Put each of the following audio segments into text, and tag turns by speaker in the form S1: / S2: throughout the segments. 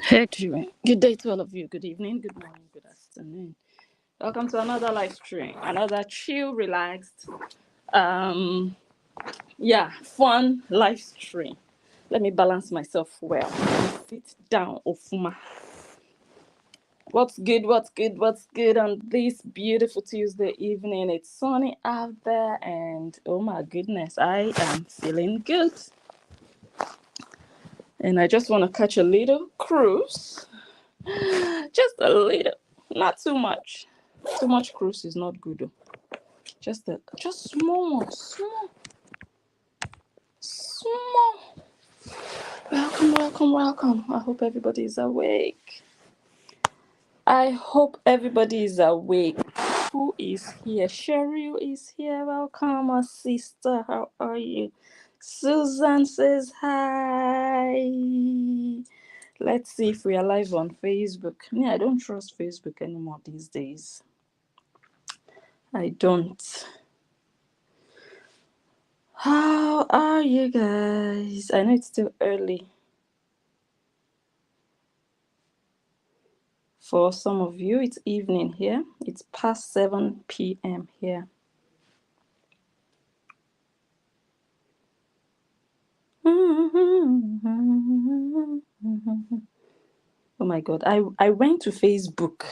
S1: Hey, good day to all of you. Good evening, good morning, good afternoon. Welcome to another live stream, another chill, relaxed, um, fun live stream. Let me balance myself well. Sit down, Ofuma. What's good? What's good? What's good on this beautiful Tuesday evening? It's sunny out there, and oh my goodness, I am feeling good. And I just want to catch a little cruise. Just a little, not too much. Too much cruise is not good though. Just small. Welcome, welcome, welcome. I hope everybody is awake. I hope everybody is awake. Who is here? Cheryl is here. Welcome, my sister. How are you? Susan says hi. Let's see if we are live on Facebook. Yeah, I don't trust Facebook anymore these days. I don't. How are you guys? I know it's still early for some of you. It's evening here. It's past 7 p.m. here. Oh my God. I went to Facebook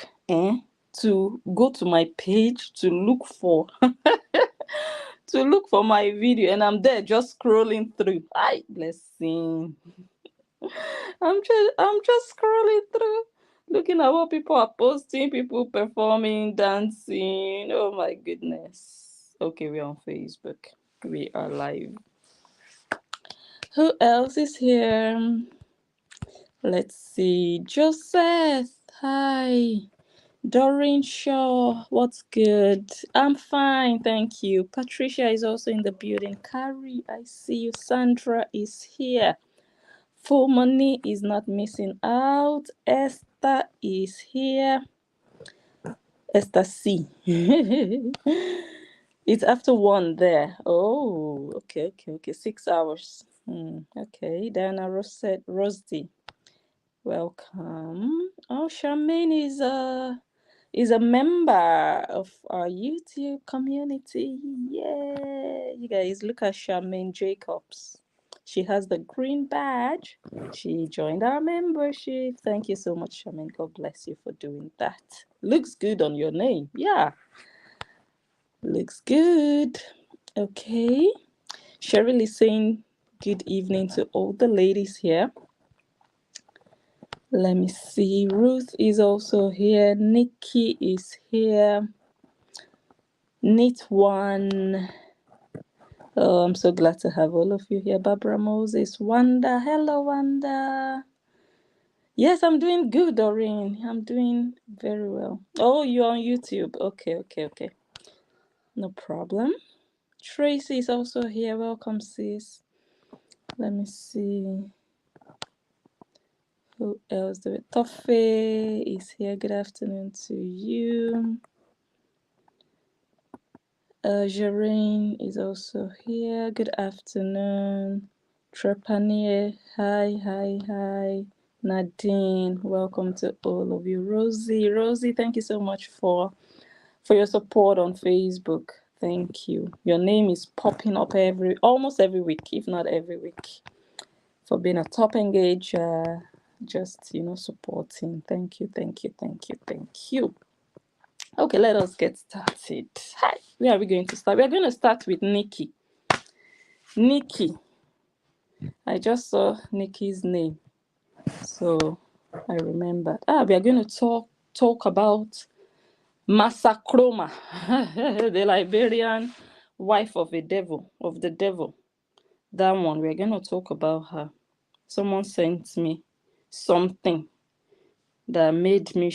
S1: to go to my page to look for my video, and I'm there just scrolling through. Ay, blessing. I'm just scrolling through, looking at what people are posting, people performing, dancing. Oh my goodness. Okay, we're on Facebook. We are live. Who else is here? Let's see. Joseph. Hi. Doreen Shaw. What's good? I'm fine, thank you. Patricia is also in the building. Carrie, I see you. Sandra is here. Full Money is not missing out. Esther is here. Esther C. It's after 1 there. Oh, okay. 6 hours. Okay. Diana Rosdy. Welcome. Oh, Charmaine is a member of our YouTube community. Yeah. You guys look at Charmaine Jacobs. She has the green badge. She joined our membership. Thank you so much, Charmaine. God bless you for doing that. Looks good on your name. Yeah. Looks good. Okay. Cheryl is saying good evening to all the ladies here. Let me see. Ruth is also here. Nikki is here. Knit One. Oh, I'm so glad to have all of you here. Barbara Moses. Wanda. Hello, Wanda. Yes, I'm doing good, Doreen. I'm doing very well. Oh, you're on YouTube. Okay. No problem. Tracy is also here. Welcome, sis. Let me see. Who else do it? Toffee is here. Good afternoon to you. Jareen is also here. Good afternoon. Trepanier, hi. Nadine, welcome to all of you. Rosie, thank you so much for your support on Facebook. Thank you. Your name is popping up almost every week, if not every week, for being a top engager, just supporting. Thank you. Okay, let us get started. Hi, where are we going to start? We are going to start with Nikki. Nikki. I just saw Nikki's name, so I remembered. We are going to talk about Masakroma, the Liberian wife of the devil. That one, we are going to talk about her. Someone sent me something that made me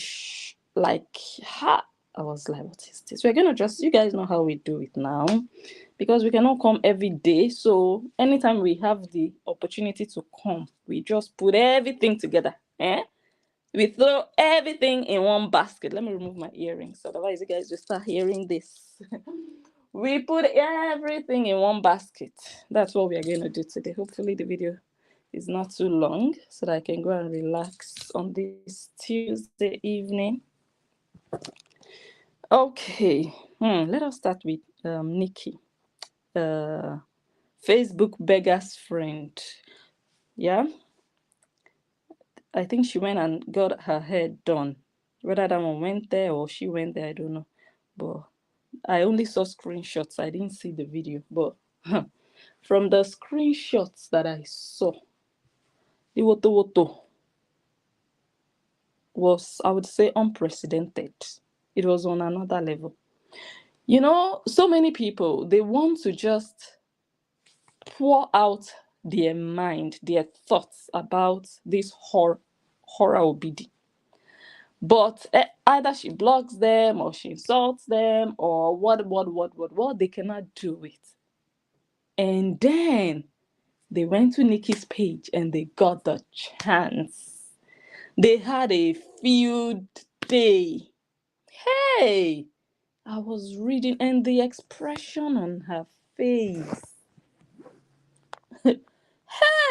S1: I was like, what is this? We're gonna you guys know how we do it now, because we cannot come every day. So anytime we have the opportunity to come, we just put everything together. We throw everything in one basket. Let me remove my earrings, otherwise you guys will start hearing this. We put everything in one basket. That's what we are going to do today. Hopefully the video it's not too long, so that I can go and relax on this Tuesday evening. Okay, let us start with Nikki, Facebook beggar's friend. Yeah, I think she went and got her hair done. Whether that one went there or she went there, I don't know. But I only saw screenshots. I didn't see the video. But from the screenshots that I saw, the woto was, I would say, unprecedented. It was on another level. You know, so many people, they want to just pour out their mind, their thoughts about this Korra Obidi. But either she blocks them or she insults them or what, they cannot do it. And then they went to Nikki's page and they got the chance. They had a field day. Hey, I was reading and the expression on her face.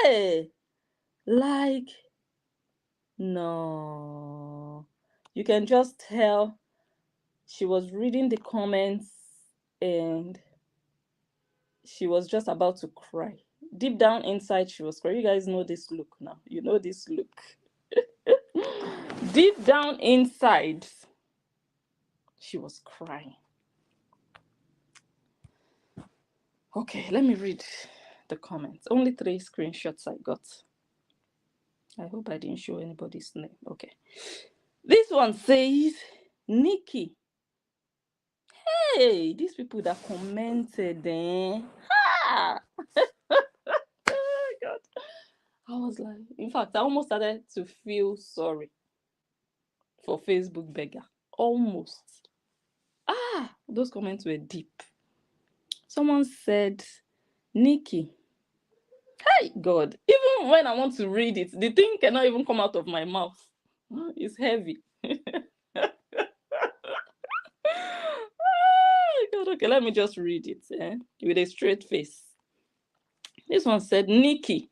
S1: Hey, like, no. You can just tell she was reading the comments and she was just about to cry. Deep down inside, she was crying. You guys know this look now. You know this look. Deep down inside, she was crying. Okay, let me read the comments. Only 3 screenshots I got. I hope I didn't show anybody's name. Okay. This one says, Nikki. Hey, these people that commented, Ah! Oh, God. I was like, in fact, I almost started to feel sorry for Facebook beggar. Almost. Those comments were deep. Someone said, Nikki. Hey, God. Even when I want to read it, the thing cannot even come out of my mouth. It's heavy. God, okay, let me just read it with a straight face. This one said, Nikki.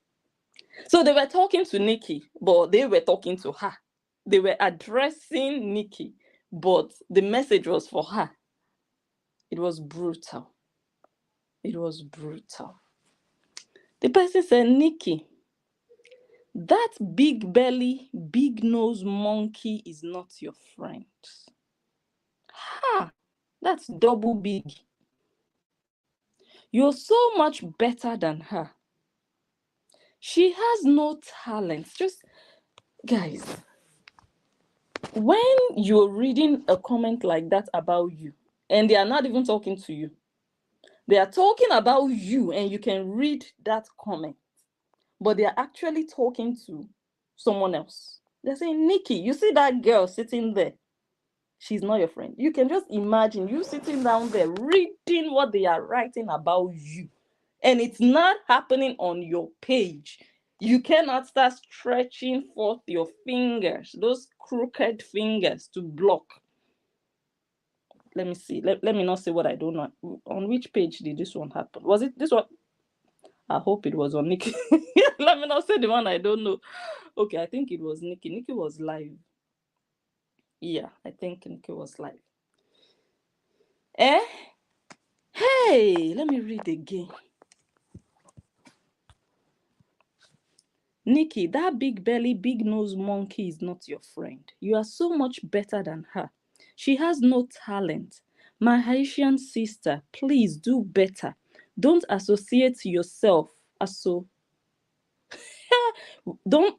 S1: So they were talking to Nikki, but they were talking to her. They were addressing Nikki, but the message was for her. It was brutal. It was brutal. The person said, Nikki, that big belly, big nose monkey is not your friend. That's double big. You're so much better than her. She has no talent. Just, guys, when you're reading a comment like that about you, and they are not even talking to you, they are talking about you, and you can read that comment, but they are actually talking to someone else. They're saying, Nikki, you see that girl sitting there? She's not your friend. You can just imagine you sitting down there reading what they are writing about you, and it's not happening on your page. You cannot start stretching forth your fingers, those crooked fingers, to block. Let me see. Let me not say what I don't know. On which page did this one happen? Was it this one? I hope it was on Nikki. Let me not say the one I don't know. Okay, I think it was Nikki. Nikki was live. Yeah, I think Nikki was live. Hey, let me read again. Nikki, that big belly, big nose monkey is not your friend. You are so much better than her. She has no talent. My Haitian sister, please do better. Don't associate yourself. Don't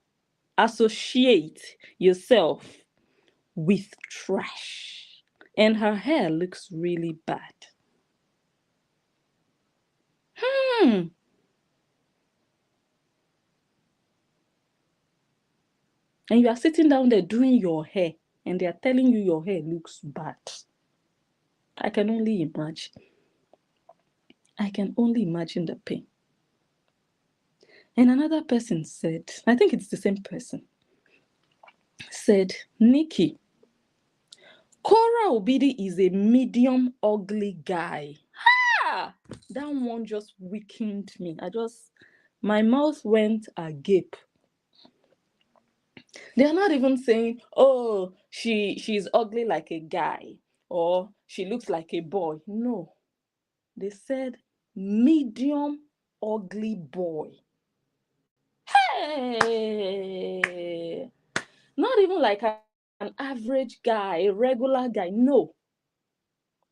S1: associate yourself with trash. And her hair looks really bad. And you are sitting down there doing your hair, and they are telling you your hair looks bad. I can only imagine. I can only imagine the pain. And another person said, I think it's the same person, said, Nikki, Korra Obidi is a medium ugly guy. That one just weakened me. My mouth went agape. They are not even saying, oh, she's ugly like a guy or she looks like a boy. No. They said medium ugly boy. Hey! Not even like an average guy, a regular guy. No.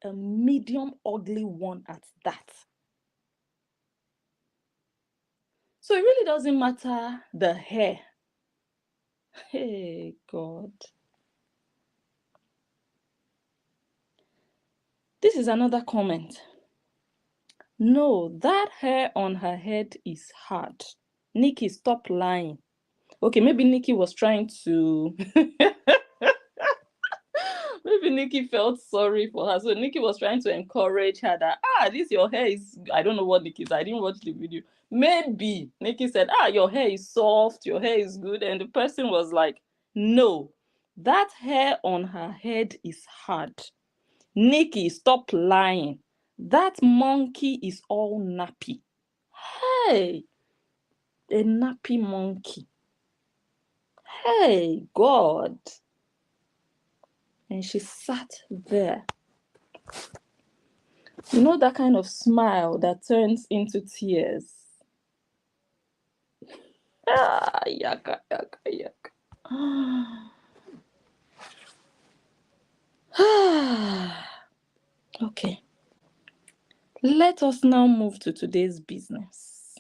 S1: A medium ugly one at that. So it really doesn't matter the hair. Hey, God. This is another comment. No, that hair on her head is hard. Nikki, stop lying. Okay, maybe Nikki was trying to... Maybe Nikki felt sorry for her. So Nikki was trying to encourage her that, this your hair is... I don't know what Nikki said. I didn't watch the video. Maybe Nikki said, your hair is soft. Your hair is good. And the person was like, no, that hair on her head is hard. Nikki, stop lying. That monkey is all nappy. Hey, a nappy monkey. Hey, God. And she sat there. You know that kind of smile that turns into tears. Yaka, yaka, yaka. Okay. Let us now move to today's business.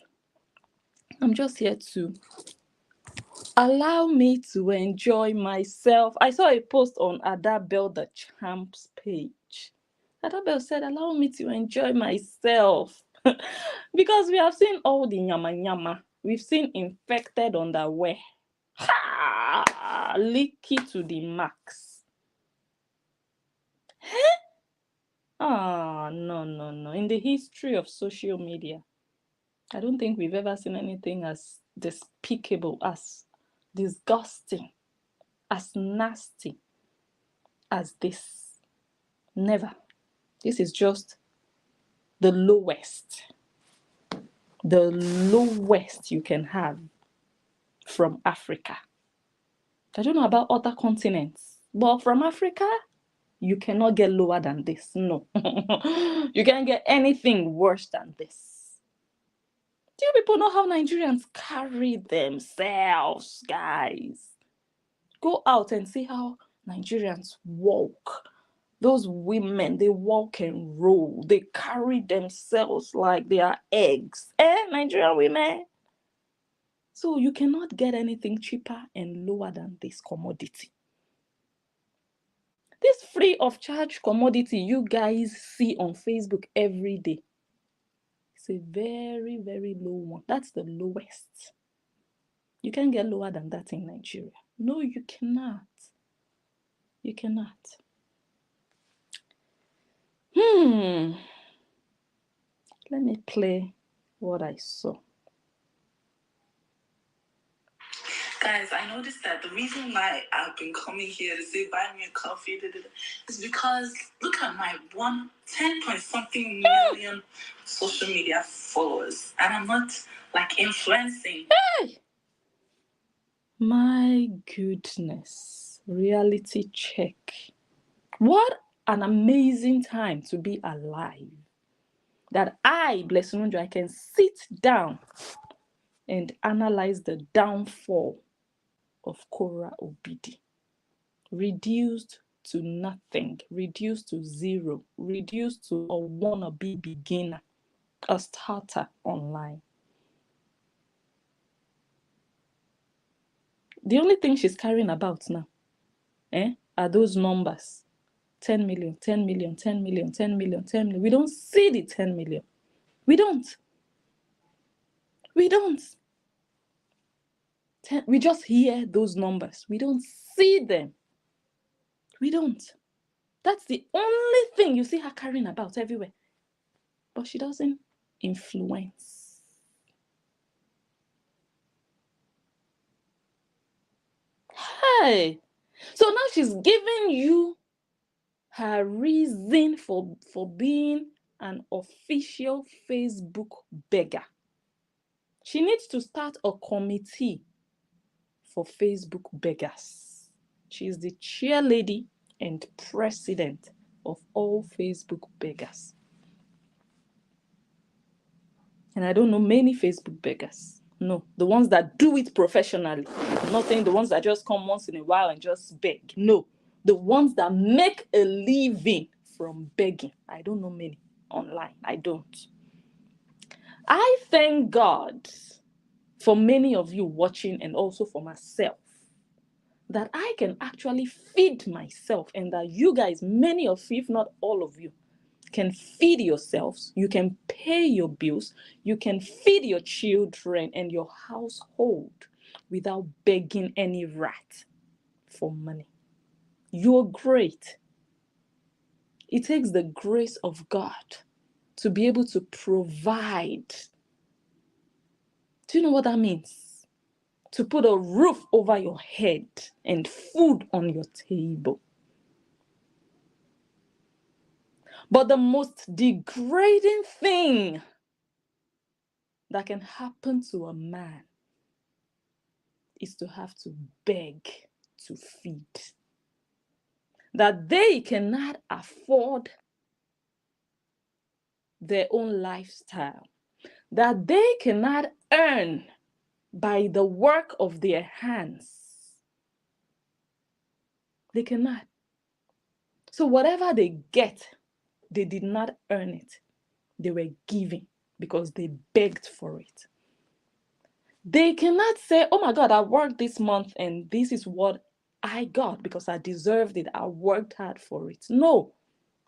S1: I'm just here to allow me to enjoy myself. I saw a post on Adabel the Champ's page. Adabel said, allow me to enjoy myself. Because we have seen all the nyama nyama. We've seen infected underwear. Leaky to the max. No. In the history of social media, I don't think we've ever seen anything as despicable, as disgusting, as nasty as this. Never. This is just the lowest you can have from Africa. I don't know about other continents, but from Africa, you cannot get lower than this. No. You can't get anything worse than this. Do you people know how Nigerians carry themselves, guys? Go out and see how Nigerians walk. Those women, they walk and roll. They carry themselves like they are eggs. Nigerian women? So you cannot get anything cheaper and lower than this commodity. This free of charge commodity you guys see on Facebook every day. It's a very, very low one. That's the lowest. You can't get lower than that in Nigeria. No, you cannot. You cannot. Let me play what I saw. Guys, I noticed that the reason why I've been coming here to say buy me a coffee is because look at my 10-point-something million social media followers, and I'm not like influencing. Hey! My goodness. Reality check. What an amazing time to be alive. That I, Blessing, I can sit down and analyze the downfall of Korra Obidi. Reduced to nothing, reduced to zero, reduced to a wannabe beginner, a starter online. The only thing she's carrying about now are those numbers. 10 million, 10 million, 10 million, 10 million, 10 million. We don't see the 10 million. We don't. We just hear those numbers. We don't see them. We don't. That's the only thing you see her carrying about everywhere. But she doesn't influence. Hey. So now she's giving you her reason for being an official Facebook beggar. She needs to start a committee for Facebook beggars. She is the chair lady and president of all Facebook beggars. And I don't know many Facebook beggars. No, the ones that do it professionally. I'm not saying the ones that just come once in a while and just beg. No, the ones that make a living from begging. I don't know many online. I don't. I thank God for many of you watching and also for myself that I can actually feed myself and that you guys, many of you, if not all of you, can feed yourselves, you can pay your bills, you can feed your children and your household without begging any rat for money. You're great. It takes the grace of God to be able to provide. Do you know what that means? To put a roof over your head and food on your table. But the most degrading thing that can happen to a man is to have to beg to feed. That they cannot afford their own lifestyle. That they cannot earn by the work of their hands. They cannot. So whatever they get, they did not earn it. They were given because they begged for it. They cannot say, oh my God, I worked this month and this is what I got because I deserved it. I worked hard for it. No,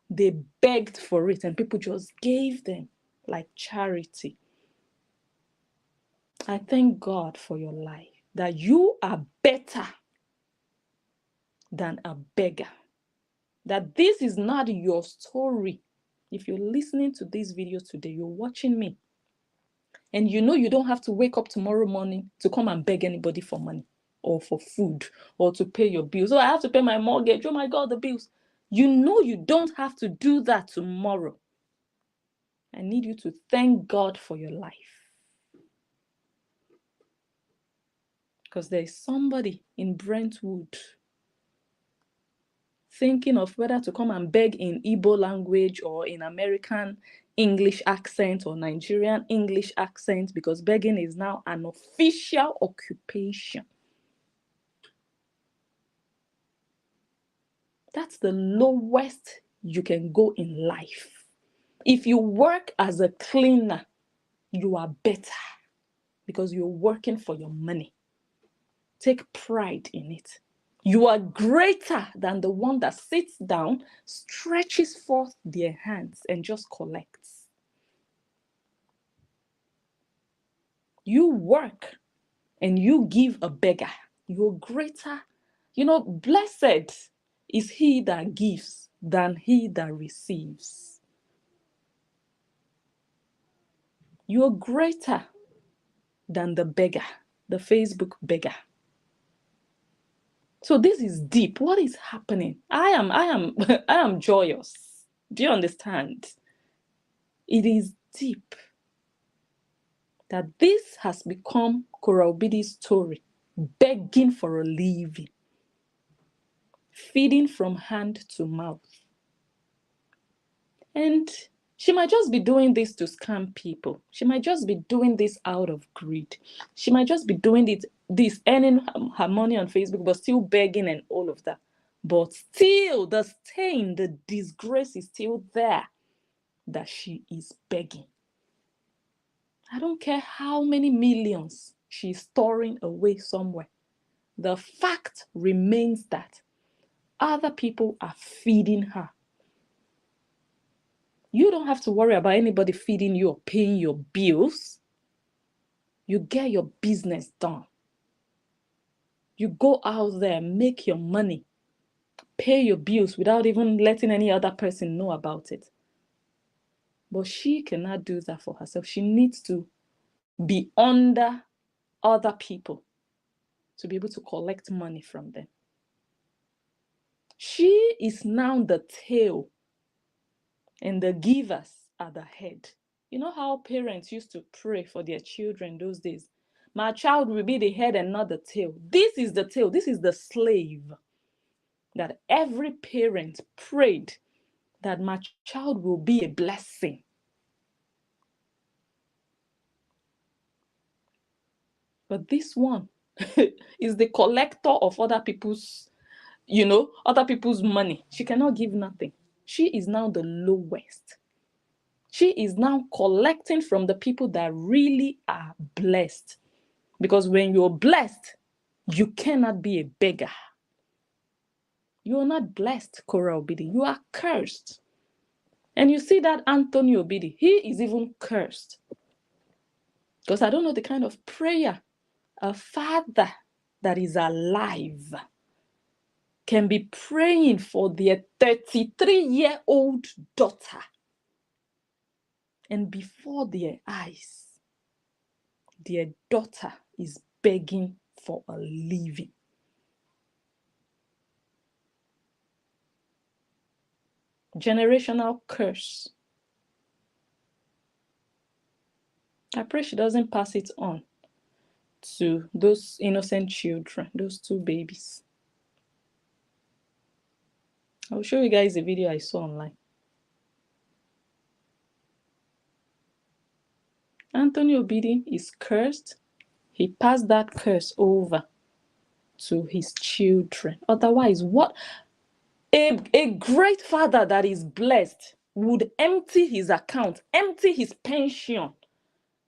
S1: they begged for it and people just gave them like charity. I thank God for your life, that you are better than a beggar. That this is not your story. If you're listening to this video today, you're watching me, and you know you don't have to wake up tomorrow morning to come and beg anybody for money or for food or to pay your bills. Oh, I have to pay my mortgage. Oh my God, the bills. You know you don't have to do that tomorrow. I need you to thank God for your life. Because there is somebody in Brentwood thinking of whether to come and beg in Igbo language or in American English accent or Nigerian English accent, because begging is now an official occupation. That's the lowest you can go in life. If you work as a cleaner, you are better because you're working for your money. Take pride in it. You are greater than the one that sits down, stretches forth their hands, and just collects. You work and you give a beggar. You're greater. You know, blessed is he that gives than he that receives. You're greater than the beggar, the Facebook beggar. So this is deep. What is happening? I am joyous. Do you understand? It is deep that this has become Korra Obidi's story, begging for a living, feeding from hand to mouth. And she might just be doing this to scam people. She might just be doing this out of greed. She might just be doing this earning her money on Facebook, but still begging and all of that. But still, the stain, the disgrace is still there that she is begging. I don't care how many millions she's storing away somewhere. The fact remains that other people are feeding her. You don't have to worry about anybody feeding you or paying your bills. You get your business done. You go out there, make your money, pay your bills without even letting any other person know about it. But she cannot do that for herself. She needs to be under other people to be able to collect money from them. She is now the tail and the givers are the head. You know how parents used to pray for their children those days? My child will be the head and not the tail. This is the tail. This is the slave. That every parent prayed that my child will be a blessing. But this one is the collector of other people's, other people's money. She cannot give nothing. She is now the lowest. She is now collecting from the people that really are blessed. Because when you're blessed, you cannot be a beggar. You are not blessed, Korra Obidi. You are cursed. And you see that Anthony Obidi, he is even cursed. Because I don't know the kind of prayer a father that is alive can be praying for their 33-year-old daughter. And before their eyes, their daughter is begging for a living. Generational curse. I pray she doesn't pass it on to those innocent children, those two babies. I'll show you guys a video I saw online. Anthony Obidi is cursed. He passed that curse over to his children. Otherwise, what a great father that is blessed would empty his account, empty his pension,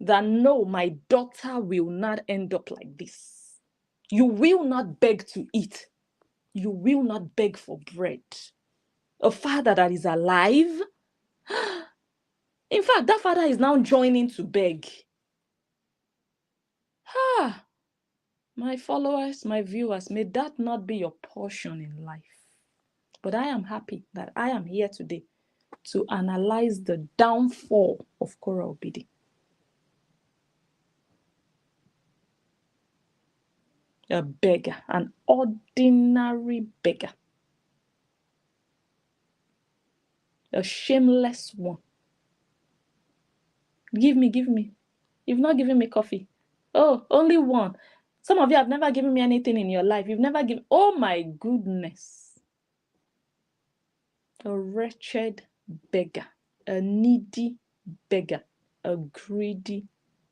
S1: that no, my daughter will not end up like this. You will not beg to eat. You will not beg for bread. A father that is alive. In fact, that father is now joining to beg. My followers, my viewers, may that not be your portion in life. But I am happy that I am here today to analyze the downfall of Korra Obidi. A beggar, an ordinary beggar. A shameless one. Give me. You've not given me coffee. Oh, only one. Some of you have never given me anything in your life. You've never given. Oh my goodness. A wretched beggar. A needy beggar. A greedy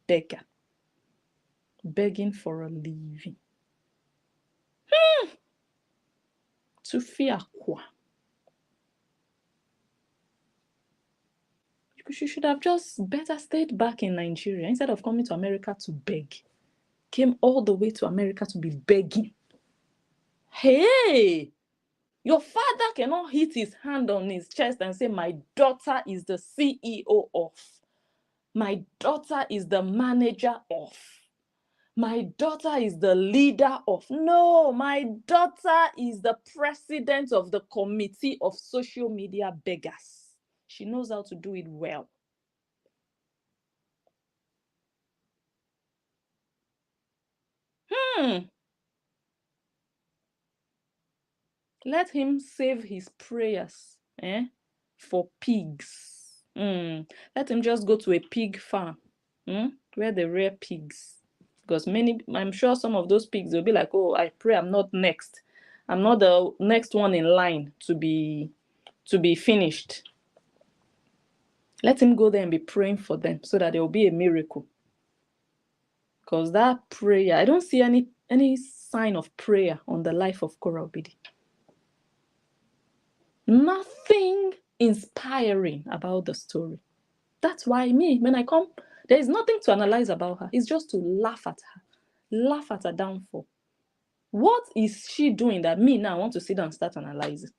S1: beggar. Begging for a living. To fear quoi? She should have just better stayed back in Nigeria instead of coming to America to beg. Came all the way to America to be begging. Hey, your father cannot hit his hand on his chest and say, my daughter is the CEO of. My daughter is the manager of. My daughter is the leader of. No, my daughter is the president of the committee of social media beggars. She knows how to do it well. Let him save his prayers for pigs. Let him just go to a pig farm where they rear pigs. Because I'm sure some of those pigs will be like, oh, I pray I'm not next. I'm not the next one in line to be finished. Let him go there and be praying for them so that there will be a miracle. Because that prayer, I don't see any sign of prayer on the life of Korra Obidi. Nothing inspiring about the story. That's why when I come, there is nothing to analyze about her. It's just to laugh at her downfall. What is she doing that me now want to sit down and start analyzing?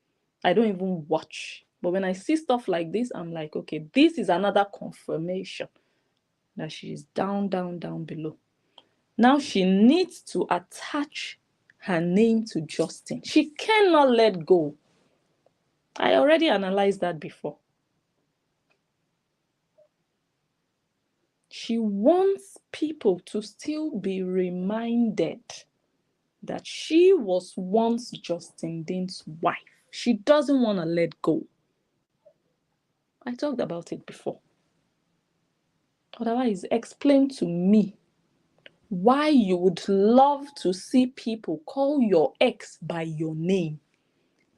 S1: I don't even watch. But when I see stuff like this, I'm like, okay, this is another confirmation that she is down below. Now she needs to attach her name to Justin. She cannot let go. I already analyzed that before. She wants people to still be reminded that she was once Justin Dean's wife. She doesn't want to let go. I talked about it before. Otherwise, explain to me why you would love to see people call your ex by your name.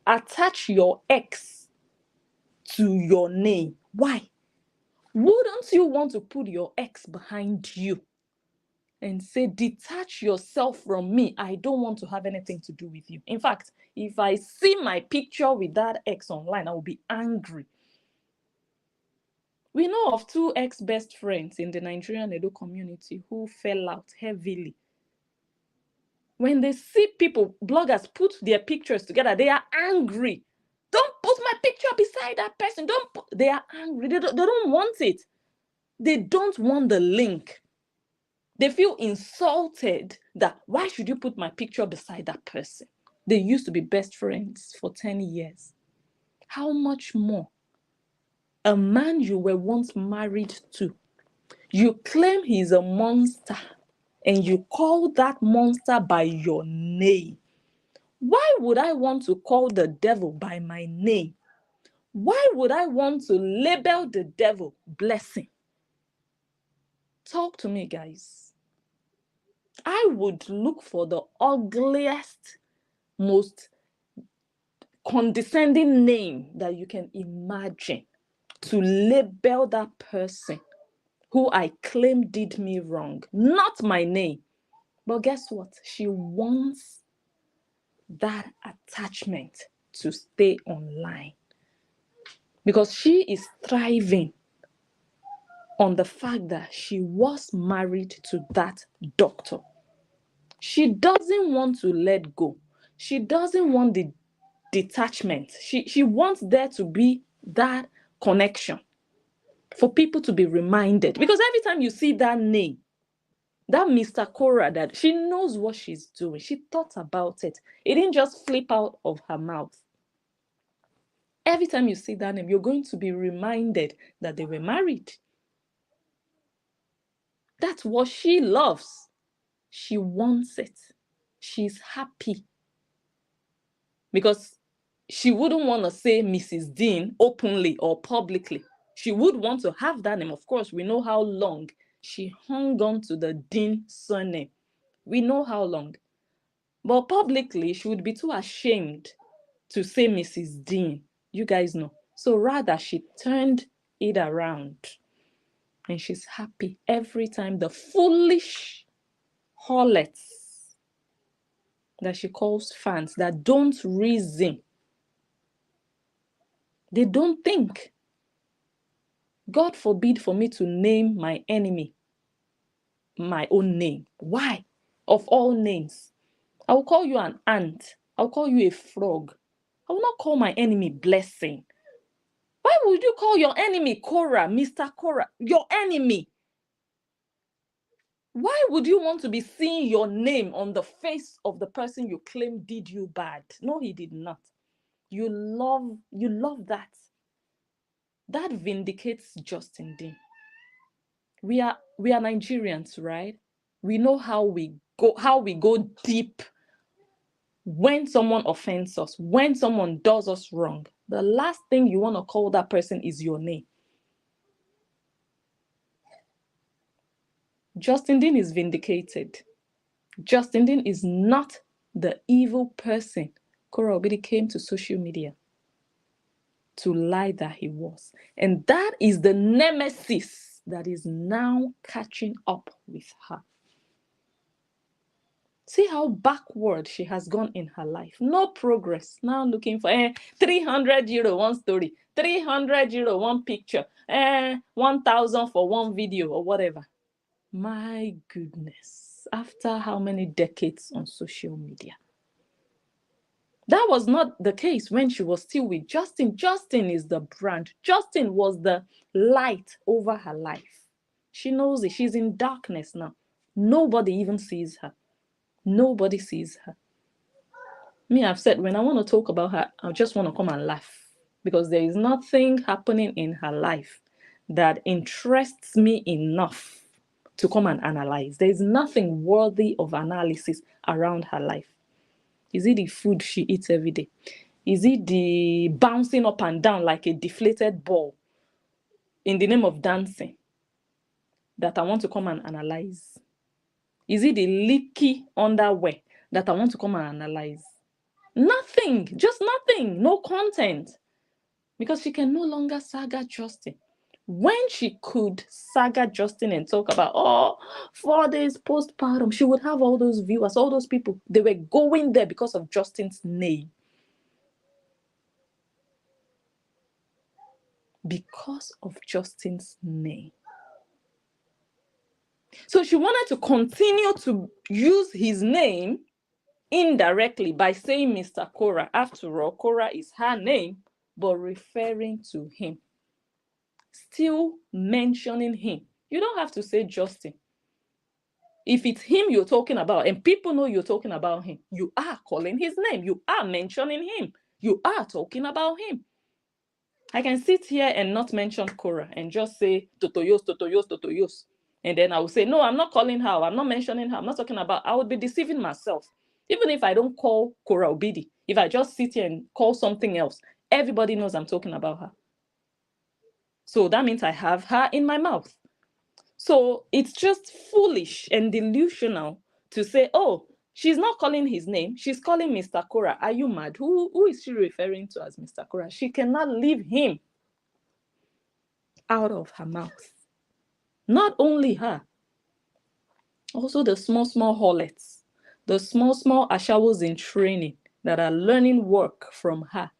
S1: Attach your ex to your name. Why? Wouldn't you want to put your ex behind you and say, detach yourself from me? I don't want to have anything to do with you. In fact, if I see my picture with that ex online, I will be angry. We know of 2 ex-best friends in the Nigerian Edo community who fell out heavily. When they see people, bloggers, put their pictures together, they are angry. Don't put my picture beside that person. They are angry. They don't want it. They don't want the link. They feel insulted that why should you put my picture beside that person? They used to be best friends for 10 years. How much more? A man you were once married to, you claim he's a monster and you call that monster by your name. Why would I want to call the devil by my name? Why would I want to label the devil blessing? Talk to me, guys. I would look for the ugliest, most condescending name that you can imagine to label that person who I claim did me wrong. Not my name. But guess what? She wants that attachment to stay online because she is thriving on the fact that she was married to that doctor. She doesn't want to let go. She doesn't want the detachment. She wants there to be that connection for people to be reminded. Because every time you see that name, that Mr. Korra, that she knows what she's doing. She thought about it. It didn't just flip out of her mouth. Every time you see that name, you're going to be reminded that they were married. That's what she loves. She wants it. She's happy. Because she wouldn't want to say Mrs. Dean openly or publicly. She would want to have that name. Of course, we know how long she hung on to the Dean surname. We know how long. But publicly, she would be too ashamed to say Mrs. Dean. You guys know. So rather, she turned it around. And she's happy every time the foolish horlettes that she calls fans that don't reason. They don't think. God forbid for me to name my enemy my own name. Why? Of all names. I will call you an ant. I'll call you a frog. I will not call my enemy blessing. Why would you call your enemy Korra, Mr. Korra? Your enemy. Why would you want to be seeing your name on the face of the person you claim did you bad? No, he did not. You love that. That vindicates Justin Dean. We are Nigerians, right? We know how we go deep when someone offends us, when someone does us wrong. The last thing you want to call that person is your name. Justin Dean is vindicated. Justin Dean is not the evil person Korra Obidi came to social media to lie that he was. And that is the nemesis that is now catching up with her. See how backward she has gone in her life. No progress. Now looking for 300 euro, one story. 300 euro, one picture. 1,000 for one video or whatever. My goodness. After how many decades on social media? That was not the case when she was still with Justin. Justin is the brand. Justin was the light over her life. She knows it. She's in darkness now. Nobody even sees her. Nobody sees her. Me, I've said when I want to talk about her, I just want to come and laugh because there is nothing happening in her life that interests me enough to come and analyze. There is nothing worthy of analysis around her life. Is it the food she eats every day? Is it the bouncing up and down like a deflated ball in the name of dancing? that I want to come and analyze? Is it the leaky underwear that I want to come and analyze? Nothing, just nothing, no content. Because she can no longer saga Justin. When she could saga Justin and talk about 4 days postpartum, she would have all those viewers, all those people. They were going there because of Justin's name. Because of Justin's name. So she wanted to continue to use his name indirectly by saying Mr. Korra. After all, Korra is her name, but referring to him. Still mentioning him. You don't have to say Justin. If it's him you're talking about and people know you're talking about him, you are calling his name. You are mentioning him. You are talking about him. I can sit here and not mention Korra and just say Totoyos. And then I will say, no, I'm not calling her. I'm not mentioning her. I'm not talking about. I would be deceiving myself. Even if I don't call Korra Obidi, if I just sit here and call something else, everybody knows I'm talking about her. So that means I have her in my mouth. So it's just foolish and delusional to say, oh, she's not calling his name. She's calling Mr. Korra. Are you mad? Who is she referring to as Mr. Korra? She cannot leave him out of her mouth. Not only her, also the small horlettes, the small ashawos in training that are learning work from her.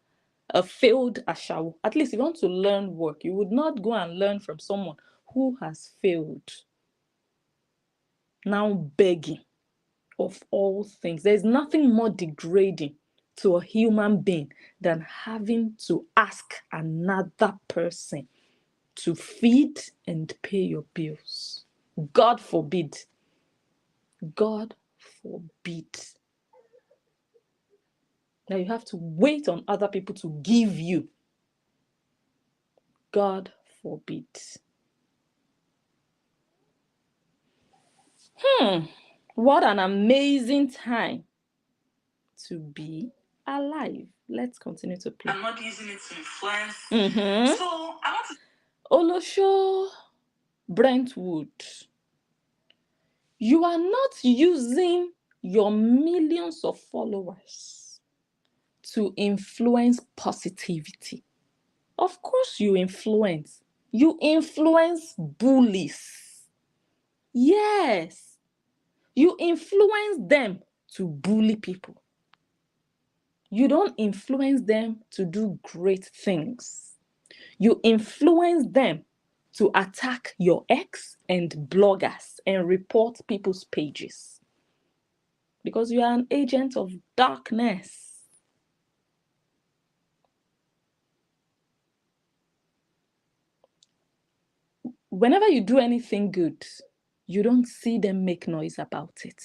S1: A failed ashawo. At least if you want to learn work, you would not go and learn from someone who has failed. Now begging. Of all things, there's nothing more degrading to a human being than having to ask another person to feed and pay your bills. God forbid. God forbid that you have to wait on other people to give you. God forbid. What an amazing time to be alive. Let's continue to play.
S2: I'm not using it to influence. So I want to
S1: Olosho Brentwood. You are not using your millions of followers to influence positivity. Of course you influence. You influence bullies. Yes. You influence them to bully people. You don't influence them to do great things. You influence them to attack your ex and bloggers and report people's pages. Because you are an agent of darkness. Whenever you do anything good, you don't see them make noise about it.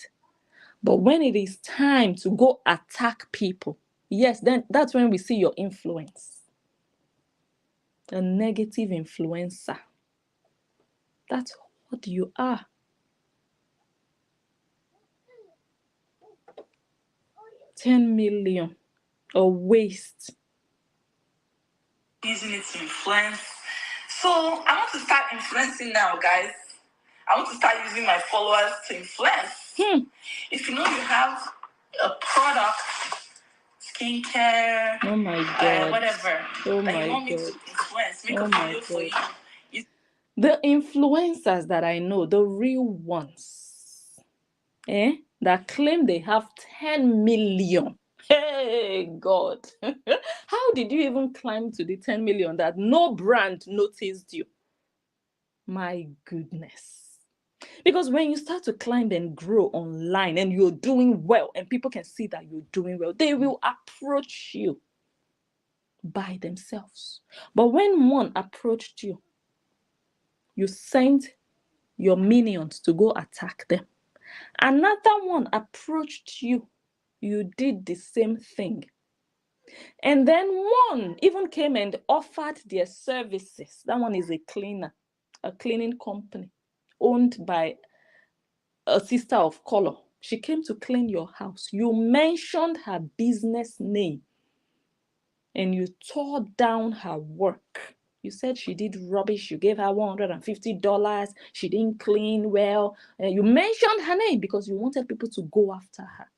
S1: But when it is time to go attack people, yes, then that's when we see your influence. A negative influencer. That's what you are. $10 million a waste.
S2: using it to influence. So I want to start influencing now, guys. I want to start using my followers to influence. If you know you have a product, skincare,
S1: oh my God,
S2: whatever,
S1: oh
S2: that
S1: my
S2: you want me
S1: God,
S2: to influence, make
S1: oh
S2: a
S1: my
S2: video for
S1: God.
S2: you.
S1: The influencers that I know, the real ones, that claim they have 10 million. Hey, God. How did you even climb to the 10 million that no brand noticed you? My goodness. Because when you start to climb and grow online and you're doing well and people can see that you're doing well, they will approach you by themselves. But when one approached you, you sent your minions to go attack them. Another one approached you, you did the same thing. And then one even came and offered their services. That one is a cleaner, a cleaning company owned by a sister of color. She came to clean your house. You mentioned her business name and you tore down her work. You said she did rubbish. You gave her $150. She didn't clean well. You mentioned her name because you wanted people to go after her.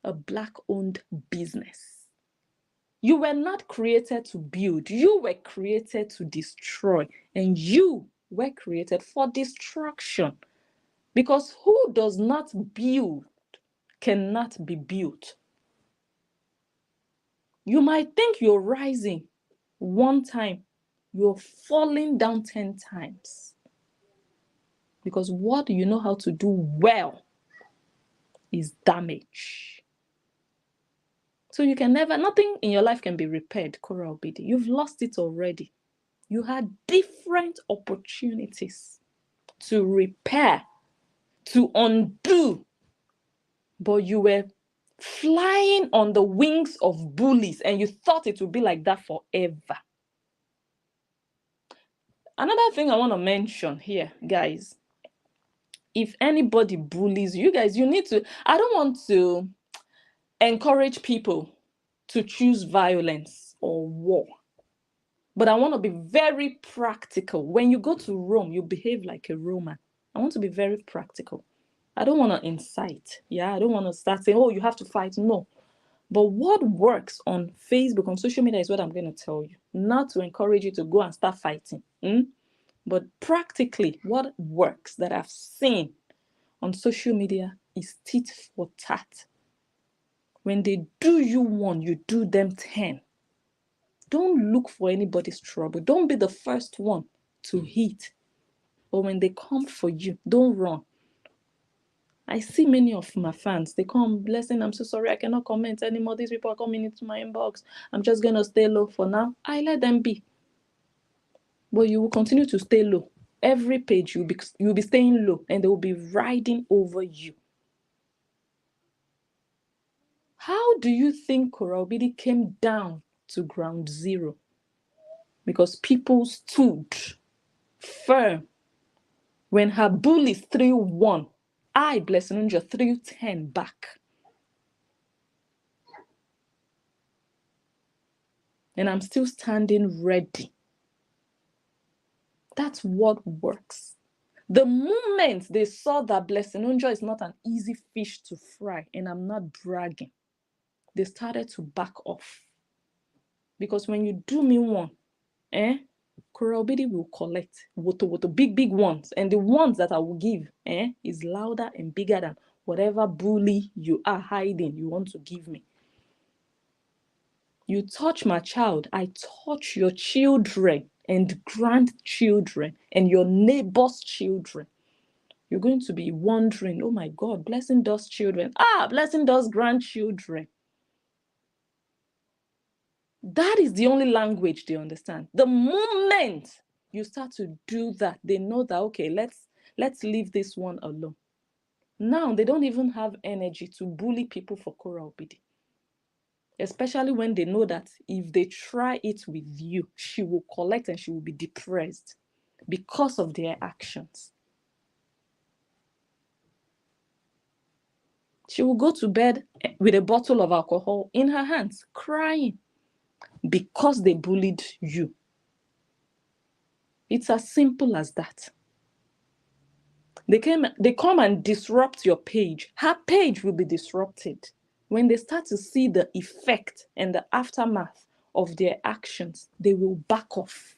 S1: A Black-owned business. You were not created to build. You were created to destroy. And you were created for destruction. Because who does not build cannot be built. You might think you're rising one time, you're falling down 10 times. Because what you know how to do well is damage. So you can never, nothing in your life can be repaired, Korra Obidi. You've lost it already. You had different opportunities to repair, to undo, but you were flying on the wings of bullies and you thought it would be like that forever. Another thing I want to mention here, guys, if anybody bullies you guys, you need to, I don't want to encourage people to choose violence or war, but I want to be very practical. When you go to Rome, you behave like a Roman. I want to be very practical. I don't want to incite. I don't want to start saying, oh, you have to fight. No. But what works on Facebook, on social media, is what I'm going to tell you. Not to encourage you to go and start fighting. But practically, what works that I've seen on social media is tit for tat. When they do you one, you do them 10. Don't look for anybody's trouble. Don't be the first one to hit. But when they come for you, don't run. I see many of my fans, they come, blessing, I'm so sorry, I cannot comment anymore. These people are coming into my inbox. I'm just going to stay low for now. I let them be. But you will continue to stay low. Every page, you'll be staying low and they will be riding over you. How do you think Korra Obidi came down to ground zero? Because people stood firm. When her bullies threw 1, I, Blessing Ninja, threw 10 back. And I'm still standing ready. That's what works. The moment they saw that Blessing Ninja is not an easy fish to fry, and I'm not bragging, they started to back off. Because when you do me one, Korra Obidi will collect woto, big ones. And the ones that I will give is louder and bigger than whatever bully you are hiding you want to give me. You touch my child, I touch your children and grandchildren and your neighbor's children. You're going to be wondering, oh my God, Blessing does children. Blessing does grandchildren. That is the only language they understand. The moment you start to do that, they know that, okay, let's leave this one alone. Now they don't even have energy to bully people for Korra Obidi. Especially when they know that if they try it with you, she will collect and she will be depressed because of their actions. She will go to bed with a bottle of alcohol in her hands, crying because they bullied you. It's as simple as that. They come and disrupt your page. Her page will be disrupted. When they start to see the effect and the aftermath of their actions, they will back off.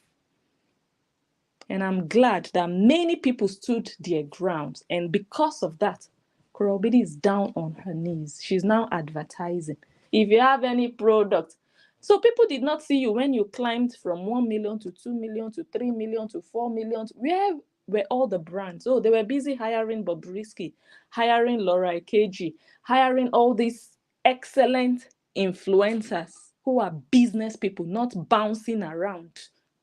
S1: And I'm glad that many people stood their ground. And because of that, Korra Obidi is down on her knees. She's now advertising. If you have any product. So people did not see you when you climbed from 1 million to 2 million to 3 million to 4 million. Where were all the brands? Oh, they were busy hiring Bobrisky, hiring Laura Ikeji, hiring all these excellent influencers who are business people, not bouncing around,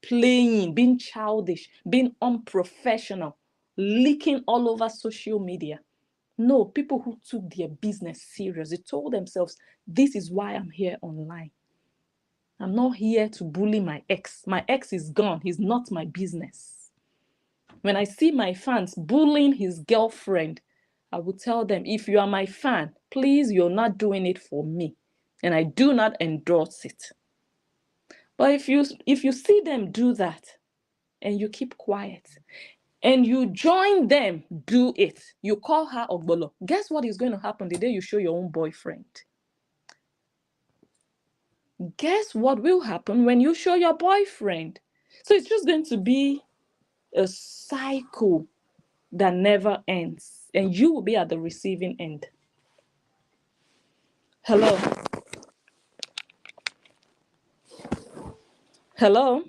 S1: playing, being childish, being unprofessional, leaking all over social media. No, people who took their business serious. They told themselves, this is why I'm here online. I'm not here to bully my ex. My ex is gone. He's not my business. When I see my fans bullying his girlfriend, I will tell them, if you are my fan, please, you're not doing it for me. And I do not endorse it. But if you see them do that and you keep quiet and you join them do it, you call her ogbolo, guess what is going to happen the day you show your own boyfriend? Guess what will happen when you show your boyfriend? So it's just going to be a cycle that never ends, and you will be at the receiving end. Hello? Hello?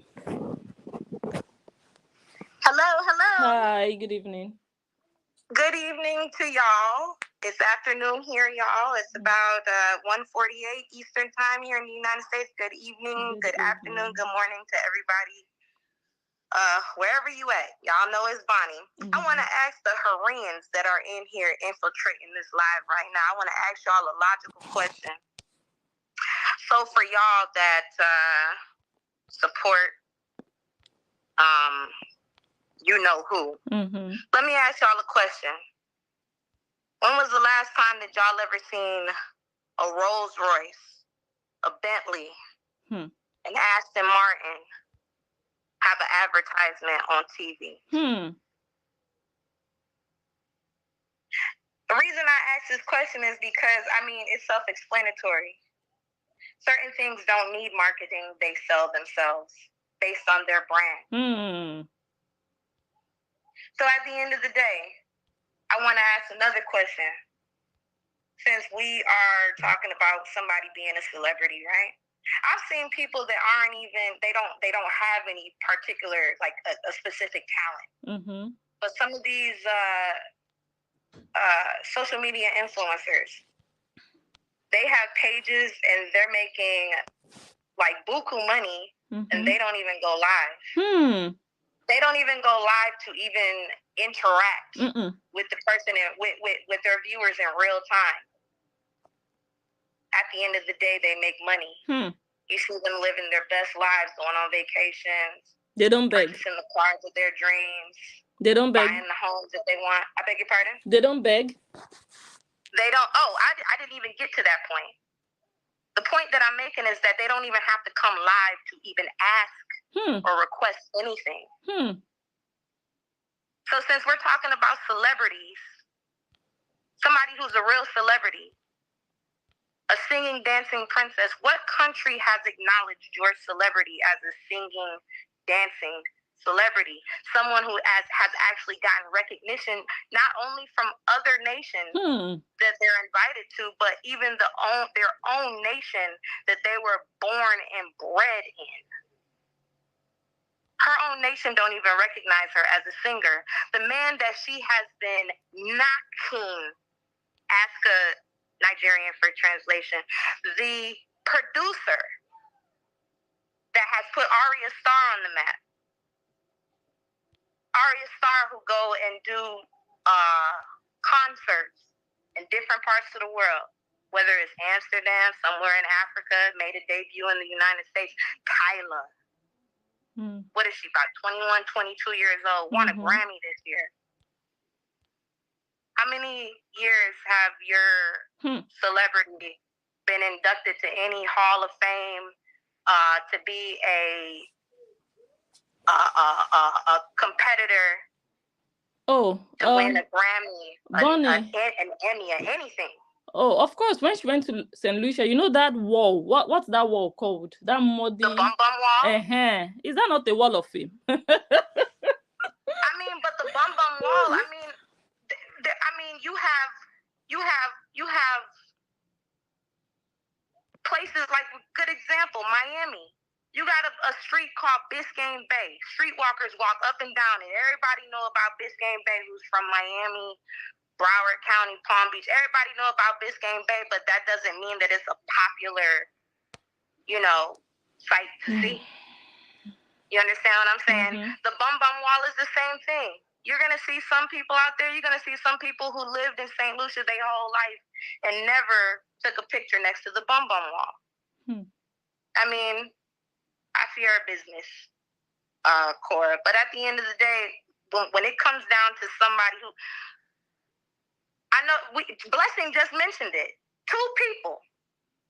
S2: Hello.
S1: Hi, good evening.
S2: Good evening to y'all. It's afternoon here, y'all. It's about 1:48 Eastern time here in the United States. Good evening, good afternoon, good morning to everybody. Wherever you at, y'all know it's Bonnie. I want to ask the Hurrians that are in here infiltrating this live right now. I want to ask y'all a logical question. So for y'all that support, you know who, let me ask y'all a question. When was the last time that y'all ever seen a Rolls Royce, a Bentley, an Aston Martin have an advertisement on TV? The reason I ask this question is because, I mean, it's self-explanatory. Certain things don't need marketing. They sell themselves based on their brand. So at the end of the day, I want to ask another question. Since we are talking about somebody being a celebrity, right? I've seen people that aren't even, they don't have any particular, like a specific talent. But some of these social media influencers, they have pages and they're making like buku money, and they don't even go live. They don't even go live to even interact with the person and with their viewers in real time. At the end of the day, they make money. You see them living their best lives, going on vacations.
S1: They don't beg.
S2: Purchasing the cars of their dreams.
S1: They don't beg.
S2: Buying the homes that they want. I beg your pardon?
S1: They don't beg.
S2: They don't. Oh, I didn't even get to that point. The point that I'm making is that they don't even have to come live to even ask or request anything. So since we're talking about celebrities, somebody who's a real celebrity, a singing, dancing princess, what country has acknowledged your celebrity as a singing, dancing celebrity? Someone who has actually gotten recognition, not only from other nations that they're invited to, but even their own nation that they were born and bred in. Her own nation don't even recognize her as a singer. The man that she has been knocking, ask a Nigerian for translation, the producer that has put Arya Starr on the map. Arya Starr who go and do concerts in different parts of the world, whether it's Amsterdam, somewhere in Africa, made a debut in the United States. Kyla. What is she, about 21, 22 years old? Won a Grammy this year. How many years have your celebrity been inducted to any Hall of Fame to be a competitor to win a Grammy, an Emmy, or anything?
S1: Oh, of course. When she went to St. Lucia, you know that wall. What's that wall called? That muddy.
S2: The bum wall.
S1: Is that not the wall of fame?
S2: I mean, but the bum wall. I mean, you have places like, good example, Miami. You got a street called Biscayne Bay. Streetwalkers walk up and down it. Everybody know about Biscayne Bay who's from Miami, Broward County, Palm Beach. Everybody know about Biscayne Bay, but that doesn't mean that it's a popular, sight to see. You understand what I'm saying? The bum wall is the same thing. You're going to see some people out there, you're going to see some people who lived in St. Lucia their whole life and never took a picture next to the bum wall. I mean, I fear our business, Korra. But at the end of the day, when it comes down to somebody who, I know, Blessing just mentioned it. 2 people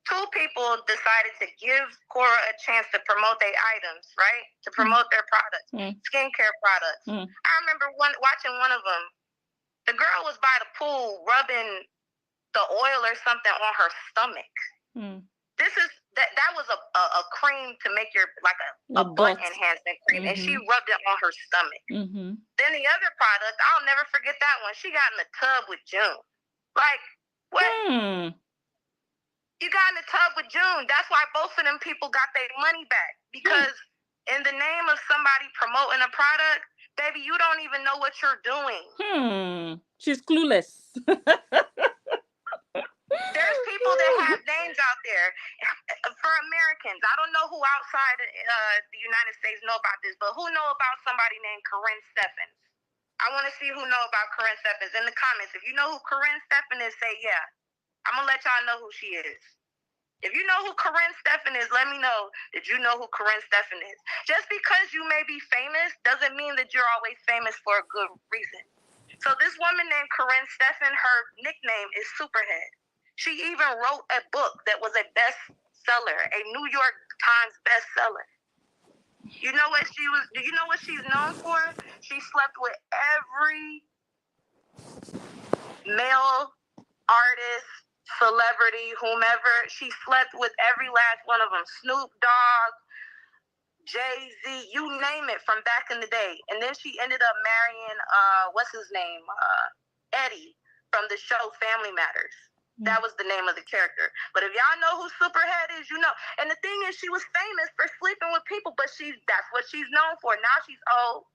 S2: two people decided to give Korra a chance to promote their items, right? To promote their products, skincare products. I remember watching one of them. The girl was by the pool rubbing the oil or something on her stomach. That was a cream to make your, like a butt enhancement cream, and she rubbed it on her stomach. Then the other product, I'll never forget that one. She got in the tub with June. Like, what? You got in the tub with June. That's why both of them people got their money back. Because in the name of somebody promoting a product, baby, you don't even know what you're doing.
S1: She's clueless.
S2: There's people that have names out there. For Americans, I don't know who outside the United States know about this, but who know about somebody named Corinne Stephens? I want to see who know about Corinne Stephens in the comments. If you know who Corinne Stephens is, say yeah. I'm going to let y'all know who she is. If you know who Corinne Stephens is, let me know that you know who Corinne Stephens is. Just because you may be famous doesn't mean that you're always famous for a good reason. So this woman named Corinne Stephens, her nickname is Superhead. She even wrote a book that was a bestseller, a New York Times bestseller. You know what she was? Do you know what she's known for? She slept with every male artist, celebrity, whomever. She slept with every last one of them. Snoop Dogg, Jay-Z, you name it, from back in the day. And then she ended up marrying, what's his name? Eddie from the show Family Matters. That was the name of the character. But if y'all know who Superhead is, you know. And the thing is, she was famous for sleeping with people, but that's what she's known for. Now she's old.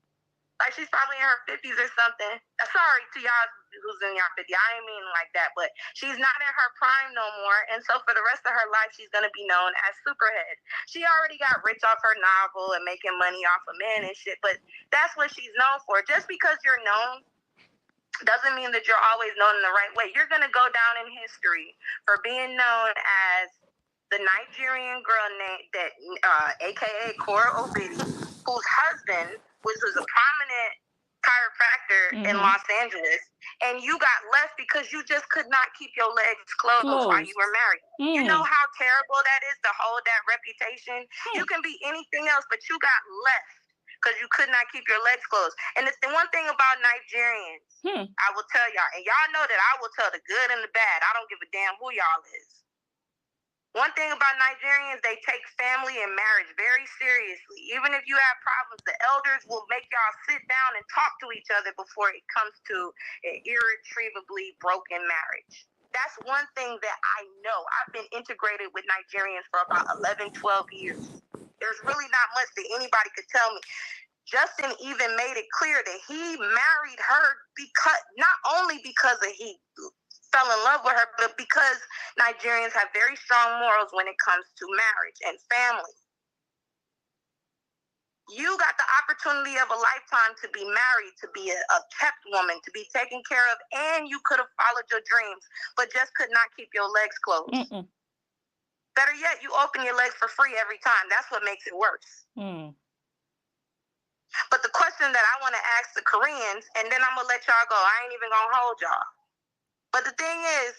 S2: Like, she's probably in her 50s or something. Sorry to y'all who's in your 50s. I ain't mean like that, but she's not in her prime no more. And so for the rest of her life, she's going to be known as Superhead. She already got rich off her novel and making money off of men and shit, but that's what she's known for. Just because you're known doesn't mean that you're always known in the right way. You're going to go down in history for being known as the Nigerian girl named that, aka Korra Obidi, whose husband, which was a prominent chiropractor in Los Angeles, and you got left because you just could not keep your legs closed while you were married. You know how terrible that is to hold that reputation? You can be anything else, but you got left because you could not keep your legs closed. And it's the one thing about Nigerians, I will tell y'all, and y'all know that I will tell the good and the bad. I don't give a damn who y'all is. One thing about Nigerians, they take family and marriage very seriously. Even if you have problems, the elders will make y'all sit down and talk to each other before it comes to an irretrievably broken marriage. That's one thing that I know. I've been integrated with Nigerians for about 11, 12 years. There's really not much that anybody could tell me. Justin even made it clear that he married her because, not only because he fell in love with her, but because Nigerians have very strong morals when it comes to marriage and family. You got the opportunity of a lifetime to be married, to be a kept woman, to be taken care of, and you could have followed your dreams, but just could not keep your legs closed. Better yet, you open your legs for free every time. That's what makes it worse. But the question that I want to ask the Koreans, and then I'm going to let y'all go. I ain't even going to hold y'all. But the thing is,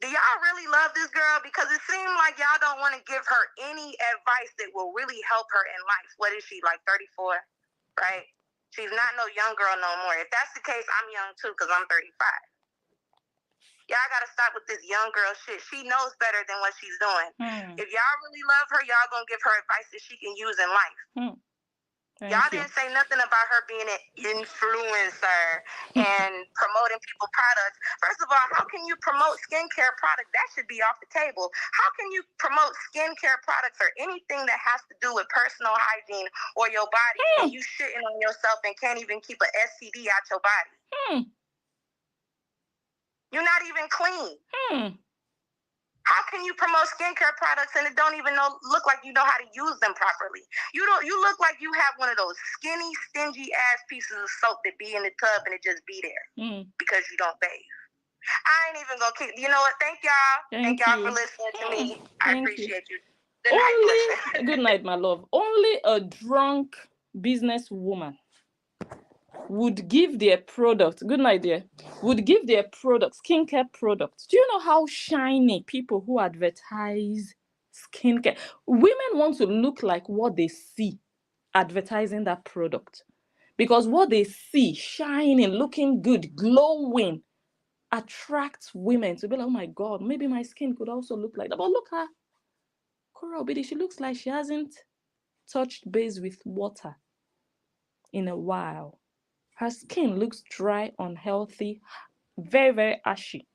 S2: do y'all really love this girl? Because it seemed like y'all don't want to give her any advice that will really help her in life. What is she, like 34? Right? She's not no young girl no more. If that's the case, I'm young too because I'm 35. Y'all got to stop with this young girl shit. She knows better than what she's doing. If y'all really love her, y'all going to give her advice that she can use in life. Y'all didn't say nothing about her being an influencer and promoting people products. First of all, how can you promote skincare products? That should be off the table. How can you promote skincare products or anything that has to do with personal hygiene or your body and you shitting on yourself and can't even keep an STD out your body? You're not even clean. How can you promote skincare products and it don't even look like you know how to use them properly? You look like you have one of those skinny, stingy ass pieces of soap that be in the tub and it just be there because you don't bathe. I ain't even gonna keep. You know what? Thank y'all. Thank y'all for listening to me. I appreciate you. Good night.
S1: Good night, my love. Only a drunk businesswoman would give their product, good idea, would give their product, skincare products. Do you know how shiny people who advertise skincare, women want to look like what they see advertising that product, because what they see shining, looking good, glowing, attracts women to be like, oh my God, maybe my skin could also look like that. But look at Korra Obidi, she looks like she hasn't touched base with water in a while. Her skin looks dry, unhealthy, very, very ashy.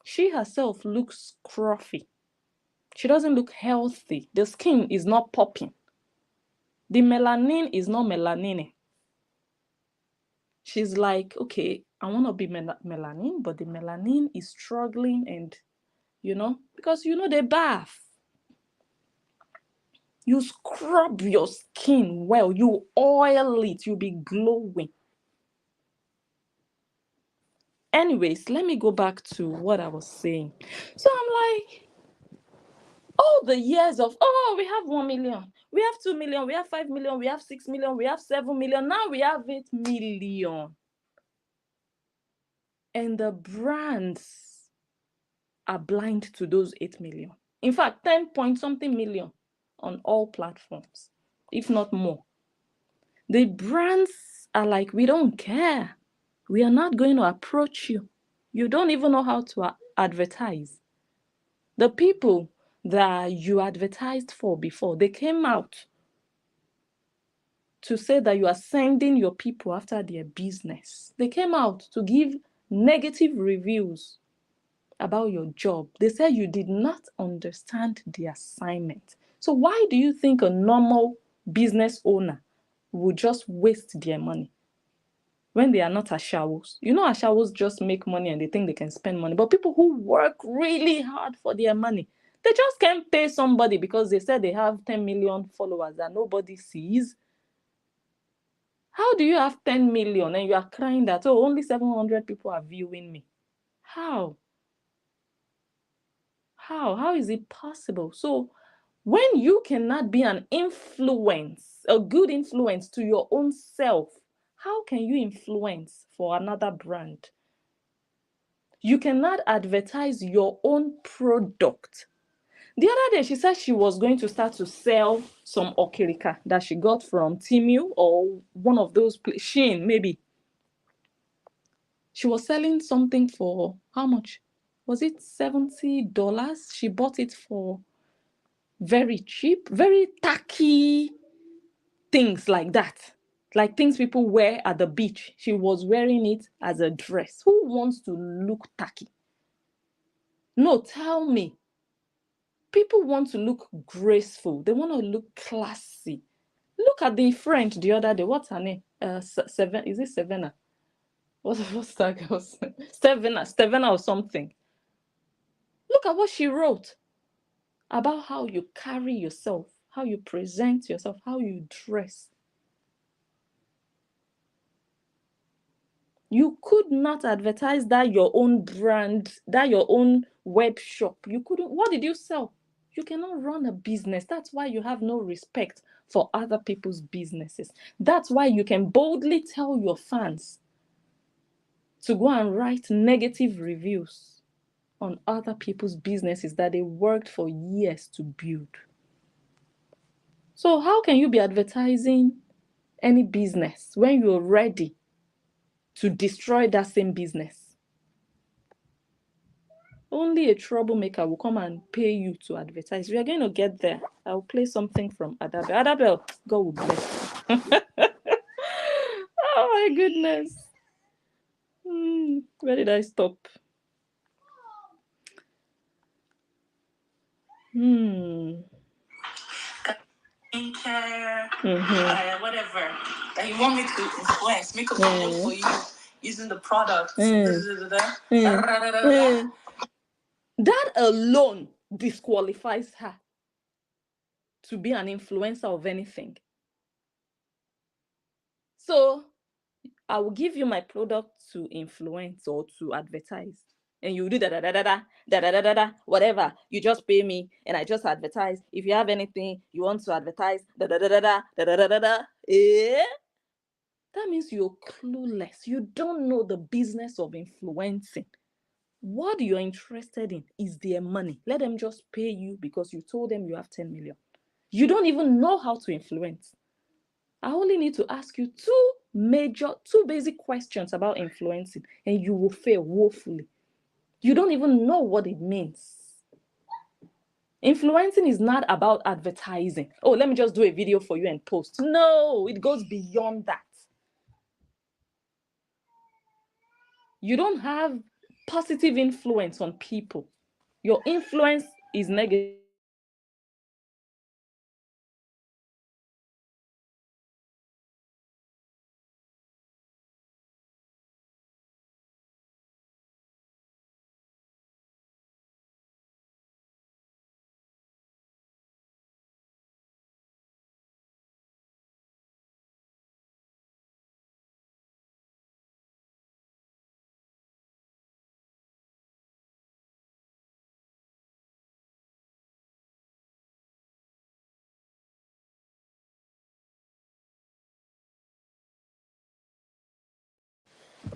S1: She herself looks scruffy. She doesn't look healthy. The skin is not popping. The melanin is not melanin. She's like, okay, I want to be melanin, but the melanin is struggling, and because they bath. You scrub your skin well, you oil it, you'll be glowing. Anyways, let me go back to what I was saying. So I'm like, all the years of, we have 1 million, we have 2 million, we have 5 million, we have 6 million, we have 7 million, now we have 8 million. And the brands are blind to those 8 million. In fact, 10 point something million on all platforms, if not more. The brands are like, we don't care. We are not going to approach you. You don't even know how to advertise. The people that you advertised for before, they came out to say that you are sending your people after their business. They came out to give negative reviews about your job. They said you did not understand the assignment. So why do you think a normal business owner would just waste their money when they are not ashawos? Ashawos just make money and they think they can spend money. But people who work really hard for their money, they just can't pay somebody because they said they have 10 million followers that nobody sees. How do you have 10 million and you are crying that, only 700 people are viewing me? How is it possible? So when you cannot be an influence, a good influence to your own self, how can you influence for another brand? You cannot advertise your own product. The other day, she said she was going to start to sell some okirika that she got from Temu or one of those, Shein maybe. She was selling something for how much? Was it $70? She bought it for very cheap, very tacky things like that. Like things people wear at the beach. She was wearing it as a dress. Who wants to look tacky? No, tell me. People want to look graceful. They want to look classy. Look at the friend the other day. What's her name? Is it Savannah? What's that girl's name? Stevena or something. Look at what she wrote about how you carry yourself, how you present yourself, how you dress. You could not advertise that your own brand, that your own web shop. You couldn't. What did you sell? You cannot run a business. That's why you have no respect for other people's businesses. That's why you can boldly tell your fans to go and write negative reviews on other people's businesses that they worked for years to build. So how can you be advertising any business when you're ready to destroy that same business? Only a troublemaker will come and pay you to advertise. We are going to get there. I'll play something from Adabel. Adabel, God will bless you. Oh my goodness. Where did I stop? Skincare, whatever that you want me to influence, make a promo for you using the product. That alone disqualifies her to be an influencer of anything. So I will give you my product to influence or to advertise, and you do whatever. You just pay me, and I just advertise. If you have anything you want to advertise, That means you're clueless. You don't know the business of influencing. What you're interested in is their money. Let them just pay you because you told them you have 10 million. You don't even know how to influence. I only need to ask you two basic questions about influencing, and you will fail woefully. You don't even know what it means. Influencing is not about advertising. Oh, let me just do a video for you and post. No, it goes beyond that. You don't have positive influence on people. Your influence is negative.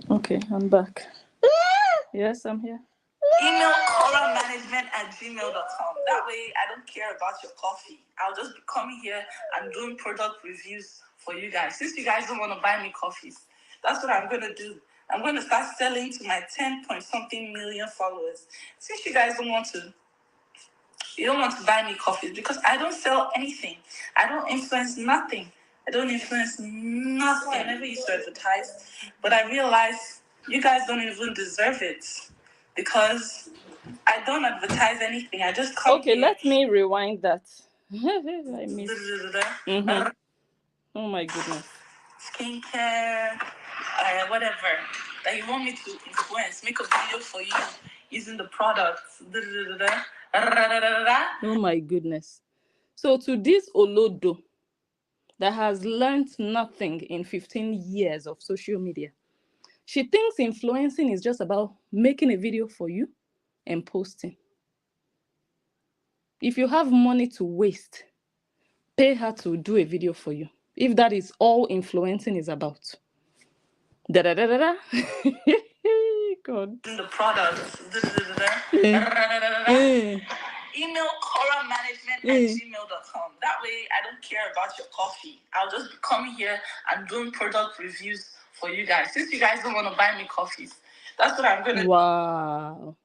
S1: Okay, I'm back. Yes, I'm here.
S2: Email korramanagement@gmail.com. That way, I don't care about your coffee. I'll just be coming here and doing product reviews for you guys. Since you guys don't want to buy me coffees, that's what I'm going to do. I'm going to start selling to my 10 point something million followers. Since you guys you don't want to buy me coffees because I don't sell anything. I don't influence nothing. I don't influence nothing. I never used to advertise, but I realized you guys don't even deserve it because I don't advertise anything. I just come
S1: Okay,
S2: here.
S1: let me rewind that. I missed. Oh my goodness.
S2: Skincare, whatever that you want me to influence. Make a video for you using the products.
S1: Oh my goodness. So to this Olodo that has learned nothing in 15 years of social media, she thinks influencing is just about making a video for you and posting. If you have money to waste, pay her to do a video for you. If that is all influencing is about. Da da da da da. God.
S2: The products. Email korramanagement@gmail.com. That way, I don't care about your coffee. I'll just be coming here and doing product reviews for you guys. Since you guys don't want to buy me coffees, that's what I'm going to do.
S1: Wow.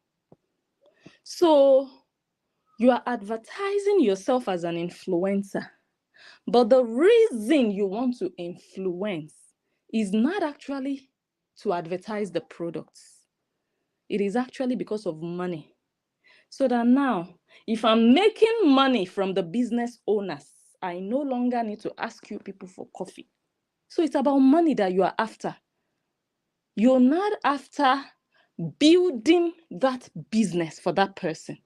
S1: So you are advertising yourself as an influencer. But the reason you want to influence is not actually to advertise the products. It is actually because of money. So that now, if I'm making money from the business owners, I no longer need to ask you people for coffee. So it's about money that you are after. You're not after building that business for that person.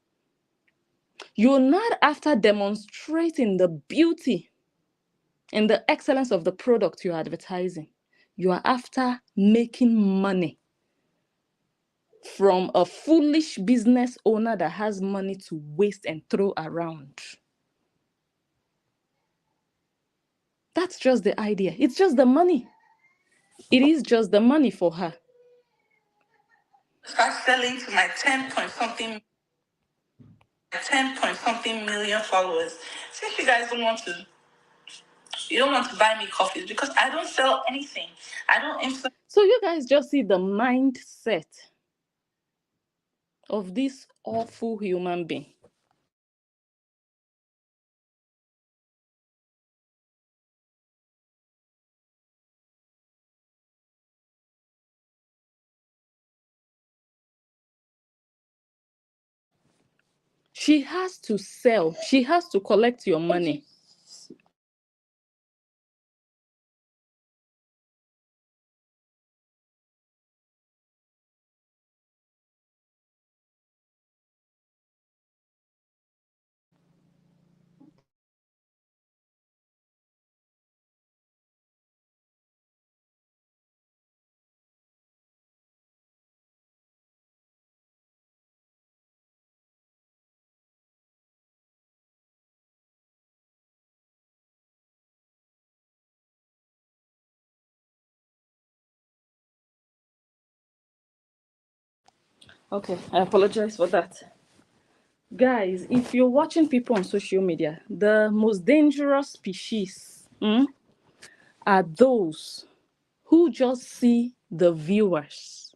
S1: You're not after demonstrating the beauty and the excellence of the product you're advertising. You are after making money from a foolish business owner that has money to waste and throw around. That's just the idea. It's just the money. It is just the money for her.
S2: Start selling to my 10 point something million followers. Since you guys you don't want to buy me coffees because I don't sell anything. I don't influence.
S1: So you guys just see the mindset of this awful human being. She has to sell. She has to collect your money. Okay, I apologize for that. Guys, if you're watching people on social media, the most dangerous species are those who just see the viewers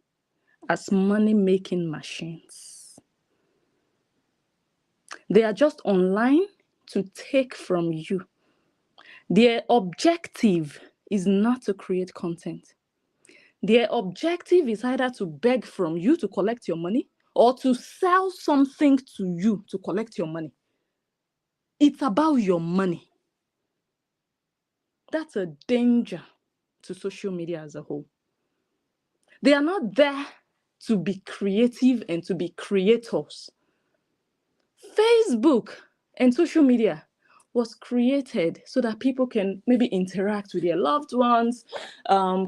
S1: as money-making machines. They are just online to take from you. Their objective is not to create content. Their objective is either to beg from you to collect your money or to sell something to you to collect your money. It's about your money. That's a danger to social media as a whole. They are not there to be creative and to be creators. Facebook and social media was created so that people can maybe interact with their loved ones,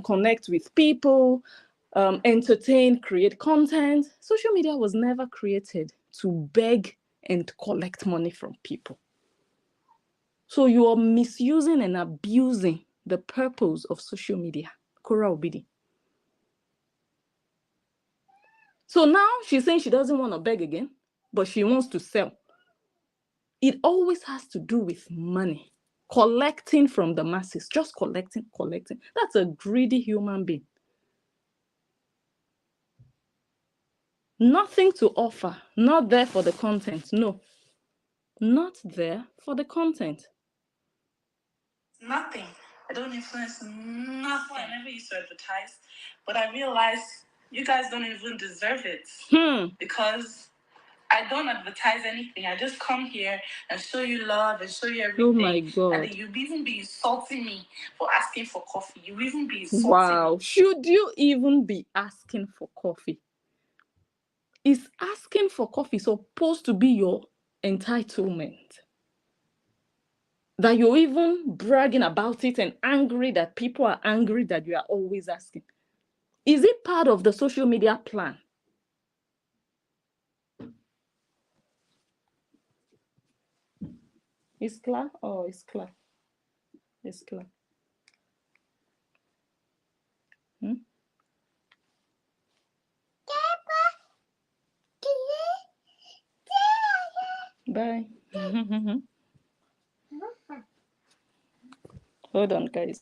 S1: connect with people, entertain, create content. Social media was never created to beg and collect money from people. So you are misusing and abusing the purpose of social media. Korra Obidi. So now she's saying she doesn't want to beg again, but she wants to sell. It always has to do with money. Collecting from the masses. Just collecting. That's a greedy human being. Nothing to offer. Not there for the content. No. Not there for the content.
S2: Nothing. I don't influence nothing. I never used to advertise, but I realized you guys don't even deserve it. Because I don't advertise anything. I just come here and show you love and show you everything.
S1: Oh my God.
S2: And then you'll even be insulting me for asking for coffee. You even be insulting
S1: Wow.
S2: me.
S1: Should you even be asking for coffee? Is asking for coffee supposed to be your entitlement? That you're even bragging about it and angry that people are angry that you are always asking? Is it part of the social media plan? It's clear? Oh, it's clear. It's clear. Bye. Hold on, guys.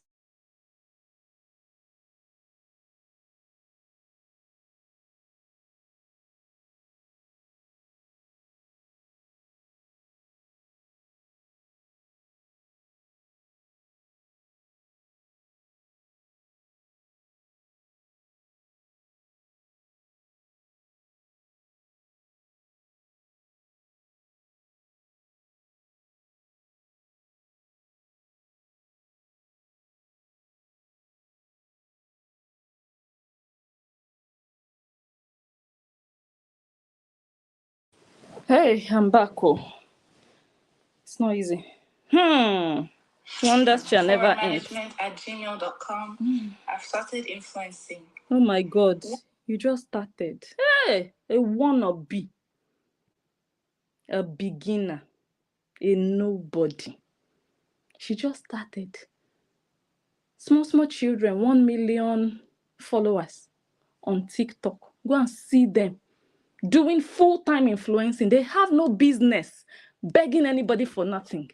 S1: Hey, I'm back. Oh, it's not easy. Wonders shall never end.
S2: management@gmail.com. I've started influencing.
S1: Oh my God, you just started. Hey, a wannabe, a beginner, a nobody. She just started. Small children, 1 million followers on TikTok. Go and see them doing full-time influencing. They have no business begging anybody for nothing.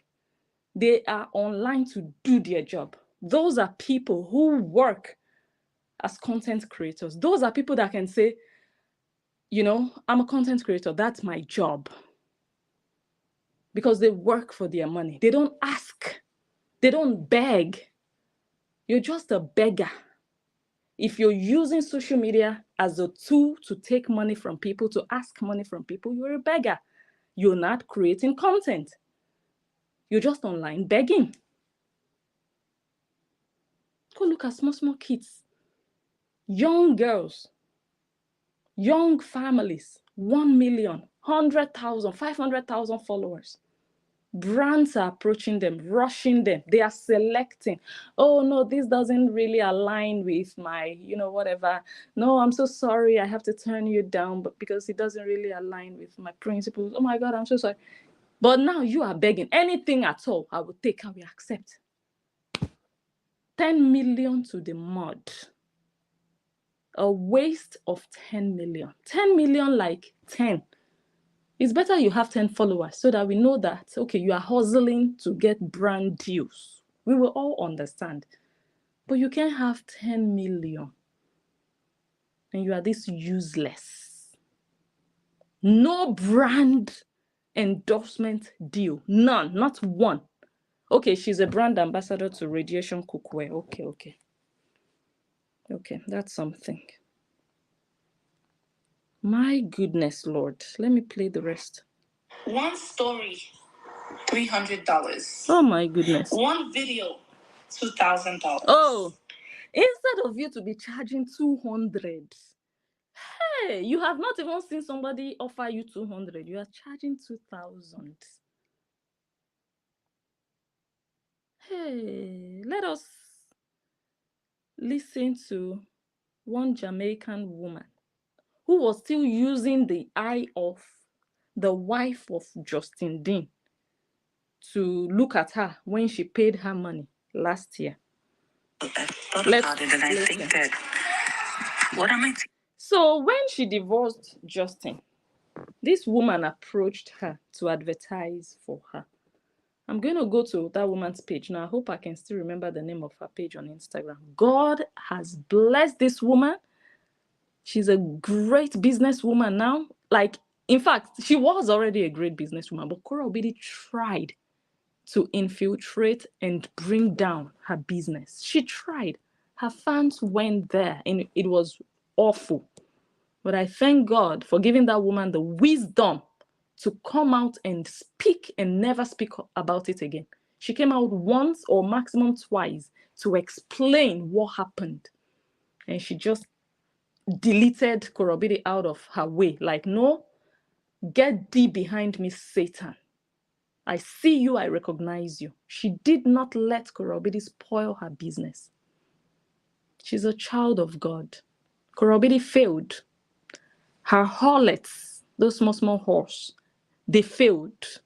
S1: They are online to do their job. Those are people who work as content creators. Those are people that can say, you know, I'm a content creator. That's my job. Because they work for their money. They don't ask. They don't beg. You're just a beggar. If you're using social media as a tool to take money from people, to ask money from people, you're a beggar. You're not creating content. You're just online begging. Go look at small kids. Young girls. Young families. 1 million, 100,000, 500,000 followers. Brands are approaching them, rushing them. They are selecting. Oh, no, this doesn't really align with my, whatever. No, I'm so sorry. I have to turn you down but because it doesn't really align with my principles. Oh, my God, I'm so sorry. But now you are begging. Anything at all, I will take, I will accept. 10 million to the mud. A waste of 10 million. 10 million, like 10. It's better you have 10 followers so that we know that, okay, you are hustling to get brand deals. We will all understand. But you can't have 10 million and you are this useless. No brand endorsement deal. None. Not one. Okay, she's a brand ambassador to Radiation Cookware. Okay. Okay, that's something. My goodness, Lord. Let me play the rest.
S2: One story, $300.
S1: Oh my goodness.
S2: One video, $2,000.
S1: Oh, instead of you to be charging 200, hey, you have not even seen somebody offer you 200. You are charging 2,000. Hey, let us listen to one Jamaican woman who was still using the eye of the wife of Justin Dean to look at her when she paid her money last year. So when she divorced Justin, this woman approached her to advertise for her. I'm going to go to that woman's page now. I hope I can still remember the name of her page on Instagram. God has blessed this woman. She's a great businesswoman now. Like, in fact, she was already a great businesswoman, but Korra Obidi tried to infiltrate and bring down her business. She tried. Her fans went there and it was awful. But I thank God for giving that woman the wisdom to come out and speak and never speak about it again. She came out once or maximum twice to explain what happened. And she just deleted Korra Obidi out of her way. Like, no, get thee behind me, Satan. I see you, I recognize you. She did not let Korra Obidi spoil her business. She's a child of God. Korra Obidi failed. Her horlettes, those small horse, they failed.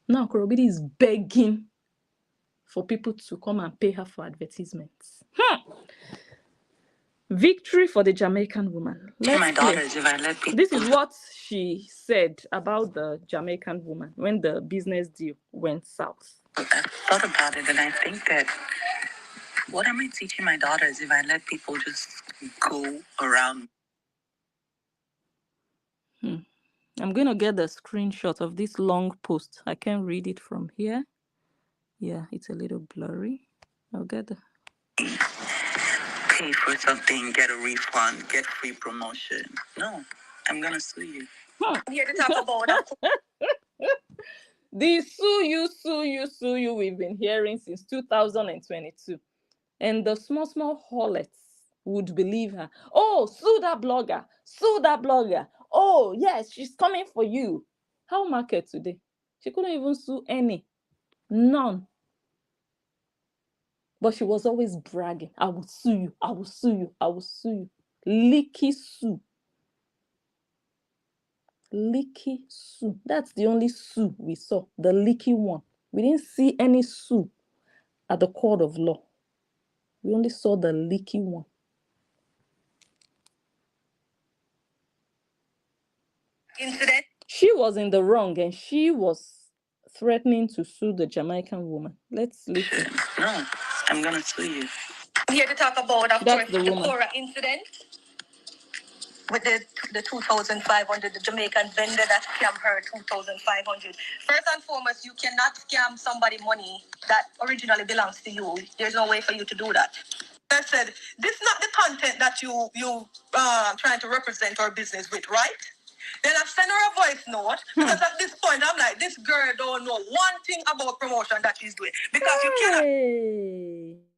S1: Now Korra Obidi is begging for people to come and pay her for advertisements. Victory for the Jamaican woman. This is what she said about the Jamaican woman when the business deal went south.
S2: I thought about it and I think that what am I teaching my daughters if I let people just go around?
S1: I'm going to get the screenshot of this long post. I can't read it from here. Yeah, it's a little blurry. I'll get the...
S2: Pay for something, get a refund, get free promotion. No, I'm going to sue you. I'm here to talk about that.
S1: The sue you we've been hearing since 2022. And the small horlets would believe her. Oh, sue that blogger. Sue that blogger. Oh, yes, she's coming for you. How market today? She couldn't even sue any. None. But she was always bragging. I will sue you. I will sue you. I will sue you. Leaky sue. Leaky sue. That's the only sue we saw. The leaky one. We didn't see any sue at the court of law. We only saw the leaky one.
S2: Incident.
S1: She was in the wrong and she was threatening to sue the Jamaican woman. Let's listen.
S2: No, I'm going to sue you. I'm here to talk about, of
S1: That's
S2: course,
S1: the
S2: the
S1: woman.
S2: Korra incident with the 2,500, the Jamaican vendor that scammed her 2,500. First and foremost, you cannot scam somebody money that originally belongs to you. There's no way for you to do that. I said, this is not the content that you trying to represent our business with, right? Then I sent her a voice note because at this point I'm like, this girl don't know one thing about promotion that she's doing because you cannot.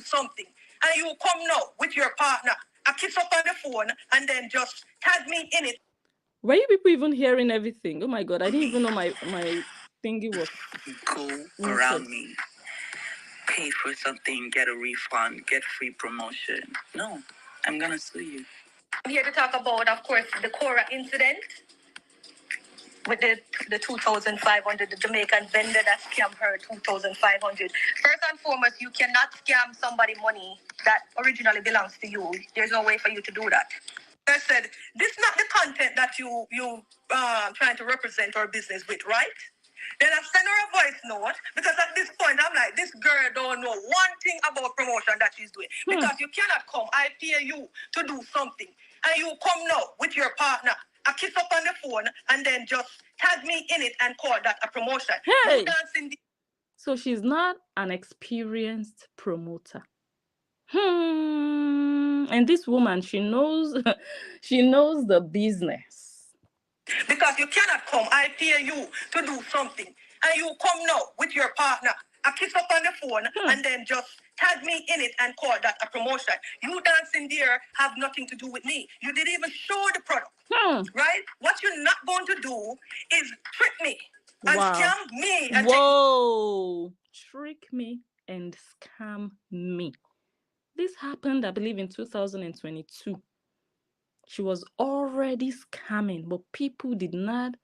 S2: something, and you come now with your partner, a kiss up on the phone, and then just tag me in it.
S1: Were you people even hearing everything? Oh my God, I didn't even know my thingy was.
S2: Go around me, pay for something, get a refund, get free promotion. No, I'm gonna sue you. I'm here to talk about, of course, the Korra incident with the 2,500, the Jamaican vendor that scammed her 2,500. First and foremost, you cannot scam somebody money that originally belongs to you. There's no way for you to do that. I said, this is not the content that you trying to represent our business with, right? Then I send her a voice note, because at this point I'm like, this girl don't know one thing about promotion that she's doing. Because you cannot come, I pay you to do something, and you come now with your partner, a kiss up on the phone, and then just tag me in it and call that a promotion.
S1: Hey!
S2: You dancing
S1: So she's not an experienced promoter. And this woman, she knows the business.
S2: Because you cannot come, I pay you to do something, and you come now with your partner, a kiss up on the phone, and then just tag me in it and call that a promotion. You dancing there have nothing to do with me. You didn't even show the product, right? What you're not going to do is trick me and scam me. And
S1: trick me and scam me. This happened, I believe, in 2022. She was already scamming, but people did not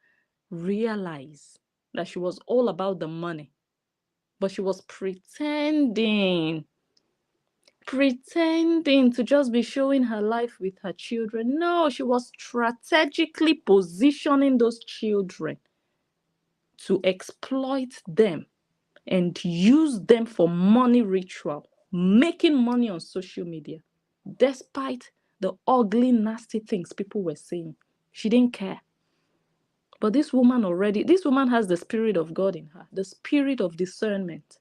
S1: realize that she was all about the money. But she was pretending to just be showing her life with her children. No, she was strategically positioning those children to exploit them and use them for money ritual, making money on social media, despite the ugly, nasty things people were saying. She didn't care. But this woman has the Spirit of God in her, the spirit of discernment.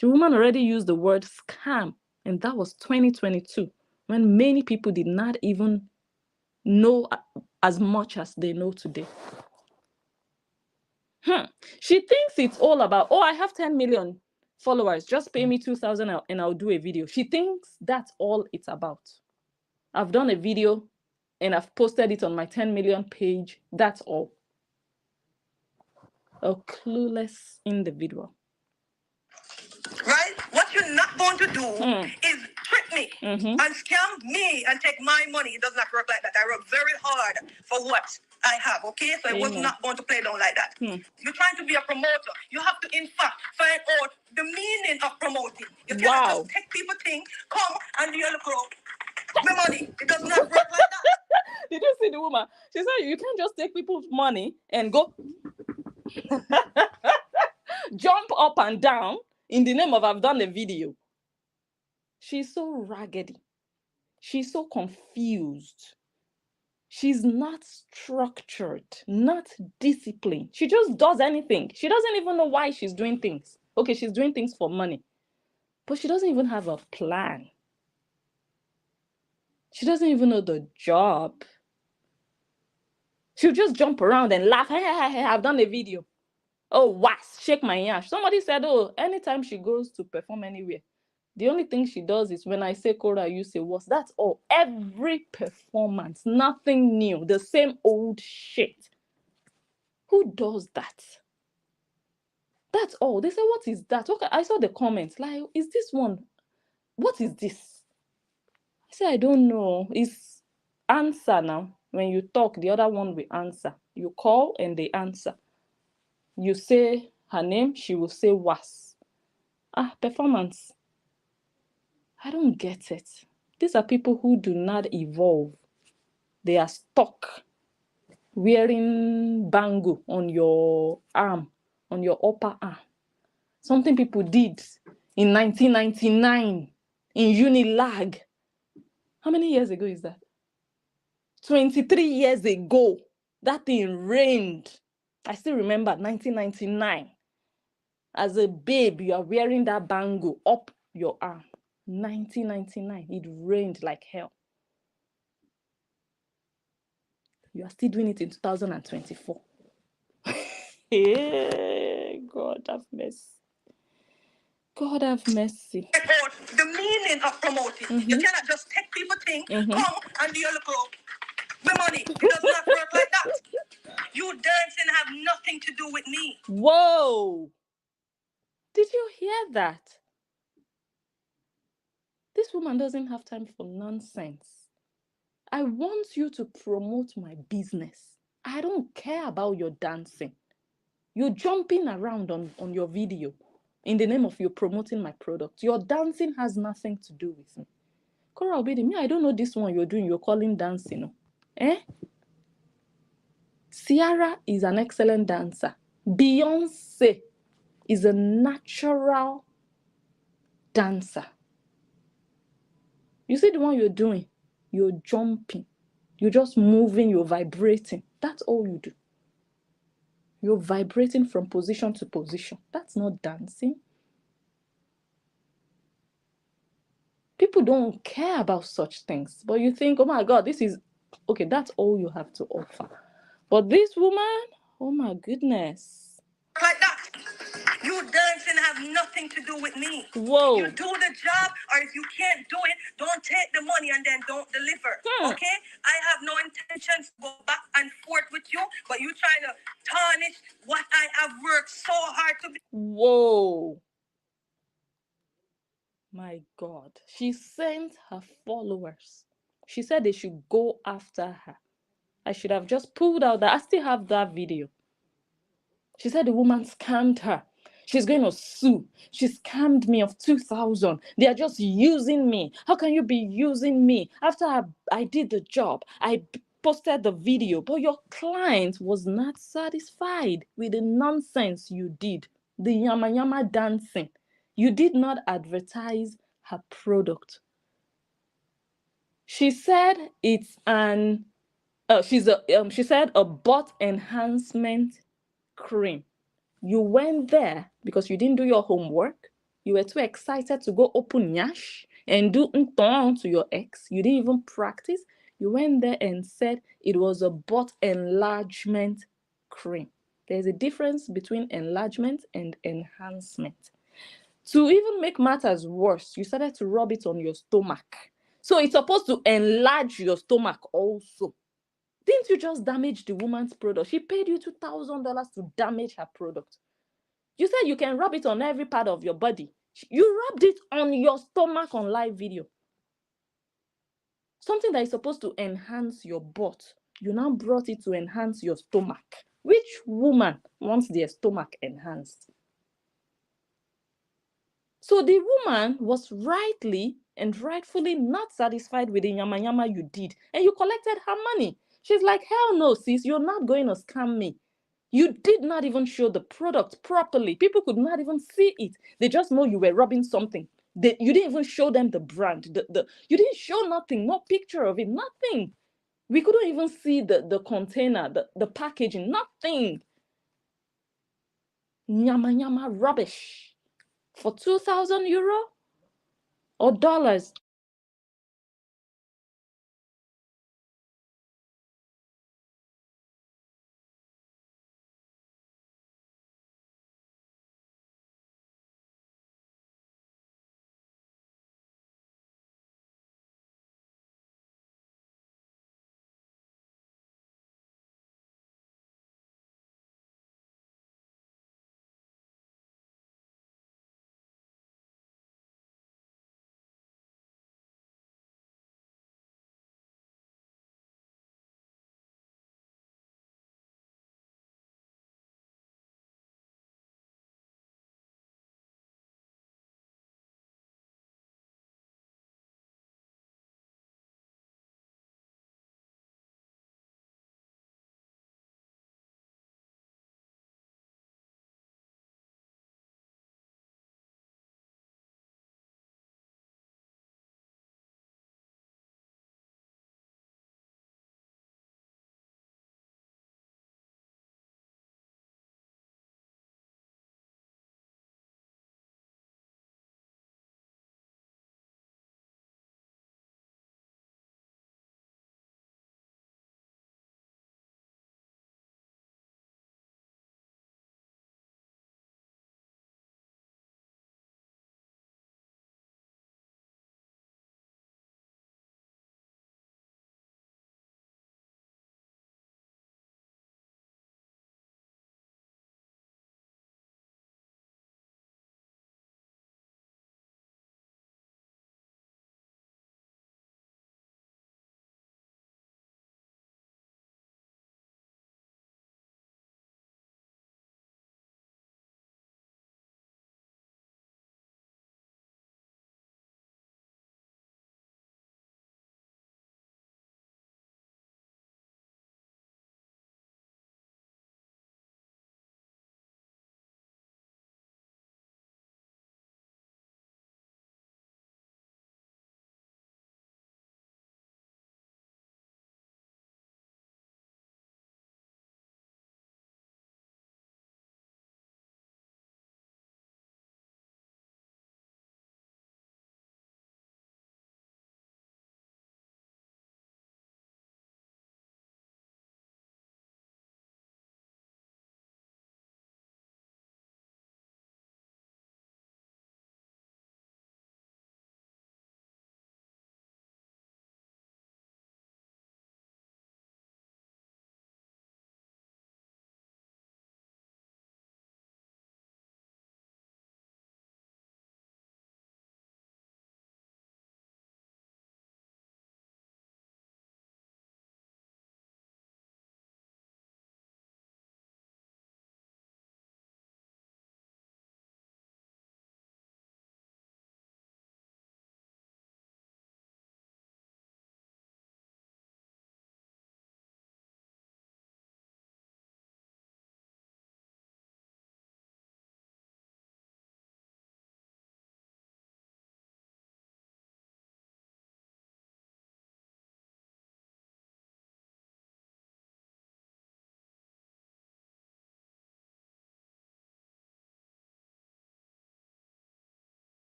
S1: The woman already used the word scam, and that was 2022, when many people did not even know as much as they know today. She thinks it's all about, I have 10 million followers, just pay me 2,000 and I'll do a video. She thinks that's all it's about. I've done a video and I've posted it on my 10 million page. That's all. A clueless individual.
S2: Right? What you're not going to do is trick me and scam me and take my money. It does not work like that. I work very hard for what I have, okay? So I was not going to play down like that. You're trying to be a promoter. You have to, in fact, find out the meaning of promoting. You can't just take people things, come and you look my money. It does not work like that.
S1: Did you see the woman? She said you can't just take people's money and go jump up and down in the name of I've done a video. She's so raggedy. She's so confused. She's not structured, not disciplined. She just does anything. She doesn't even know why she's doing things. Okay, she's doing things for money, but she doesn't even have a plan. She doesn't even know the job. She'll just jump around and laugh. Hey, I've done a video. Oh, was shake my ass. Somebody said, anytime she goes to perform anywhere, the only thing she does is when I say Korra, you say was. That's all. Every performance, nothing new, the same old shit. Who does that? That's all. They say, what is that? Okay, I saw the comments. Like, is this one? What is this? I say, I don't know. It's answer now. When you talk, the other one will answer. You call and they answer. You say her name, she will say was. Performance. I don't get it. These are people who do not evolve. They are stuck wearing bangle on your arm, on your upper arm. Something people did in 1999 in Unilag. How many years ago is that? 23 years ago. That thing rained. I still remember 1999. As a babe, you are wearing that bangle up your arm. 1999. It rained like hell. You are still doing it in 2024. Hey, God have mercy. God have mercy.
S2: About the meaning of promoting. You cannot just take people thing, come and do your little money. It does not work like that. You dancing have nothing to do with me.
S1: Whoa! Did you hear that? This woman doesn't have time for nonsense. I want you to promote my business. I don't care about your dancing. You're jumping around on your video in the name of you promoting my product. Your dancing has nothing to do with me. Korra Obidi, me, I don't know this one you're doing. You're calling dancing. No? Eh? Ciara is an excellent dancer. Beyonce is a natural dancer. You see the one you're doing? You're jumping. You're just moving. You're vibrating. That's all you do. You're vibrating from position to position. That's not dancing. People don't care about such things. But you think, oh my God, this is... Okay, that's all you have to offer. But this woman, oh my goodness.
S2: Like that. You dancing have nothing to do with me.
S1: Whoa.
S2: You do the job, or if you can't do it, don't take the money and then don't deliver. Okay? I have no intentions to go back and forth with you, but you trying to tarnish what I have worked so hard to be.
S1: Whoa. My God. She sent her followers. She said they should go after her. I should have just pulled out that. I still have that video. She said the woman scammed her. She's going to sue. She scammed me of 2,000. They are just using me. How can you be using me? After I did the job, I posted the video, but your client was not satisfied with the nonsense you did. The yama yama dancing. You did not advertise her product. She said it's an she said a butt enhancement cream. You went there because you didn't do your homework. You were too excited to go open Yash and do nton to your ex. You didn't even practice. You went there and said it was a butt enlargement cream. There's a difference between enlargement and enhancement. To even make matters worse, you started to rub it on your stomach. So it's supposed to enlarge your stomach also. Didn't you just damage the woman's product? She paid you $2,000 to damage her product. You said you can rub it on every part of your body. You rubbed it on your stomach on live video. Something that is supposed to enhance your butt, you now brought it to enhance your stomach. Which woman wants their stomach enhanced? So the woman was rightly and rightfully not satisfied with the yama yama you did, and you collected her money. She's like, hell no, sis, you're not going to scam me. You did not even show the product properly. People could not even see it. They just know you were rubbing something. You didn't even show them the brand. You didn't show nothing, no picture of it, nothing. We couldn't even see the container, the packaging, nothing. Nyama nyama rubbish. For €2,000 or dollars.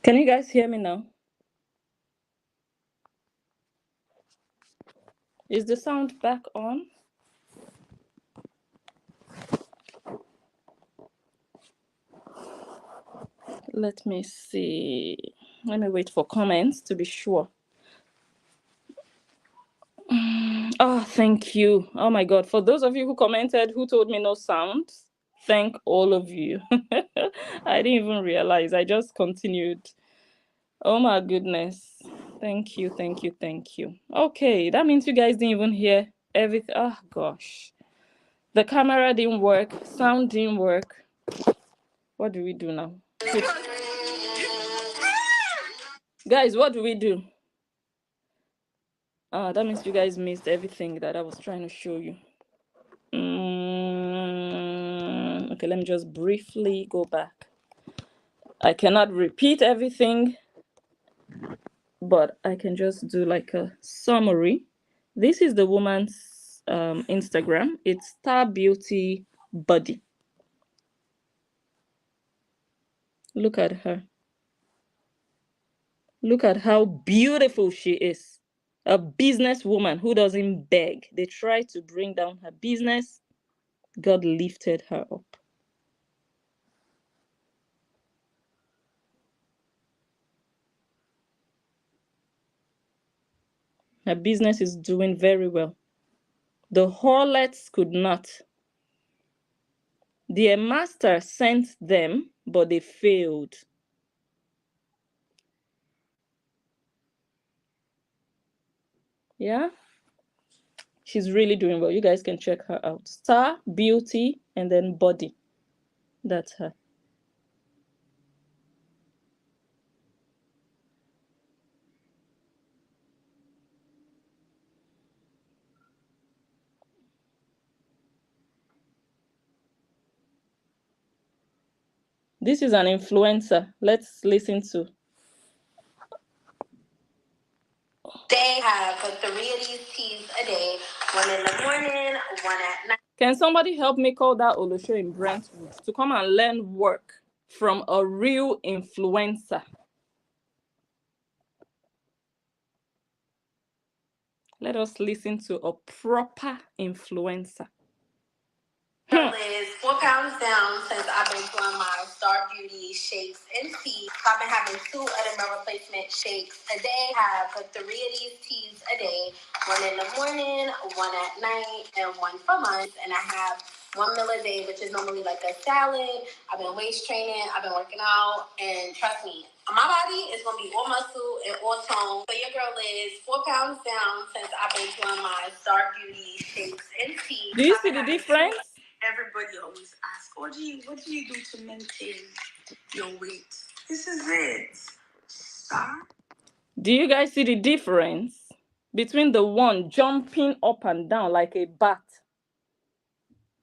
S1: Can you guys hear me now? Is the sound back on? Let me see. Let me wait for comments to be sure. Oh, thank you. Oh my God. For those of you who commented, who told me no sound, thank all of you. I didn't even realize. I just continued. Oh my goodness. Thank you, thank you, thank you. Okay, that means you guys didn't even hear everything. Oh gosh. The camera didn't work. Sound didn't work. What do we do now? Guys, what do we do? That means you guys missed everything that I was trying to show you. Okay, let me just briefly go back. I cannot repeat everything, but I can just do like a summary. This is the woman's Instagram. It's Star Beauty Body. Look at her. Look at how beautiful she is. A businesswoman who doesn't beg. They tried to bring down her business. God lifted her up. Her business is doing very well. The horlettes could not. Their master sent them, but they failed. Yeah? She's really doing well. You guys can check her out. Star Beauty and then Body. That's her. This is an influencer. Let's listen to.
S2: They have 3 of these teas a day, 1 in the morning, 1 at night.
S1: Can somebody help me call that Olosho in Brentwood to come and learn work from a real influencer? Let us listen to a proper influencer.
S2: Is 4 pounds down since I've been doing my Star Beauty shakes and teas. I've been having 2 Edinburgh replacement shakes a day. I have 3 of these teas a day, 1 in the morning, 1 at night, and 1 for lunch. And I have 1 meal a day, which is normally like a salad. I've been weight training, I've been working out, and trust me, my body is gonna be all muscle and all tone. So your girl is 4 pounds down since I've been doing my Star Beauty shakes and teas.
S1: Do you see the difference?
S2: Everybody always asks, what do you do to maintain your weight? This is it. Star.
S1: Do you guys see the difference between the one jumping up and down like a bat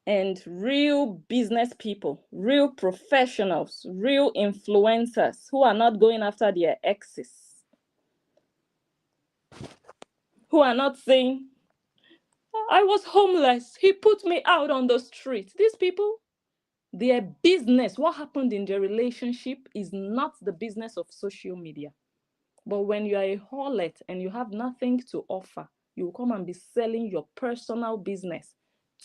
S1: and real business people, real professionals, real influencers who are not going after their exes, who are not saying, I was homeless, he put me out on the street. These people, their business, what happened in their relationship is not the business of social media. But when you are a harlot and you have nothing to offer, you will come and be selling your personal business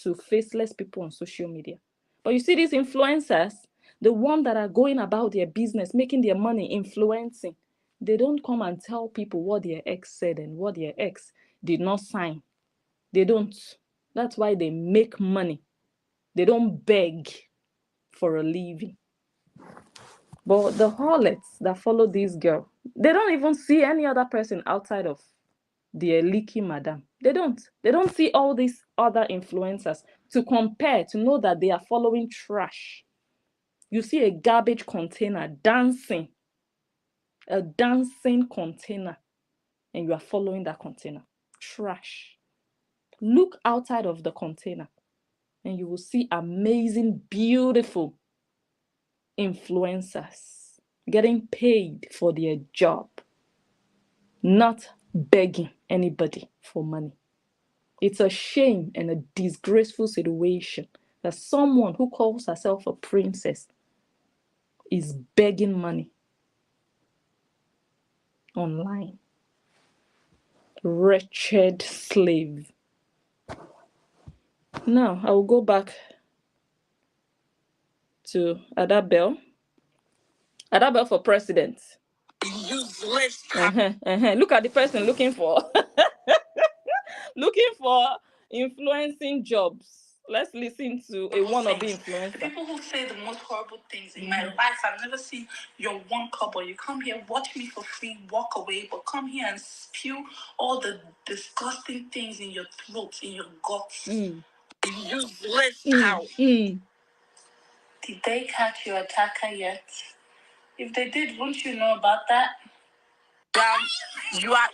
S1: to faceless people on social media. But you see these influencers, the ones that are going about their business, making their money, influencing, they don't come and tell people what their ex said and what their ex did not sign. They don't. That's why they make money. They don't beg for a living. But the harlots that follow this girl, they don't even see any other person outside of the leaky madam. They don't see all these other influencers to compare, to know that they are following trash. You see a garbage container dancing, a dancing container, and you are following that container. Trash. Look outside of the container and you will see amazing, beautiful influencers getting paid for their job, not begging anybody for money. It's a shame and a disgraceful situation that someone who calls herself a princess is begging money. online. Wretched slave. Now, I will go back to Adabel. Adabel for president. Useless. Look at the person looking for influencing jobs. Let's listen to a wannabe influencer.
S2: People who say the most horrible things in my life. I've never seen your one couple. You come here, watch me for free, walk away, but come here and spew all the disgusting things in your throat, in your guts. Useless cow. Did they catch your attacker yet? If they did, wouldn't you know about that? You are.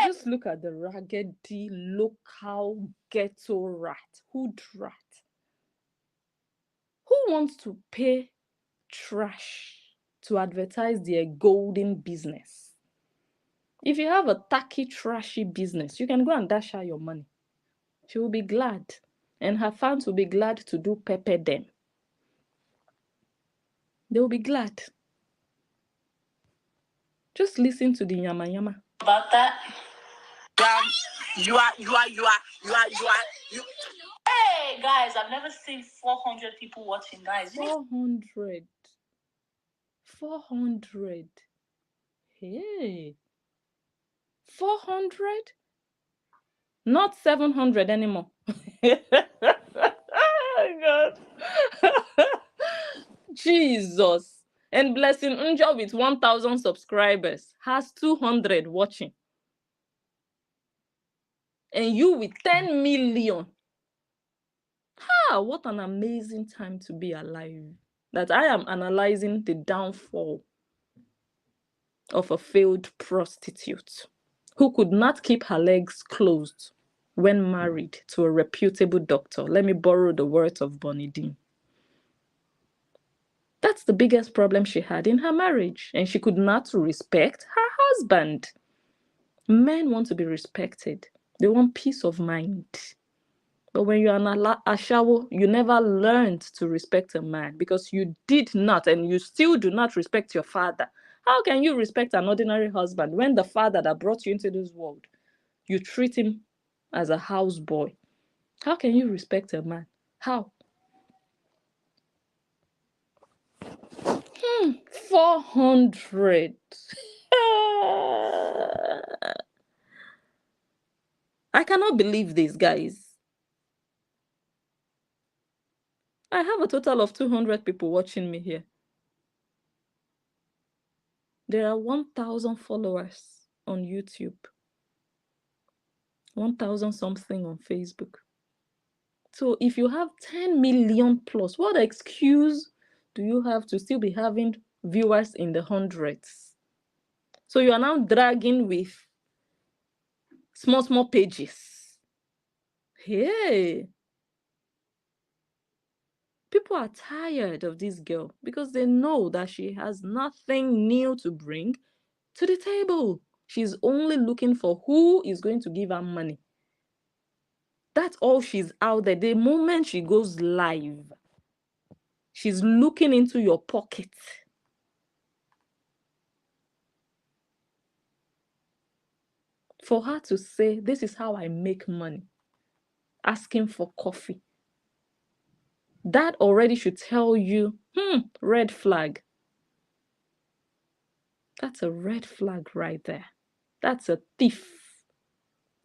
S1: Just look at the raggedy local ghetto rat, hood rat. Who wants to pay trash to advertise their golden business? If you have a tacky, trashy business, you can go and dash her your money. She will be glad, and her fans will be glad to do pepper them. They will be glad. Just listen to the yama yama.
S2: About that? You are. Hey, guys, I've never seen 400 people watching, guys.
S1: 400. Hey. 400? Not 700 anymore. Oh, God. Jesus. And Blessing Unja with 1,000 subscribers has 200 watching. And you with 10 million. What an amazing time to be alive. That I am analyzing the downfall of a failed prostitute who could not keep her legs closed when married to a reputable doctor. Let me borrow the words of Bonnie Dean. That's the biggest problem she had in her marriage, and she could not respect her husband. Men want to be respected. They want peace of mind. But when you're an ashawo, you never learned to respect a man because you did not, and you still do not respect your father. How can you respect an ordinary husband when the father that brought you into this world, you treat him as a houseboy? How can you respect a man? How? 400. I cannot believe this, guys. I have a total of 200 people watching me here. There are 1,000 followers on YouTube. 1,000 something on Facebook. So if you have 10 million plus, what excuse do you have to still be having viewers in the hundreds? So you are now dragging with small pages. Hey. People are tired of this girl because they know that she has nothing new to bring to the table. She's only looking for who is going to give her money. That's all she's out there. The moment she goes live, she's looking into your pocket. For her to say, this is how I make money, asking for coffee, that already should tell you, red flag. That's a red flag right there. That's a thief.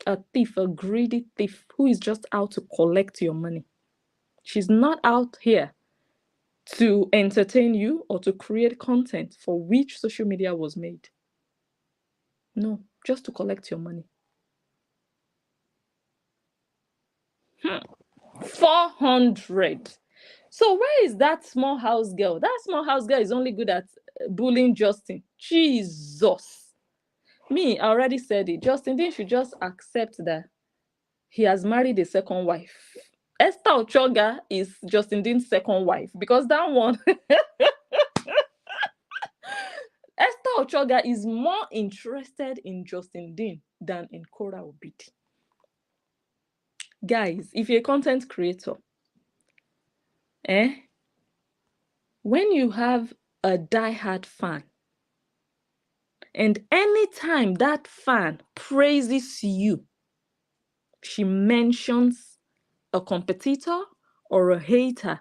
S1: A thief, a greedy thief who is just out to collect your money. She's not out here to entertain you or to create content for which social media was made. No, just to collect your money. 400. So where is that small house girl? That small house girl is only good at bullying Justin. Jesus. Me, I already said it. Justin Dean should just accept that he has married a second wife. Esther Ochoga is Justin Dean's second wife because that one Esther Ochoga is more interested in Justin Dean than in Korra Obidi. Guys, if you're a content creator, when you have a diehard fan And anytime that fan praises you, she mentions a competitor or a hater,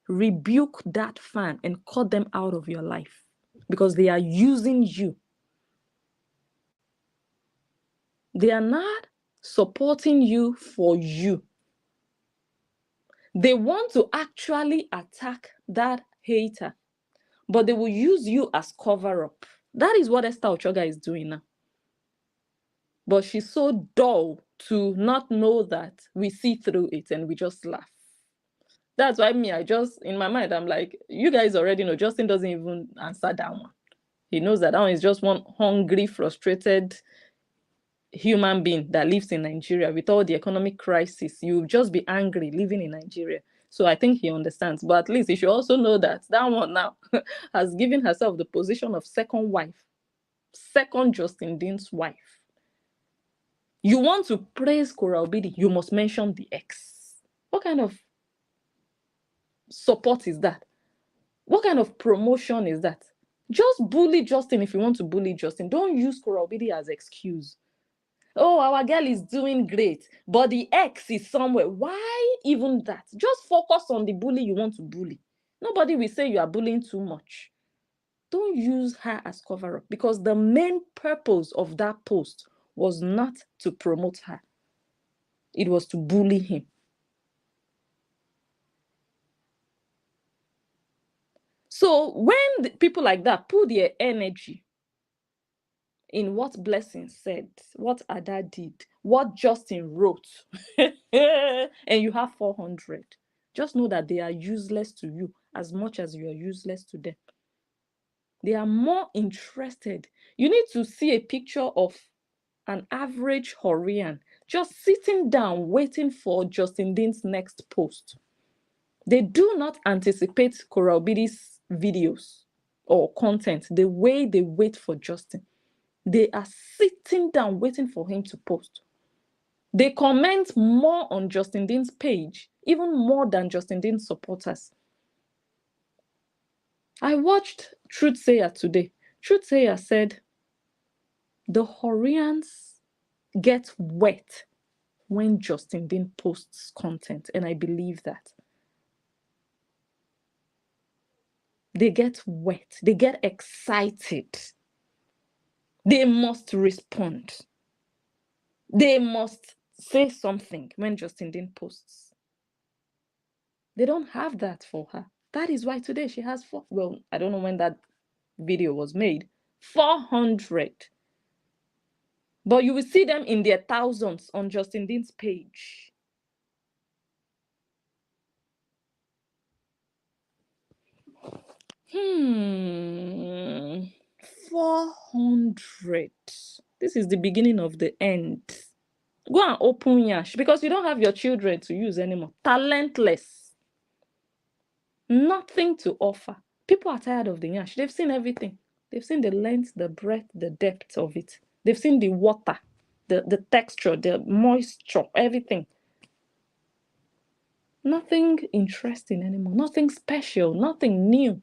S1: rebuke that fan and cut them out of your life because they are using you. They are not supporting you for you. They want to actually attack that hater, but they will use you as cover-up. That is what Esther Ochoga is doing now. But she's so dull to not know that we see through it and we just laugh. That's why me, I just, in my mind, I'm like, you guys already know, Justin doesn't even answer that one. He knows that one is just one hungry, frustrated human being that lives in Nigeria with all the economic crisis. You'll just be angry living in Nigeria. So I think he understands. But at least he should also know that that one now has given herself the position of second wife, second Justin Dean's wife. You want to praise Korra Obidi, you must mention the ex. What kind of support is that? What kind of promotion is that? Just bully Justin if you want to bully Justin. Don't use Korra Obidi as excuse. Oh, our girl is doing great, but the ex is somewhere. Why even that? Just focus on the bully you want to bully. Nobody will say you are bullying too much. Don't use her as cover-up because the main purpose of that post was not to promote her. It was to bully him. So when people like that put their energy in what Blessing said, what Ada did, what Justin wrote, and you have 400, just know that they are useless to you as much as you are useless to them. They are more interested. You need to see a picture of an average Horian just sitting down waiting for Justin Dean's next post. They do not anticipate Korra Obidi's videos or content the way they wait for Justin. They are sitting down waiting for him to post. They comment more on Justin Dean's page, even more than Justin Dean's supporters. I watched Truth Sayer today. Truth Sayer said, the Horians get wet when Justin Dean posts content, and I believe that. They get wet. They get excited. They must respond. They must say something when Justin Dean posts. They don't have that for her. That is why today she has well, I don't know when that video was made, 400. But you will see them in their thousands on Justin Dean's page. Hmm. 400. This is the beginning of the end. Go and open Yash because you don't have your children to use anymore. Talentless. Nothing to offer. People are tired of the Yash. They've seen everything. They've seen the length, the breadth, the depth of it. They've seen the water, the texture, the moisture, everything. Nothing interesting anymore. Nothing special. Nothing new.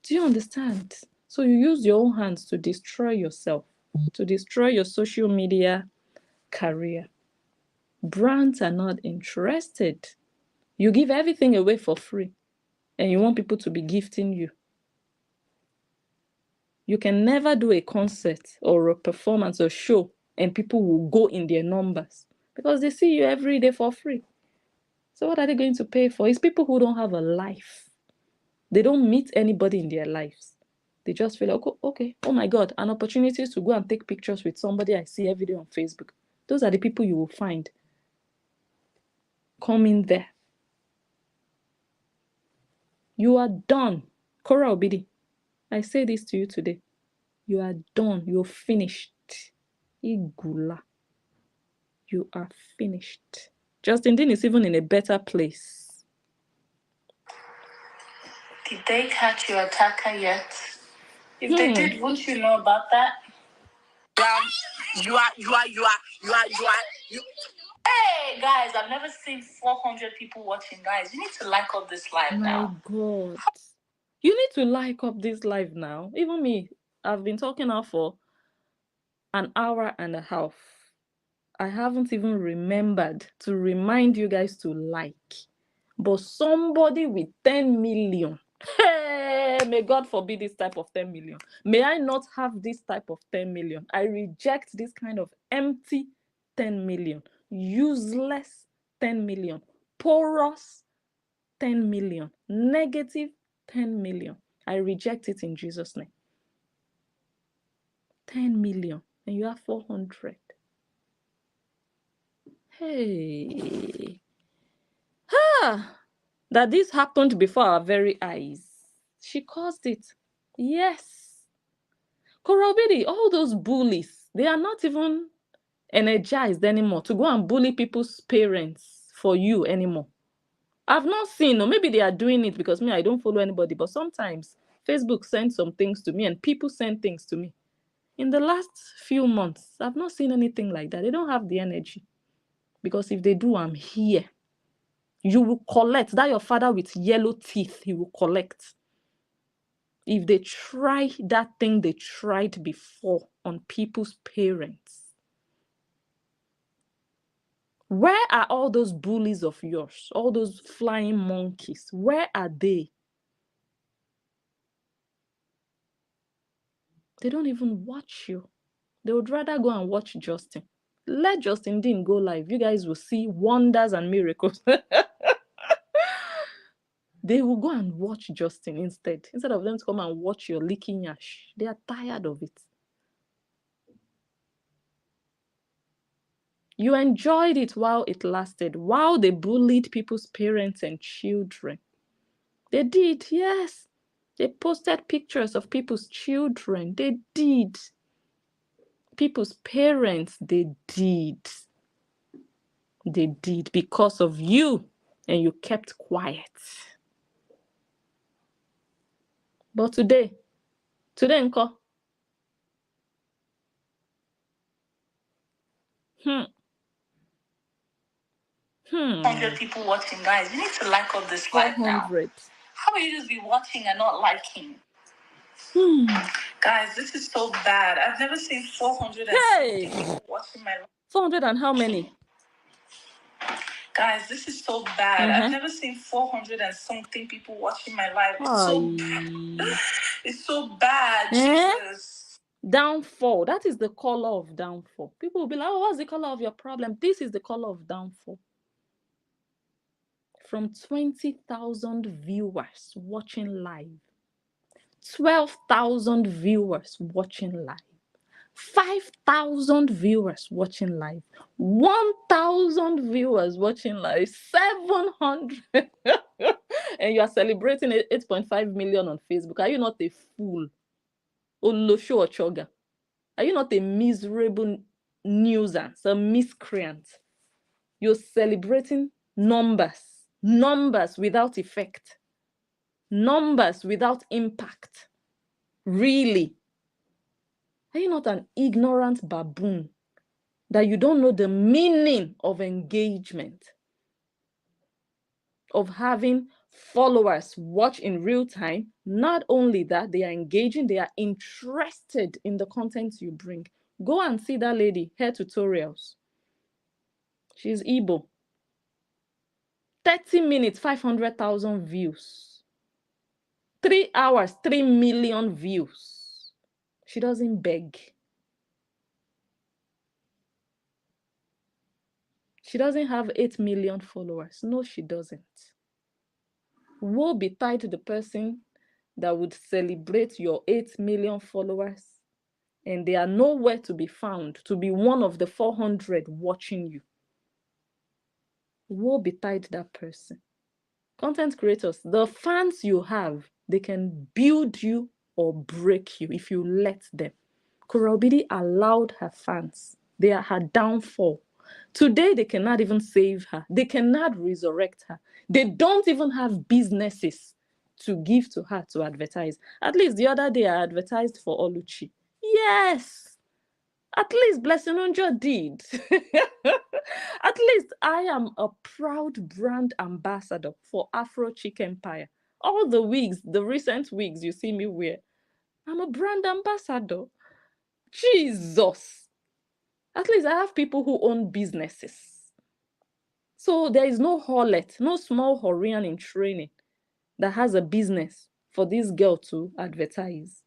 S1: Do you understand? So you use your own hands to destroy yourself, to destroy your social media career. Brands are not interested. You give everything away for free, and you want people to be gifting you. You can never do a concert or a performance or show, and people will go in their numbers because they see you every day for free. So what are they going to pay for? It's people who don't have a life. They don't meet anybody in their lives. They just feel like, okay, oh my God, an opportunity to go and take pictures with somebody I see every day on Facebook. Those are the people you will find coming there. You are done. Korra Obidi, I say this to you today. You are done. You're finished. Igula. You are finished. Justin Dean is even in a better place.
S2: Did they catch your attacker yet? If they did, won't you know about that? You are. Hey guys, I've never seen 400 people watching. Guys, you need to like up this live now.
S1: My God. You need to like up this live now. Even me, I've been talking now for an hour and a half. I haven't even remembered to remind you guys to like. But somebody with 10 million, hey, may God forbid this type of 10 million. May I not have this type of 10 million. I reject this kind of empty 10 million, useless 10 million, porous 10 million, negative 10 million. I reject it in Jesus' name. 10 million, and you have 400. Hey. That this happened before our very eyes. She caused it. Yes. Korra Obidi, all those bullies, they are not even energized anymore to go and bully people's parents for you anymore. I've not seen, or maybe they are doing it because me, I don't follow anybody, but sometimes Facebook sends some things to me and people send things to me. In the last few months, I've not seen anything like that. They don't have the energy. Because if they do, I'm here. You will collect. That your father with yellow teeth, he will collect. If they try that thing they tried before on people's parents. Where are all those bullies of yours? All those flying monkeys? Where are they? They don't even watch you. They would rather go and watch Justin. Let Justin Dean go live. You guys will see wonders and miracles. They will go and watch Justin instead of them to come and watch your leaky yash. They are tired of it. You enjoyed it while it lasted, while they bullied people's parents and children. They did, yes. They posted pictures of people's children. They did. People's parents, they did. They did because of you, and you kept quiet. But today, Nko.
S2: 100 people watching, guys. You need to like up this live now.
S1: 400.
S2: How will you just be watching and not liking? Guys, this is so bad. I've never seen 400 people watching my live.
S1: 400 and how many?
S2: Guys, this is so bad. I've never seen 400 and something people watching my live. It's so bad. It's so bad. Jesus.
S1: Downfall. That is the color of downfall. People will be like, oh, what's the color of your problem? This is the color of downfall. From 20,000 viewers watching live, 12,000 viewers watching live, 5,000 viewers watching live, 1,000 viewers watching live, 700. And you are celebrating 8.5 million on Facebook. Are you not a fool? Olosho Ochoga. Are you not a miserable nuisance, a miscreant? You're celebrating numbers without effect, numbers without impact. Really? Are you not an ignorant baboon that you don't know the meaning of engagement, of having followers watch in real time? Not only that, they are engaging, they are interested in the content you bring. Go and see that lady, hair tutorials. She's Igbo. 30 minutes, 500,000 views. 3 hours, 3 million views. She doesn't beg. She doesn't have 8 million followers. No, she doesn't. Woe betide the person that would celebrate your 8 million followers and they are nowhere to be found to be one of the 400 watching you. Woe betide that person. Content creators, the fans you have, they can build you or break you if you let them. Korra Obidi allowed her fans. They are her downfall. Today, they cannot even save her. They cannot resurrect her. They don't even have businesses to give to her to advertise. At least the other day, I advertised for Oluchi. Yes. At least Blessing Unjo did. At least I am a proud brand ambassador for Afro Chicken Empire. All the wigs, the recent wigs you see me wear, I'm a brand ambassador. Jesus. At least I have people who own businesses. So there is no horlet, no small Horian in training that has a business for this girl to advertise.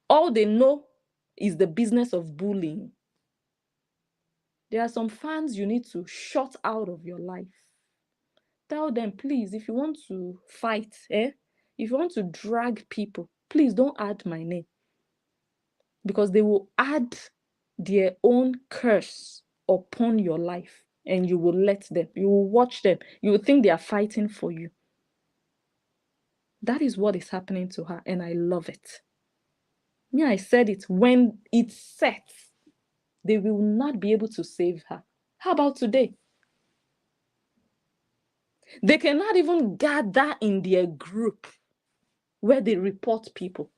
S1: All they know is the business of bullying. There are some fans you need to shut out of your life. Tell them, please, if you want to fight, if you want to drag people, please don't add my name. Because they will add their own curse upon your life, and you will let them. You will watch them. You will think they are fighting for you. That is what is happening to her, and I love it. Me, I said it, when it sets, they will not be able to save her. How about today? They cannot even gather in their group where they report people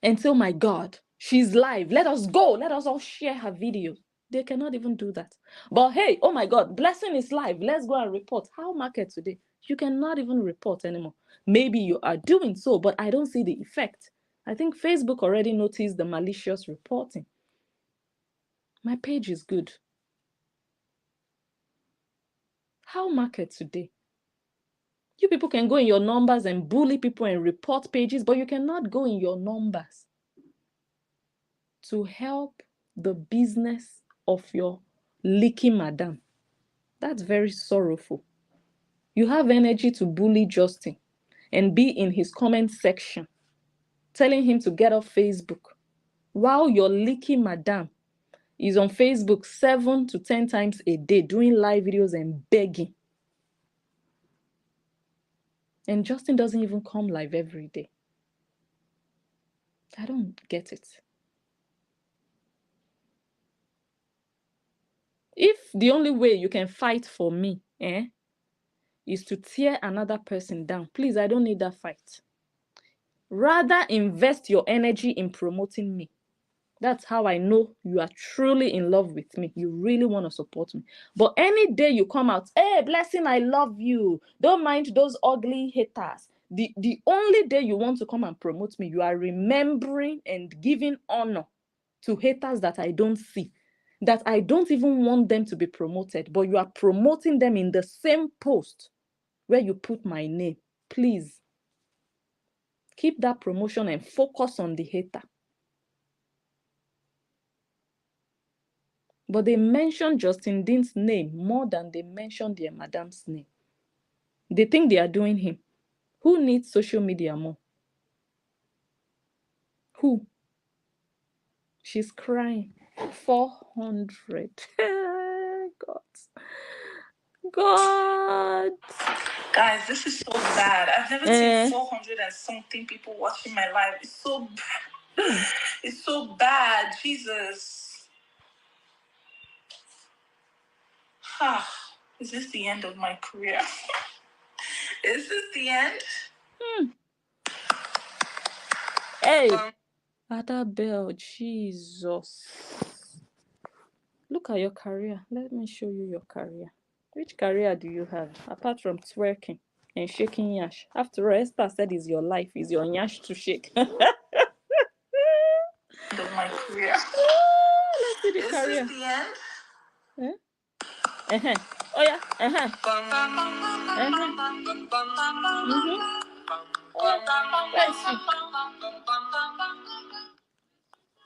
S1: and say, oh my God, she's live. Let us go. Let us all share her videos. They cannot even do that. But hey, oh my God, Blessing is live. Let's go and report. How market today? You cannot even report anymore. Maybe you are doing so, but I don't see the effect. I think Facebook already noticed the malicious reporting. My page is good. How market today? You people can go in your numbers and bully people and report pages, but you cannot go in your numbers to help the business of your leaky madam. That's very sorrowful. You have energy to bully Justin and be in his comment section telling him to get off Facebook, while your leaky madam is on Facebook 7 to 10 times a day doing live videos and begging. And Justin doesn't even come live every day. I don't get it. If the only way you can fight for me is to tear another person down, please, I don't need that fight. Rather invest your energy in promoting me. That's how I know you are truly in love with me. You really want to support me. But any day you come out, hey, Blessing, I love you. Don't mind those ugly haters. The only day you want to come and promote me, you are remembering and giving honor to haters that I don't see, that I don't even want them to be promoted, but you are promoting them in the same post where you put my name. Please, keep that promotion and focus on the hater. But they mention Justin Dean's name more than they mention their madam's name. They think they are doing him. Who needs social media more? Who? She's crying. 400. God. God.
S2: Guys, this is so bad. I've never seen 400 and something people watching my live. It's so bad. It's so bad. Jesus. Is this the end of my career? Is this the end?
S1: Hey, Adabel, Jesus. Look at your career. Let me show you your career. Which career do you have apart from twerking and shaking yash? After all, Esther said it's your life, is your yash to shake.
S2: End of my career.
S1: Let's see the career.
S2: Is this the end?
S1: Oh yeah. Let's see.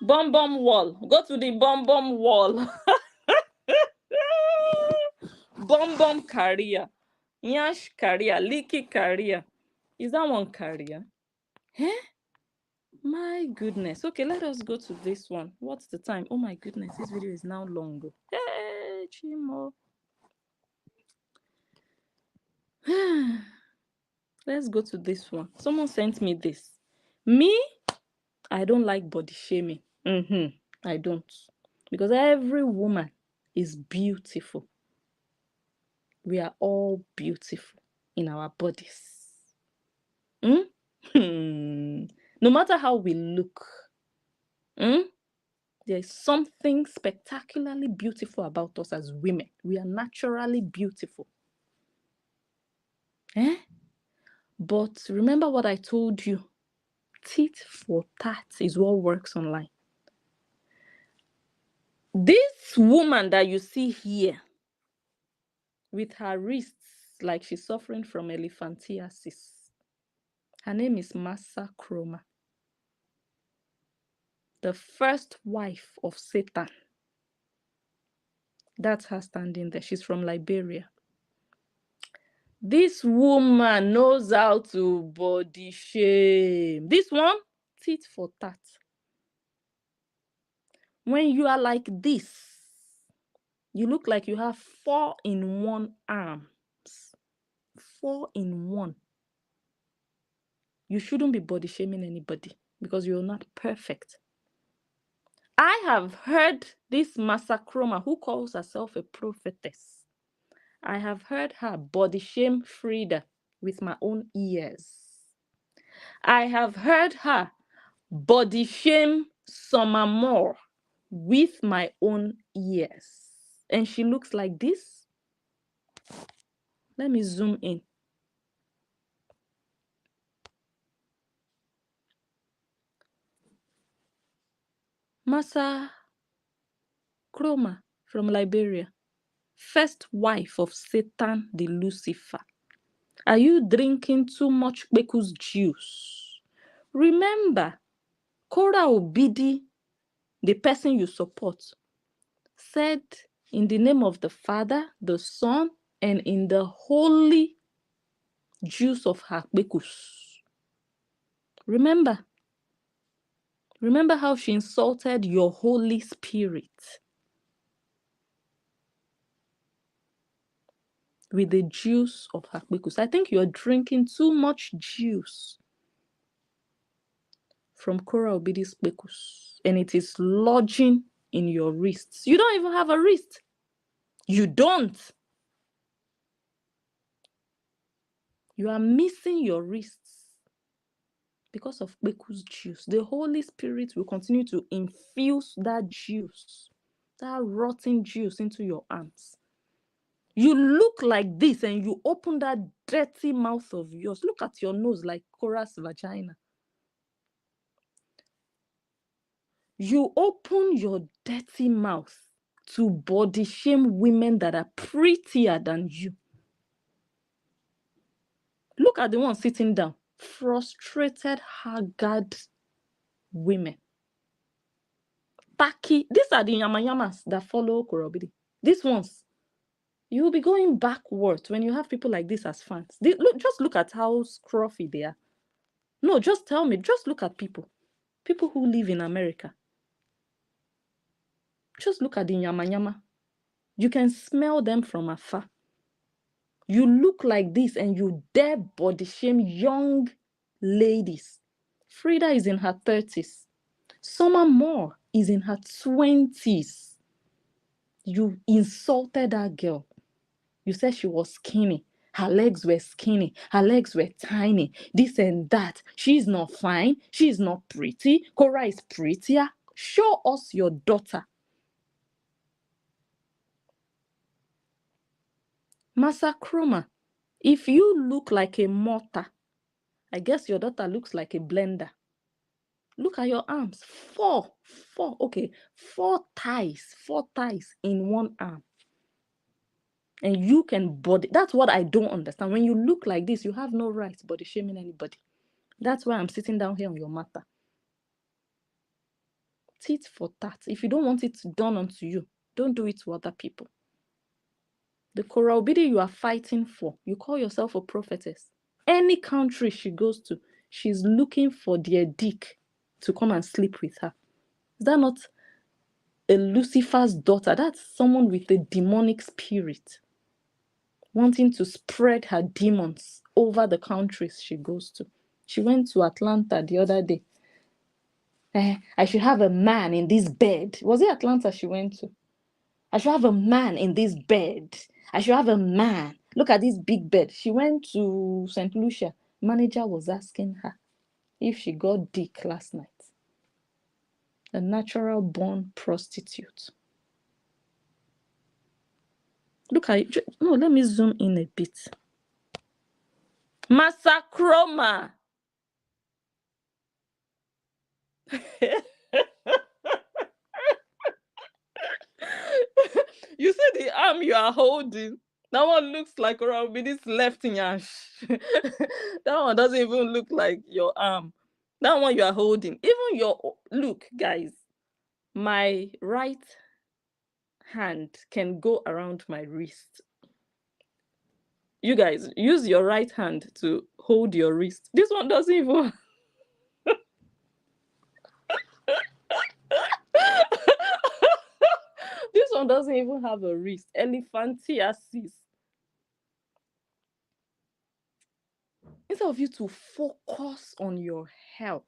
S1: Bum bum wall. Go to the bum bum wall. Bum bum career. Yash career. Leaky career. Is that one career? My goodness. Okay, let us go to this one. What's the time? Oh my goodness, this video is now long. Hey, Chimo. Let's go to this one. Someone sent me this. Me, I don't like body shaming. I don't. Because every woman is beautiful. We are all beautiful in our bodies. No matter how we look, there is something spectacularly beautiful about us as women. We are naturally beautiful. But remember what I told you. Tit for tat is what works online. This woman that you see here with her wrists like she's suffering from elephantiasis, her name is Massa Chroma, the first wife of Satan. That's her standing there. She's from Liberia. This woman knows how to body shame. This one, tit for tat. When you are like this, you look like you have 4-in-1 arms. 4-in-1. You shouldn't be body shaming anybody because you're not perfect. I have heard this Masacroma who calls herself a prophetess. I have heard her body shame Frida with my own ears. I have heard her body shame Summer Moore with my own ears. And she looks like this. Let me zoom in. Massa Chroma from Liberia, first wife of Satan the Lucifer. Are you drinking too much Beku's juice? Remember, Korra Obidi, the person you support, said, in the name of the Father, the Son, and in the holy juice of her Bekus. Remember how she insulted your Holy Spirit with the juice of her Bekus. I think you're drinking too much juice from Korra Obidi's Bekus, and it is lodging in your wrists. You don't even have a wrist. You don't. You are missing your wrists because of Beku's juice. The Holy Spirit will continue to infuse that juice, that rotten juice, into your arms. You look like this and you open that dirty mouth of yours. Look at your nose like Korra's vagina. You open your dirty mouth to body shame women that are prettier than you. Look at the one sitting down. Frustrated, haggard women. Tacky. These are the yamayamas that follow Korra Obidi. These ones. You will be going backwards when you have people like this as fans. Just look at how scruffy they are. No, just tell me. Just look at people. People who live in America. Just look at the yama. You can smell them from afar. You look like this and you dare body shame young ladies. Frida is in her 30s. Summer Moore is in her 20s. You insulted that girl. You said she was skinny. Her legs were skinny. Her legs were tiny. This and that. She's not fine. She's not pretty. Korra is prettier. Show us your daughter. Massa Chroma, if you look like a mortar, I guess your daughter looks like a blender. Look at your arms. Four ties in one arm. And you can body. That's what I don't understand. When you look like this, you have no right body shaming anybody. That's why I'm sitting down here on your matter. Tit for tat. If you don't want it done unto you, don't do it to other people. The Korra Obidi you are fighting for, you call yourself a prophetess. Any country she goes to, she's looking for their dick to come and sleep with her. Is that not a Lucifer's daughter? That's someone with a demonic spirit wanting to spread her demons over the countries she goes to. She went to Atlanta the other day. I should have a man in this bed. Was it Atlanta she went to? I should have a man in this bed. I should have a man. Look at this big bed. She went to St. Lucia. Manager was asking her if she got dick last night. A natural born prostitute. Look at it. No, let me zoom in a bit. Masacroma. You see the arm you are holding? That one looks like Korra Obidi's left nyash. That one doesn't even look like your arm. That one you are holding. Even your look, guys. My right hand can go around my wrist. You guys, use your right hand to hold your wrist. This one doesn't even. This one doesn't even have a wrist. Elephantiasis. Instead of you to focus on your health,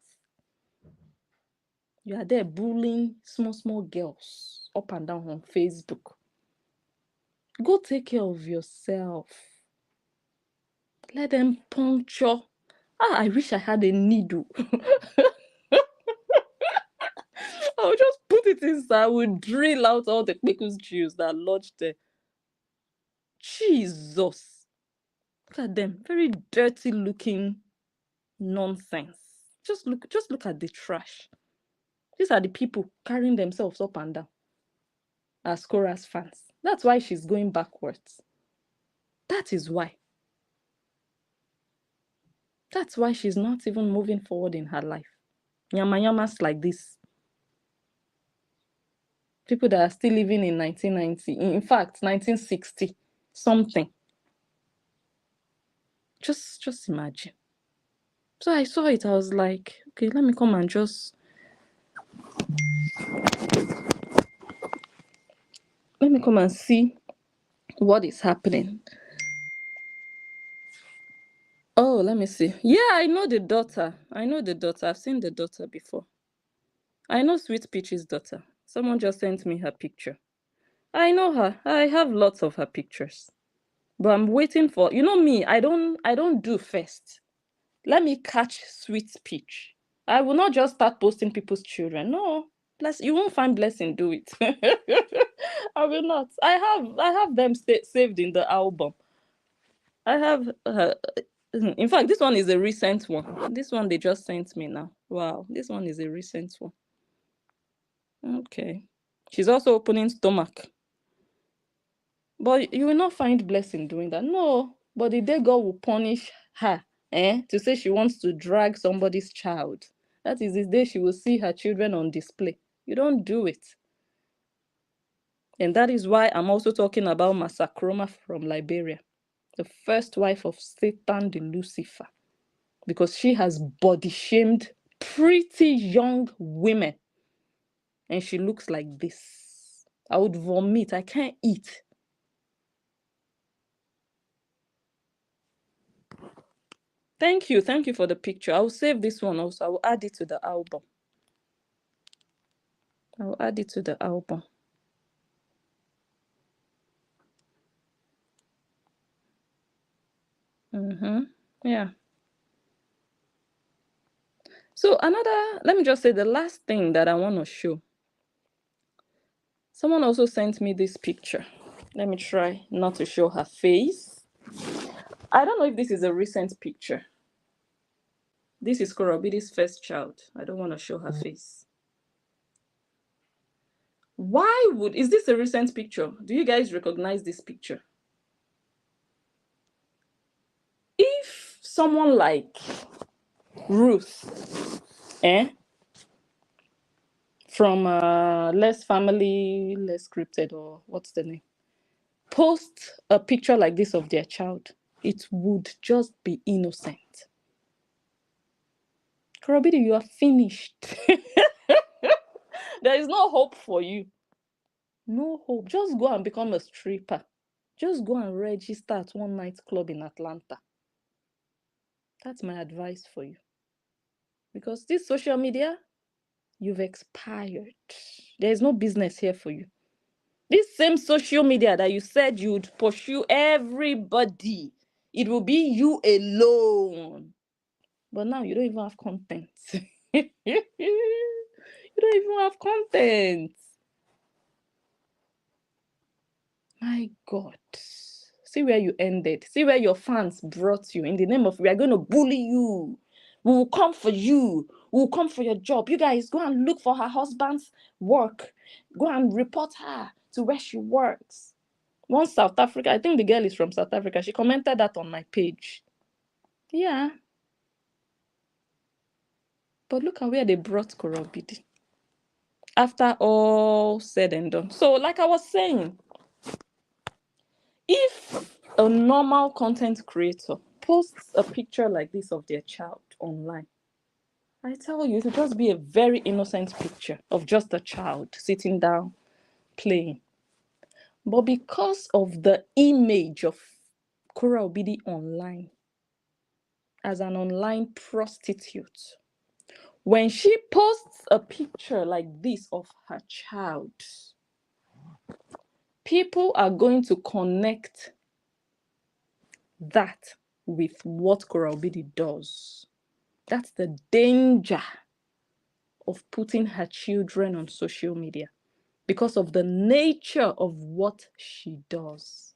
S1: you are there bullying small girls up and down on Facebook. Go take care of yourself. Let them puncture. I wish I had a needle. I would just put it inside. I would drill out all the pickles juice that lodged there. Jesus. Look at them. Very dirty looking nonsense. Just look at the trash. These are the people carrying themselves up and down as Korra's fans. That's why she's going backwards. That is why. That's why she's not even moving forward in her life. Yamas like this. People that are still living in 1990. In fact, 1960 something. Just imagine. So I saw it. I was like, okay, let me come and just. Let me come and see what is happening. Oh, let me see. Yeah, I know the daughter. I've seen the daughter before. I know Sweet Peach's daughter. Someone just sent me her picture. I know her. I have lots of her pictures. But I'm waiting for, me, I don't do first. Let me catch Sweet Peach. I will not just start posting people's children. No. You won't find Blessing do it. I will not. I have them saved in the album. I have in fact, this one is a recent one. This one they just sent me now. Wow, this one is a recent one. Okay. She's also opening stomach. But you will not find Blessing doing that. No. But the day God will punish her, to say she wants to drag somebody's child, that is the day she will see her children on display. You don't do it. And that is why I'm also talking about Masacroma from Liberia, the first wife of Satan the Lucifer, because she has body shamed pretty young women. And she looks like this. I would vomit. I can't eat. Thank you for the picture. I will save this one also. I will add it to the album. Yeah. So let me just say the last thing that I want to show. Someone also sent me this picture. Let me try not to show her face. I don't know if this is a recent picture. This is Korra Obidi's first child. I don't want to show her face. Is this a recent picture? Do you guys recognize this picture? If someone like Ruth, from Less Family, Less Scripted, or what's the name, post a picture like this of their child, it would just be innocent. Korra Obidi, you are finished. There is no hope for you. No hope. Just go and become a stripper. Just go and register at one nightclub in Atlanta. That's my advice for you. Because this social media, you've expired. There is no business here for you. This same social media that you said you'd pursue everybody, it will be you alone. But now you don't even have content. You don't even have content. My God. See where you ended. See where your fans brought you in the name of, we are going to bully you. We will come for you. We will come for your job. You guys go and look for her husband's work. Go and report her to where she works. One South Africa, I think the girl is from South Africa. She commented that on my page. Yeah. But look at where they brought Korra Obidi. After all said and done. So, like I was saying, if a normal content creator posts a picture like this of their child online, I tell you, it will just be a very innocent picture of just a child sitting down playing. But because of the image of Korra Obidi online as an online prostitute, when she posts a picture like this of her child, people are going to connect that with what Korra Obidi does. That's the danger of putting her children on social media, because of the nature of what she does.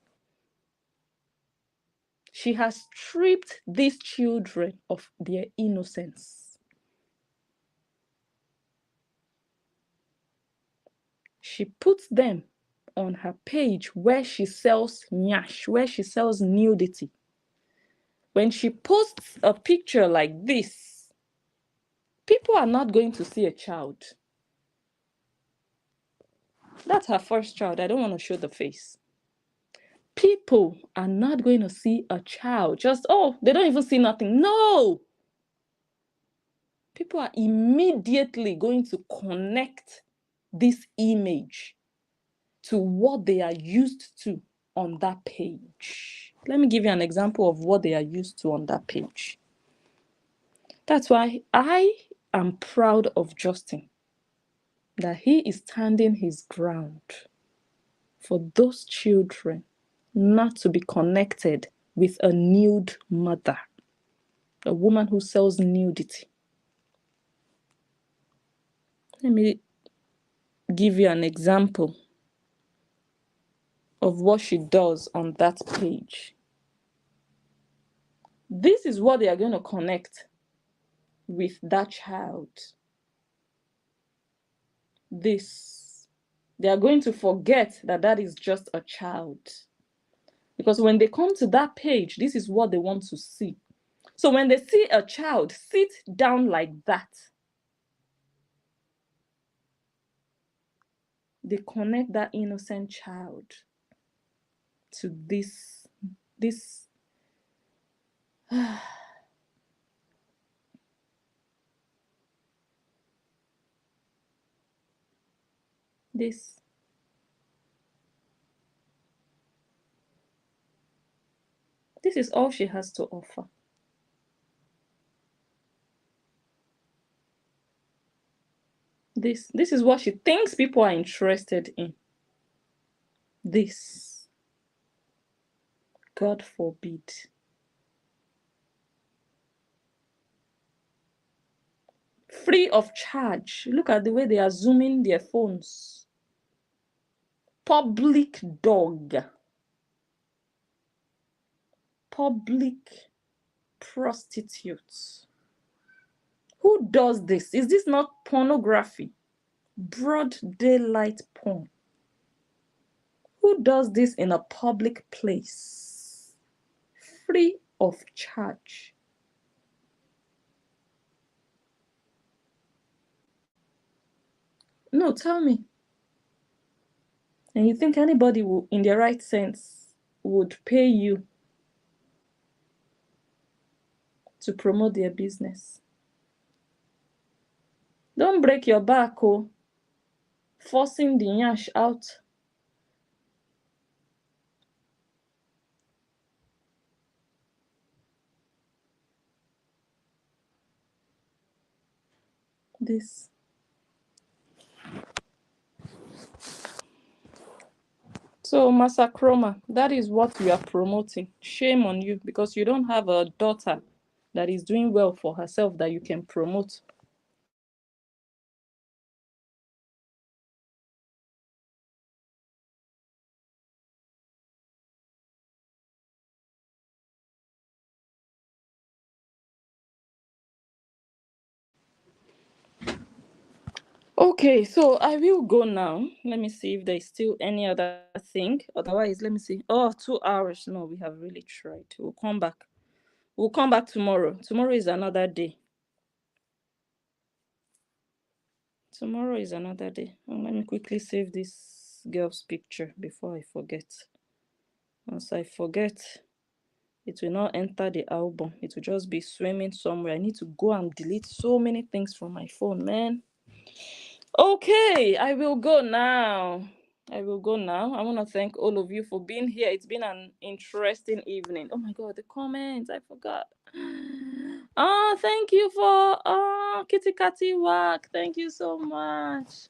S1: She has stripped these children of their innocence. She puts them on her page where she sells nyash, where she sells nudity. When she posts a picture like this, people are not going to see a child. That's her first child. I don't want to show the face. People are not going to see a child. Just, oh, they don't even see nothing. No! People are immediately going to connect this image to what they are used to on that page. Let me give you an example of what they are used to on that page. That's why I am proud of Justin, that he is standing his ground for those children not to be connected with a nude mother, a woman who sells nudity. Let me give you an example of what she does on that page. This is what they are going to connect with that child. This. They are going to forget that that is just a child. Because when they come to that page, this is what they want to see. So when they see a child sit down like that, they connect that innocent child to this this is all she has to offer. This is what she thinks people are interested in. This, God forbid. Free of charge. Look at the way they are zooming their phones. Public dog. Public prostitutes. Who does this? Is this not pornography? Broad daylight porn. Who does this in a public place? Free of charge. No, tell me. And you think anybody will, in their right sense, would pay you to promote their business? Don't break your back, oh, forcing the nyash out. This. So, Masakroma, that is what you are promoting. Shame on you, because you don't have a daughter that is doing well for herself that you can promote. Okay, so I will go now. Let me see if there's still any other thing. Otherwise, let me see. Oh, 2 hours. No, we have really tried. We'll come back. We'll come back tomorrow. Tomorrow is another day. Tomorrow is another day. Oh, let me quickly save this girl's picture before I forget. Once I forget, it will not enter the album. It will just be swimming somewhere. I need to go and delete so many things from my phone, man. Okay, I will go now. I want to thank all of you for being here. It's been an interesting evening. Oh my God, the comments. I forgot. Oh, thank you for Kitty Catty Work. Thank you so much.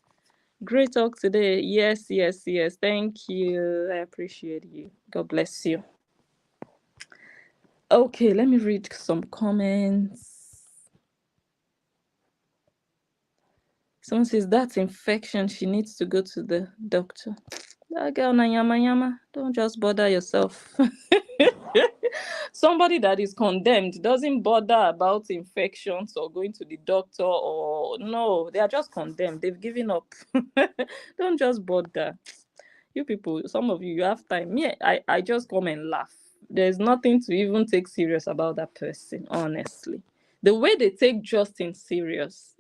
S1: Great talk today. Yes. Thank you. I appreciate you. God bless you. Okay, let me read some comments. Someone says that's infection. She needs to go to the doctor. That girl na yama yama. Don't just bother yourself. Somebody that is condemned doesn't bother about infections or going to the doctor, or no, they are just condemned. They've given up. Don't just bother. You people, some of you have time. Me, I just come and laugh. There's nothing to even take serious about that person, honestly. The way they take Justin serious,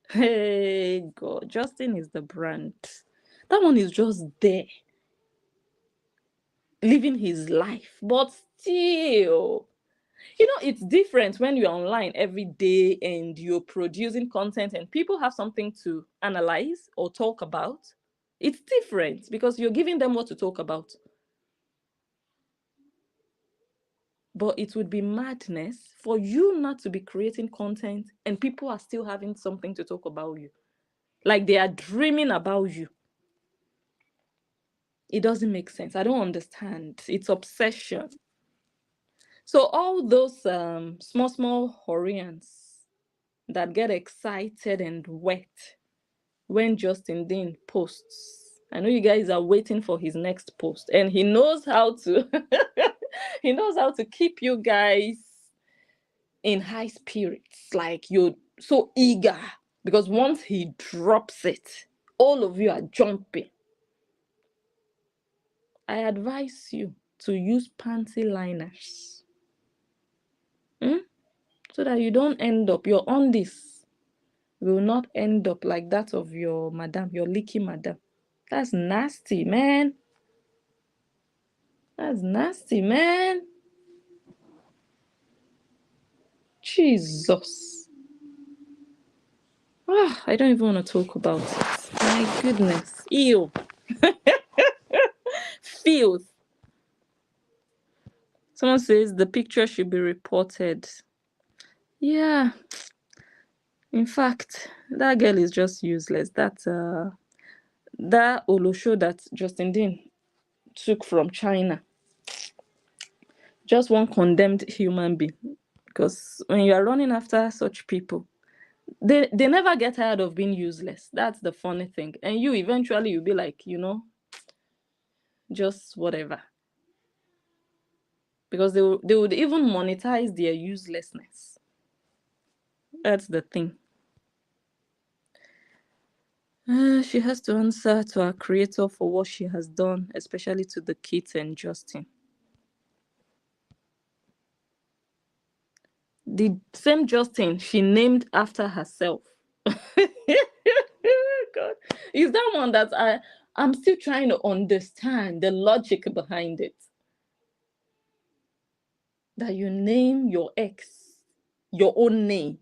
S1: Hey God, Justin is the brand. That one is just there, living his life. But still, it's different when you're online every day and you're producing content and people have something to analyze or talk about. It's different because you're giving them what to talk about. But it would be madness for you not to be creating content and people are still having something to talk about you. Like they are dreaming about you. It doesn't make sense. I don't understand. It's obsession. So all those small Horians that get excited and wet when Justin Dean posts. I know you guys are waiting for his next post, and he knows how to he knows how to keep you guys in high spirits. Like you're so eager because once he drops it, all of you are jumping. I advise you to use panty liners. So that you don't end up, your undies will not end up like that of your madam, your leaky madam. That's nasty, man. That's nasty, man. Jesus. I don't even want to talk about it. My goodness. Ew. Filth. Someone says the picture should be reported. Yeah. In fact, that girl is just useless. That Olosho that Justin Dean took from China. Just one condemned human being. Because when you are running after such people, they never get tired of being useless. That's the funny thing. And you eventually you'll be like, just whatever. Because they would even monetize their uselessness. That's the thing. She has to answer to her creator for what she has done, especially to the kids and Justin. The same Justin she named after herself. God. Is that one that I'm still trying to understand the logic behind it. That you name your ex your own name.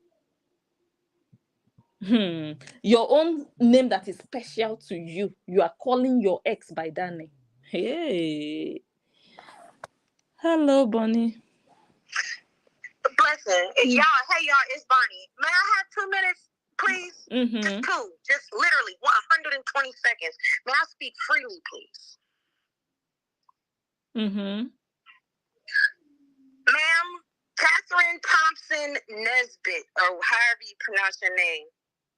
S1: Your own name that is special to you. You are calling your ex by that name. Hey. Hello, Bonnie.
S2: Blessing. Y'all, it's Bonnie. May I have 2 minutes, please? Just two. Just literally 120 seconds. May I speak freely, please? Ma'am, Catherine Thompson Nesbitt, or however you pronounce your name.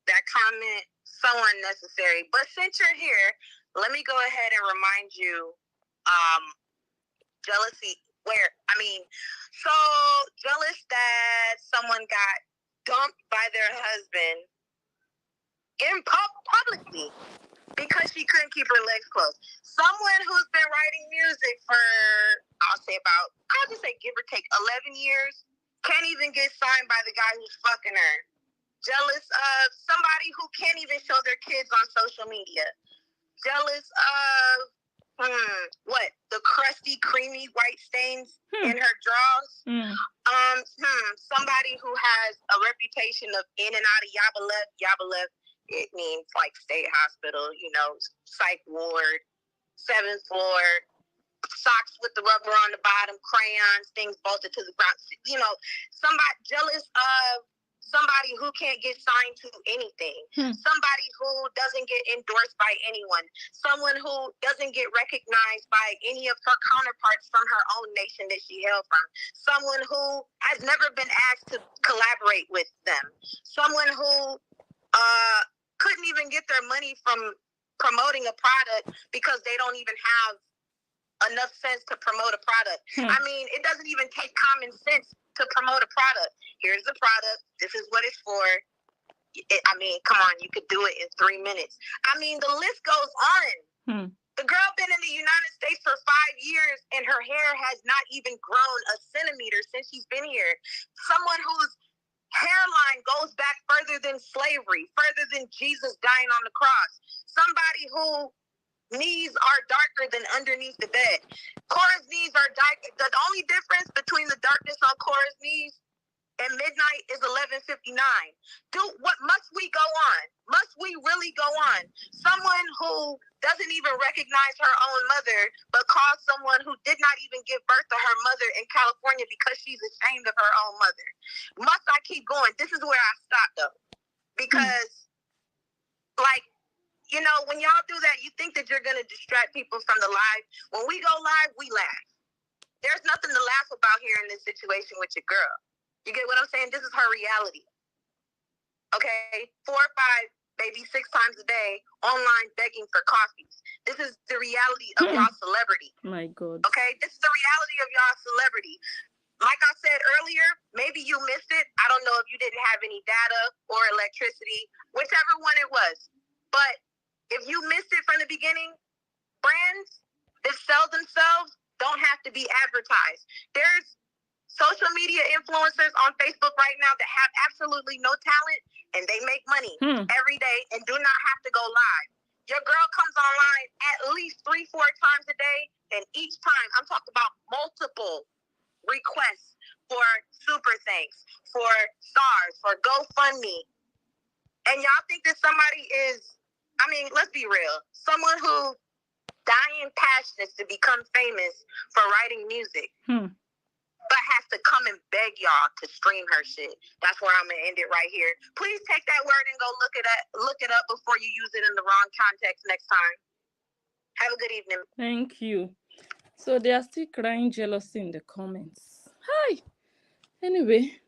S2: That comment, so unnecessary. But since you're here, let me go ahead and remind you, jealousy, so jealous that someone got dumped by their husband publicly because she couldn't keep her legs closed. Someone who's been writing music for, I'll just say give or take 11 years, can't even get signed by the guy who's fucking her. Jealous of somebody who can't even show their kids on social media. Jealous of the crusty, creamy white stains in her drawers. Somebody who has a reputation of in and out of Yabba-Lev. It means like state hospital, psych ward, 7th floor, socks with the rubber on the bottom, crayons, things bolted to the ground. Somebody jealous of somebody who can't get signed to anything. Somebody who doesn't get endorsed by anyone. Someone who doesn't get recognized by any of her counterparts from her own nation that she hailed from. Someone who has never been asked to collaborate with them. Someone who couldn't even get their money from promoting a product because they don't even have enough sense to promote a product. I mean, it doesn't even take common sense to promote a product. Here's the product. This is what it's for. Come on, you could do it in 3 minutes. I mean, the list goes on. The girl been in the United States for 5 years and her hair has not even grown a centimeter since she's been here. Someone whose hairline goes back further than slavery, further than Jesus dying on the cross. Somebody who knees are darker than underneath the bed. Korra's knees are dark. The only difference between the darkness on Korra's knees and midnight is 11:59. What must we go on? Must we really go on? Someone who doesn't even recognize her own mother, but calls someone who did not even give birth to her mother in California because she's ashamed of her own mother. Must I keep going? This is where I stop though. Because, when y'all do that, you think that you're going to distract people from the live. When we go live, we laugh. There's nothing to laugh about here in this situation with your girl. You get what I'm saying? This is her reality. Okay? 4 or 5, maybe 6 times a day, online begging for coffees. This is the reality of y'all celebrity.
S1: My God.
S2: Okay? This is the reality of y'all celebrity. Like I said earlier, maybe you missed it. I don't know if you didn't have any data or electricity, whichever one it was. But if you missed it from the beginning, brands that sell themselves don't have to be advertised. There's social media influencers on Facebook right now that have absolutely no talent and they make money every day and do not have to go live. Your girl comes online at least 3-4 times a day, and each time I'm talking about multiple requests for super thanks, for stars, for GoFundMe. And y'all think that somebody is, let's be real, someone who dying passionate to become famous for writing music, but has to come and beg y'all to stream her shit. That's where I'm gonna end it right here. Please take that word and go look it up before you use it in the wrong context next time. Have a good evening.
S1: Thank you. So they are still crying jealousy in the comments. Hi. Anyway,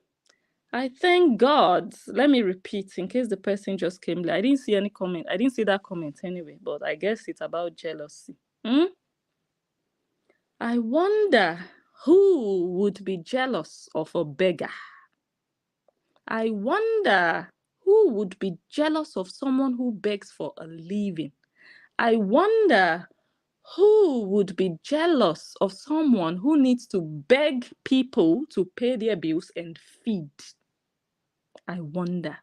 S1: I thank God. Let me repeat in case the person just came late. I didn't see any comment. I didn't see that comment anyway, but I guess it's about jealousy. I wonder who would be jealous of a beggar. I wonder who would be jealous of someone who begs for a living. I wonder who would be jealous of someone who needs to beg people to pay their bills and feed. I wonder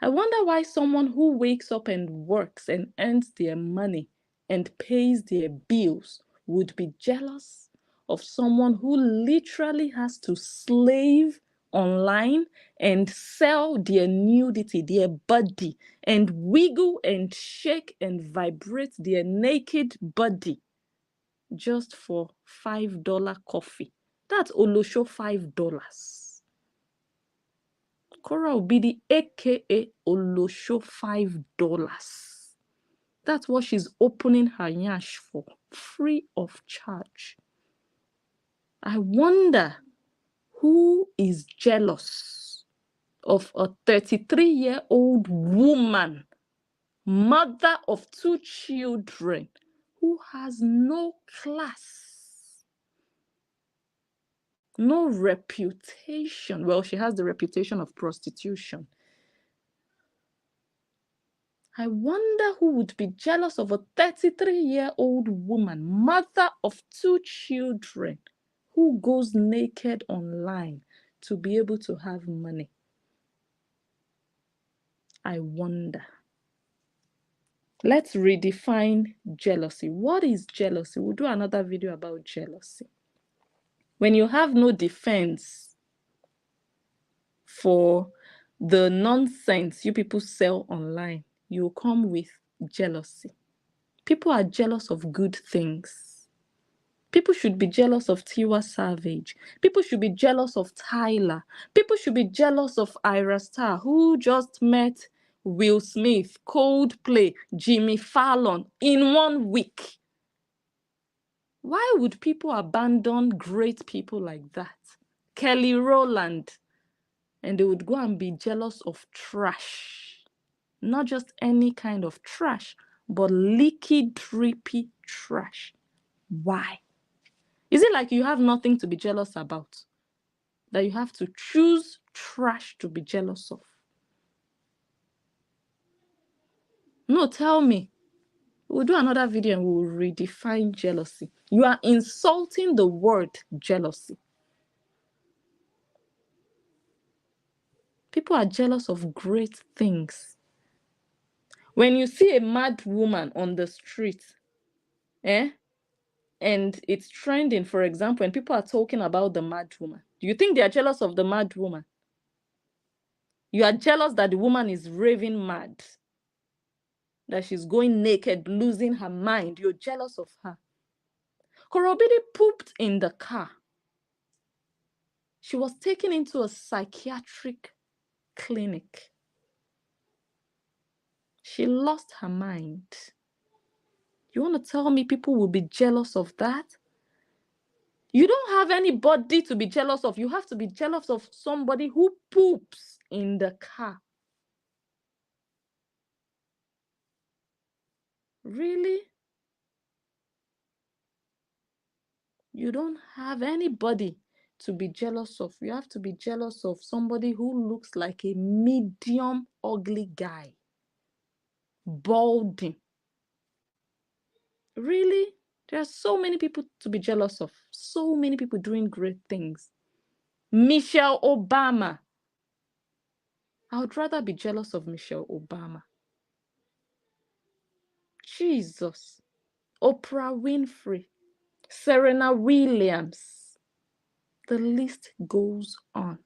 S1: why someone who wakes up and works and earns their money and pays their bills would be jealous of someone who literally has to slave online and sell their nudity, their body, and wiggle and shake and vibrate their naked body just for $5 coffee. That's Olosho $5. Korra Obidi, aka Olosho $5. That's what she's opening her yash for, free of charge. I wonder who is jealous of a 33-year-old woman, mother of 2 children, who has no class, no reputation. Well, she has the reputation of prostitution. I wonder who would be jealous of a 33-year-old woman, mother of 2 children, who goes naked online to be able to have money. I wonder. Let's redefine jealousy. What is jealousy? We'll do another video about jealousy. When you have no defense for the nonsense you people sell online, you come with jealousy. People are jealous of good things. People should be jealous of Tiwa Savage. People should be jealous of Tyler. People should be jealous of Ira Star, who just met Will Smith, Coldplay, Jimmy Fallon in 1 week. Why would people abandon great people like that? Kelly Rowland. And they would go and be jealous of trash. Not just any kind of trash, but leaky, drippy trash. Why? Is it like you have nothing to be jealous about? That you have to choose trash to be jealous of? No, tell me. We'll do another video and we'll redefine jealousy. You are insulting the word jealousy. People are jealous of great things. When you see a mad woman on the street, and it's trending, for example, and people are talking about the mad woman, do you think they are jealous of the mad woman? You are jealous that the woman is raving mad, that she's going naked, losing her mind. You're jealous of her. Korra Obidi pooped in the car. She was taken into a psychiatric clinic. She lost her mind. You want to tell me people will be jealous of that? You don't have anybody to be jealous of. You have to be jealous of somebody who poops in the car. Really? You don't have anybody to be jealous of. You have to be jealous of somebody who looks like a medium ugly guy. Balding. Really? There are so many people to be jealous of. So many people doing great things. Michelle Obama. I would rather be jealous of Michelle Obama. Jesus. Oprah Winfrey. Serena Williams. The list goes on.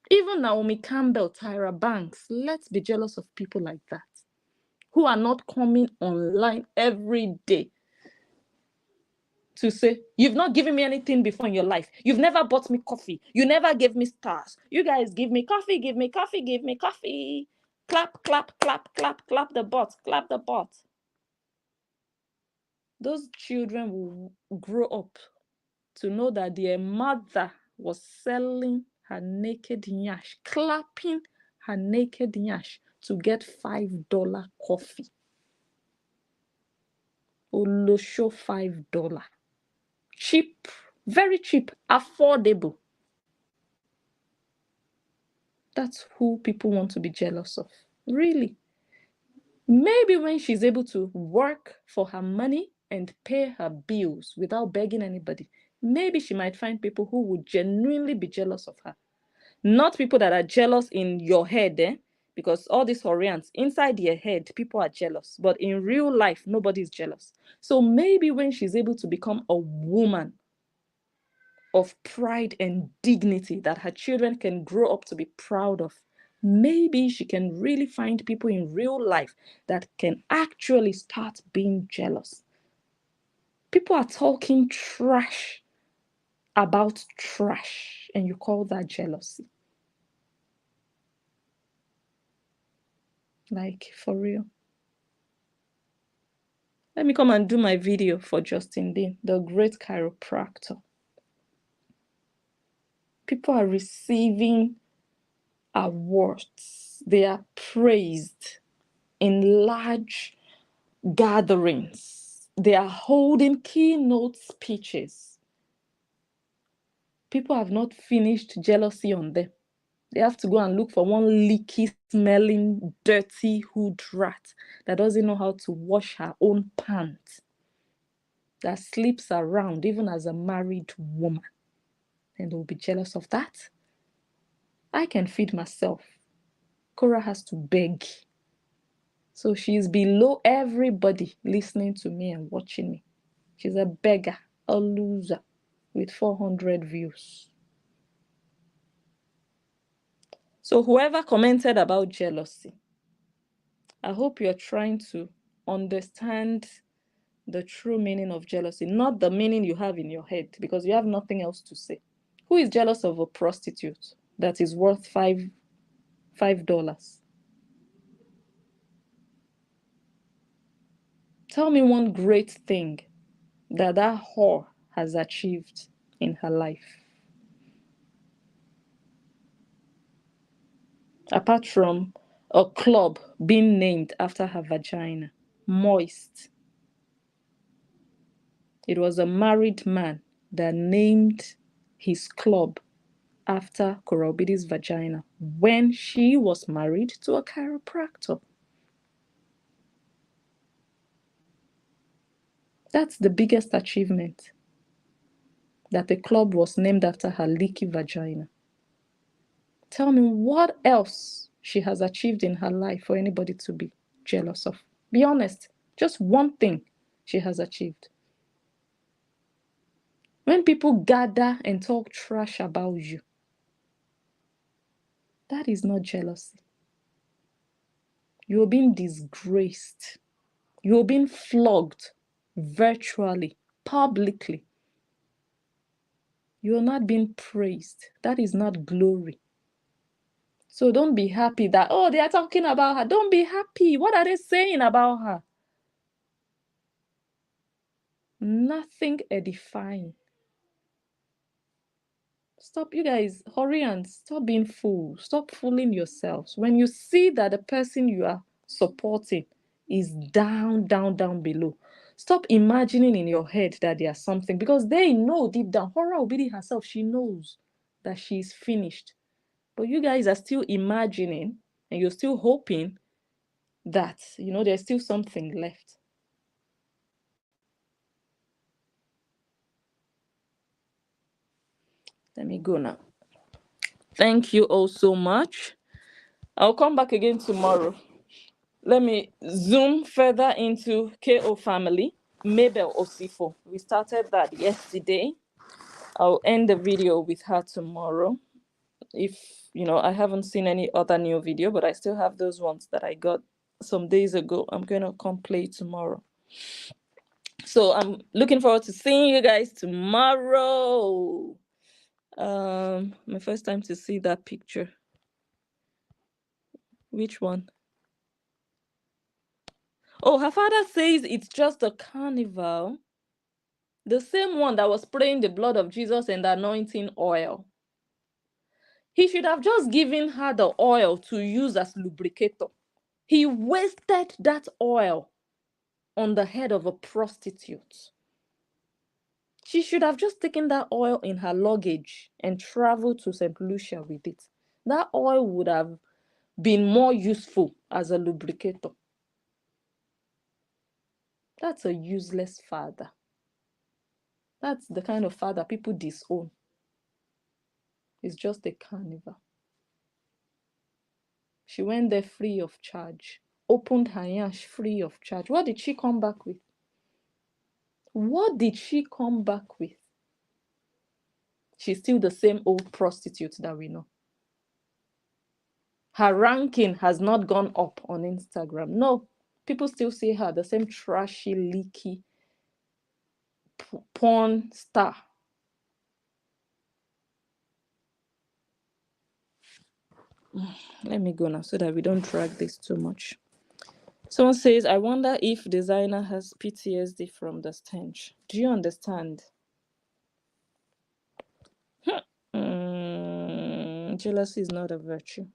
S1: Even Naomi Campbell, Tyra Banks. Let's be jealous of people like that, who are not coming online every day to say, you've not given me anything before in your life. You've never bought me coffee. You never gave me stars. You guys give me coffee, give me coffee, give me coffee. Clap, clap, clap, clap, clap the butt, clap the butt. Those children will grow up to know that their mother was selling her naked nyash, clapping her naked nyash to get $5 coffee. Olosho $5. Cheap, very cheap, affordable. That's who people want to be jealous of. Really. Maybe when she's able to work for her money and pay her bills without begging anybody, maybe she might find people who would genuinely be jealous of her. Not people that are jealous in your head, because all these Horians, inside your head, people are jealous. But in real life, nobody's jealous. So maybe when she's able to become a woman of pride and dignity that her children can grow up to be proud of, maybe she can really find people in real life that can actually start being jealous. People are talking trash about trash, and you call that jealousy. Like, for real. Let me come and do my video for Justin Dean, the great chiropractor. People are receiving awards. They are praised in large gatherings. They are holding keynote speeches. People have not finished jealousy on them. They have to go and look for one leaky, smelling, dirty hood rat that doesn't know how to wash her own pants, that sleeps around even as a married woman. And they'll be jealous of that. I can feed myself. Korra has to beg. So she's below everybody listening to me and watching me. She's a beggar, a loser with 400 views. So whoever commented about jealousy, I hope you're trying to understand the true meaning of jealousy, not the meaning you have in your head, because you have nothing else to say. Who is jealous of a prostitute that is worth $5? Tell me one great thing that whore has achieved in her life, apart from a club being named after her vagina, Moist. It was a married man that named his club after Korra Obidi's vagina when she was married to a chiropractor. That's the biggest achievement, that the club was named after her leaky vagina. Tell me what else she has achieved in her life for anybody to be jealous of. Be honest. Just one thing she has achieved. When people gather and talk trash about you, that is not jealousy. You're being disgraced. You're being flogged virtually, publicly. You're not being praised. That is not glory. So don't be happy that, oh, they are talking about her. Don't be happy. What are they saying about her? Nothing edifying. Stop, you guys, hurry and stop being fools. Stop fooling yourselves. When you see that the person you are supporting is down, down, down below, stop imagining in your head that they are something, because they know deep down. Korra Obidi herself, she knows that she's finished. But you guys are still imagining and you're still hoping that, there's still something left. Let me go now. Thank you all so much. I'll come back again tomorrow. Let me zoom further into KO family. Mabel Osifo. We started that yesterday. I'll end the video with her tomorrow. If, I haven't seen any other new video, but I still have those ones that I got some days ago. I'm going to come play tomorrow. So I'm looking forward to seeing you guys tomorrow. My first time to see that picture. Which one? Oh, her father says it's just a carnival. The same one that was spraying the blood of Jesus and the anointing oil. He should have just given her the oil to use as lubricator. He wasted that oil on the head of a prostitute. She should have just taken that oil in her luggage and traveled to St. Lucia with it. That oil would have been more useful as a lubricator. That's a useless father. That's the kind of father people disown. It's just a carnival. She went there free of charge. Opened her yash free of charge. What did she come back with? What did she come back with? She's still the same old prostitute that we know. Her ranking has not gone up on Instagram. No, people still see her the same trashy, leaky porn star. Let me go now so that we don't drag this too much. Someone says, I wonder if designer has PTSD from the stench. Do you understand? Jealousy is not a virtue.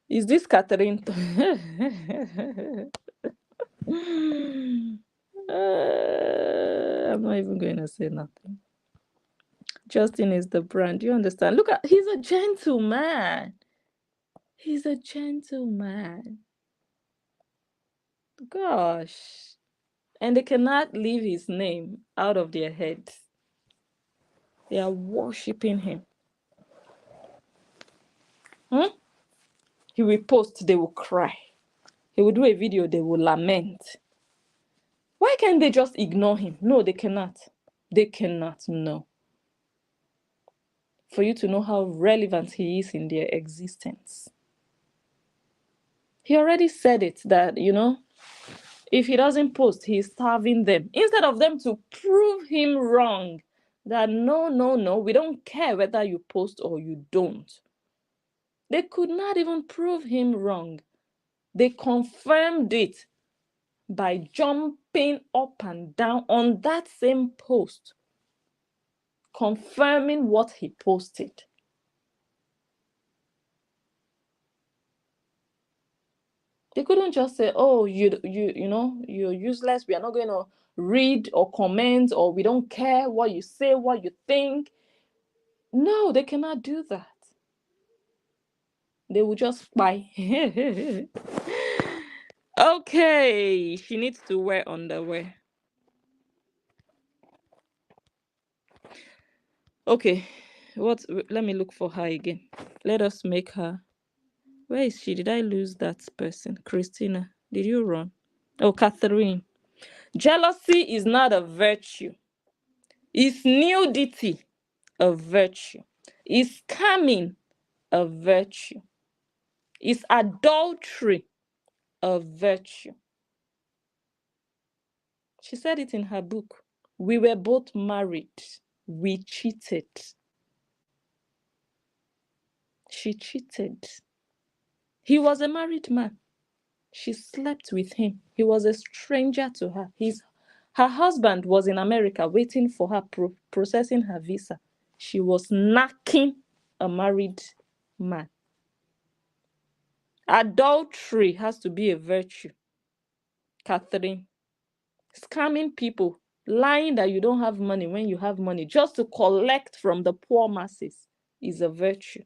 S1: Is this Catherine? I'm not even going to say nothing. Justin is the brand. You understand? Look at, he's a gentleman. He's a gentleman. Gosh. And they cannot leave his name out of their heads. They are worshipping him. He will post, they will cry. He will do a video, they will lament. Why can't they just ignore him? No, they cannot. They cannot, no. For you to know how relevant he is in their existence. He already said it, that, if he doesn't post, he's starving them. Instead of them to prove him wrong, that no, we don't care whether you post or you don't. They could not even prove him wrong. They confirmed it by jumping up and down on that same post, confirming what he posted. They couldn't just say, oh, you're useless. We are not going to read or comment, or we don't care what you say, what you think. No, they cannot do that. They will just buy. Okay, she needs to wear underwear. Okay, let me look for her again. Let us make her. Where is she? Did I lose that person? Christina, did you run? Oh, Catherine. Jealousy is not a virtue. Is nudity a virtue? Is scamming a virtue? Is adultery a virtue? She said it in her book. We were both married. We cheated. She cheated. He was a married man. She slept with him. He was a stranger to her. Her husband was in America waiting for her, processing her visa. She was knacking a married man. Adultery has to be a virtue. Catherine. Scamming people, lying that you don't have money when you have money, just to collect from the poor masses, is a virtue.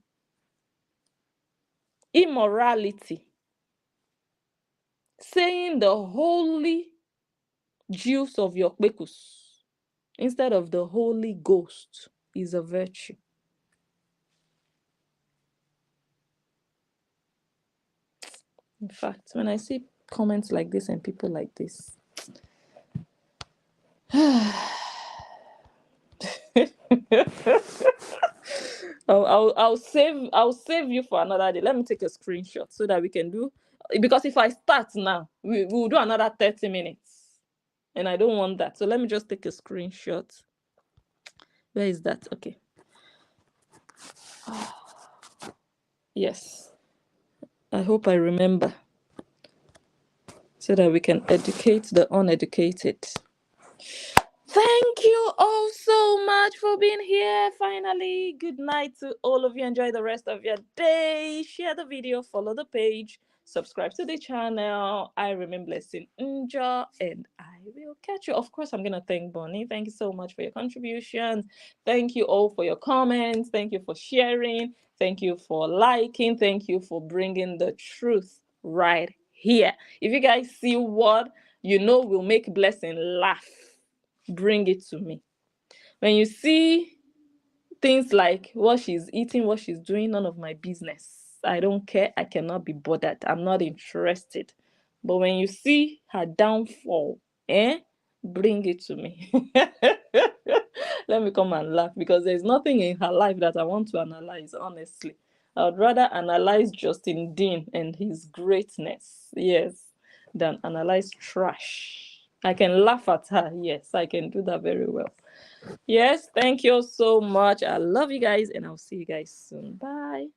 S1: Immorality. Saying the holy juice of your kpekus instead of the Holy Ghost is a virtue. In fact, when I see comments like this and people like this, I'll save you for another day. Let me take a screenshot so that we can do, because if I start now, we will do another 30 minutes. And I don't want that. So let me just take a screenshot. Where is that? Okay. Yes. I hope I remember, so that we can educate the uneducated. Thank you all so much for being here. Finally, good night to all of you. Enjoy the rest of your day. Share the video, follow the page, subscribe to the channel. I remain blessing Nja, and I will catch you. Of course, I'm going to thank Bonnie. Thank you so much for your contributions. Thank you all for your comments. Thank you for sharing. Thank you for liking. Thank you for bringing the truth right here. If you guys see what will make Blessing laugh, bring it to me. When you see things like what she's eating, what she's doing, none of my business. I don't care. I cannot be bothered. I'm not interested. But when you see her downfall, bring it to me. Let me come and laugh, because there's nothing in her life that I want to analyze, honestly. I would rather analyze Justin Dean and his greatness, yes, than analyze trash. I can laugh at her. Yes, I can do that very well. Yes, thank you so much. I love you guys, and I'll see you guys soon. Bye.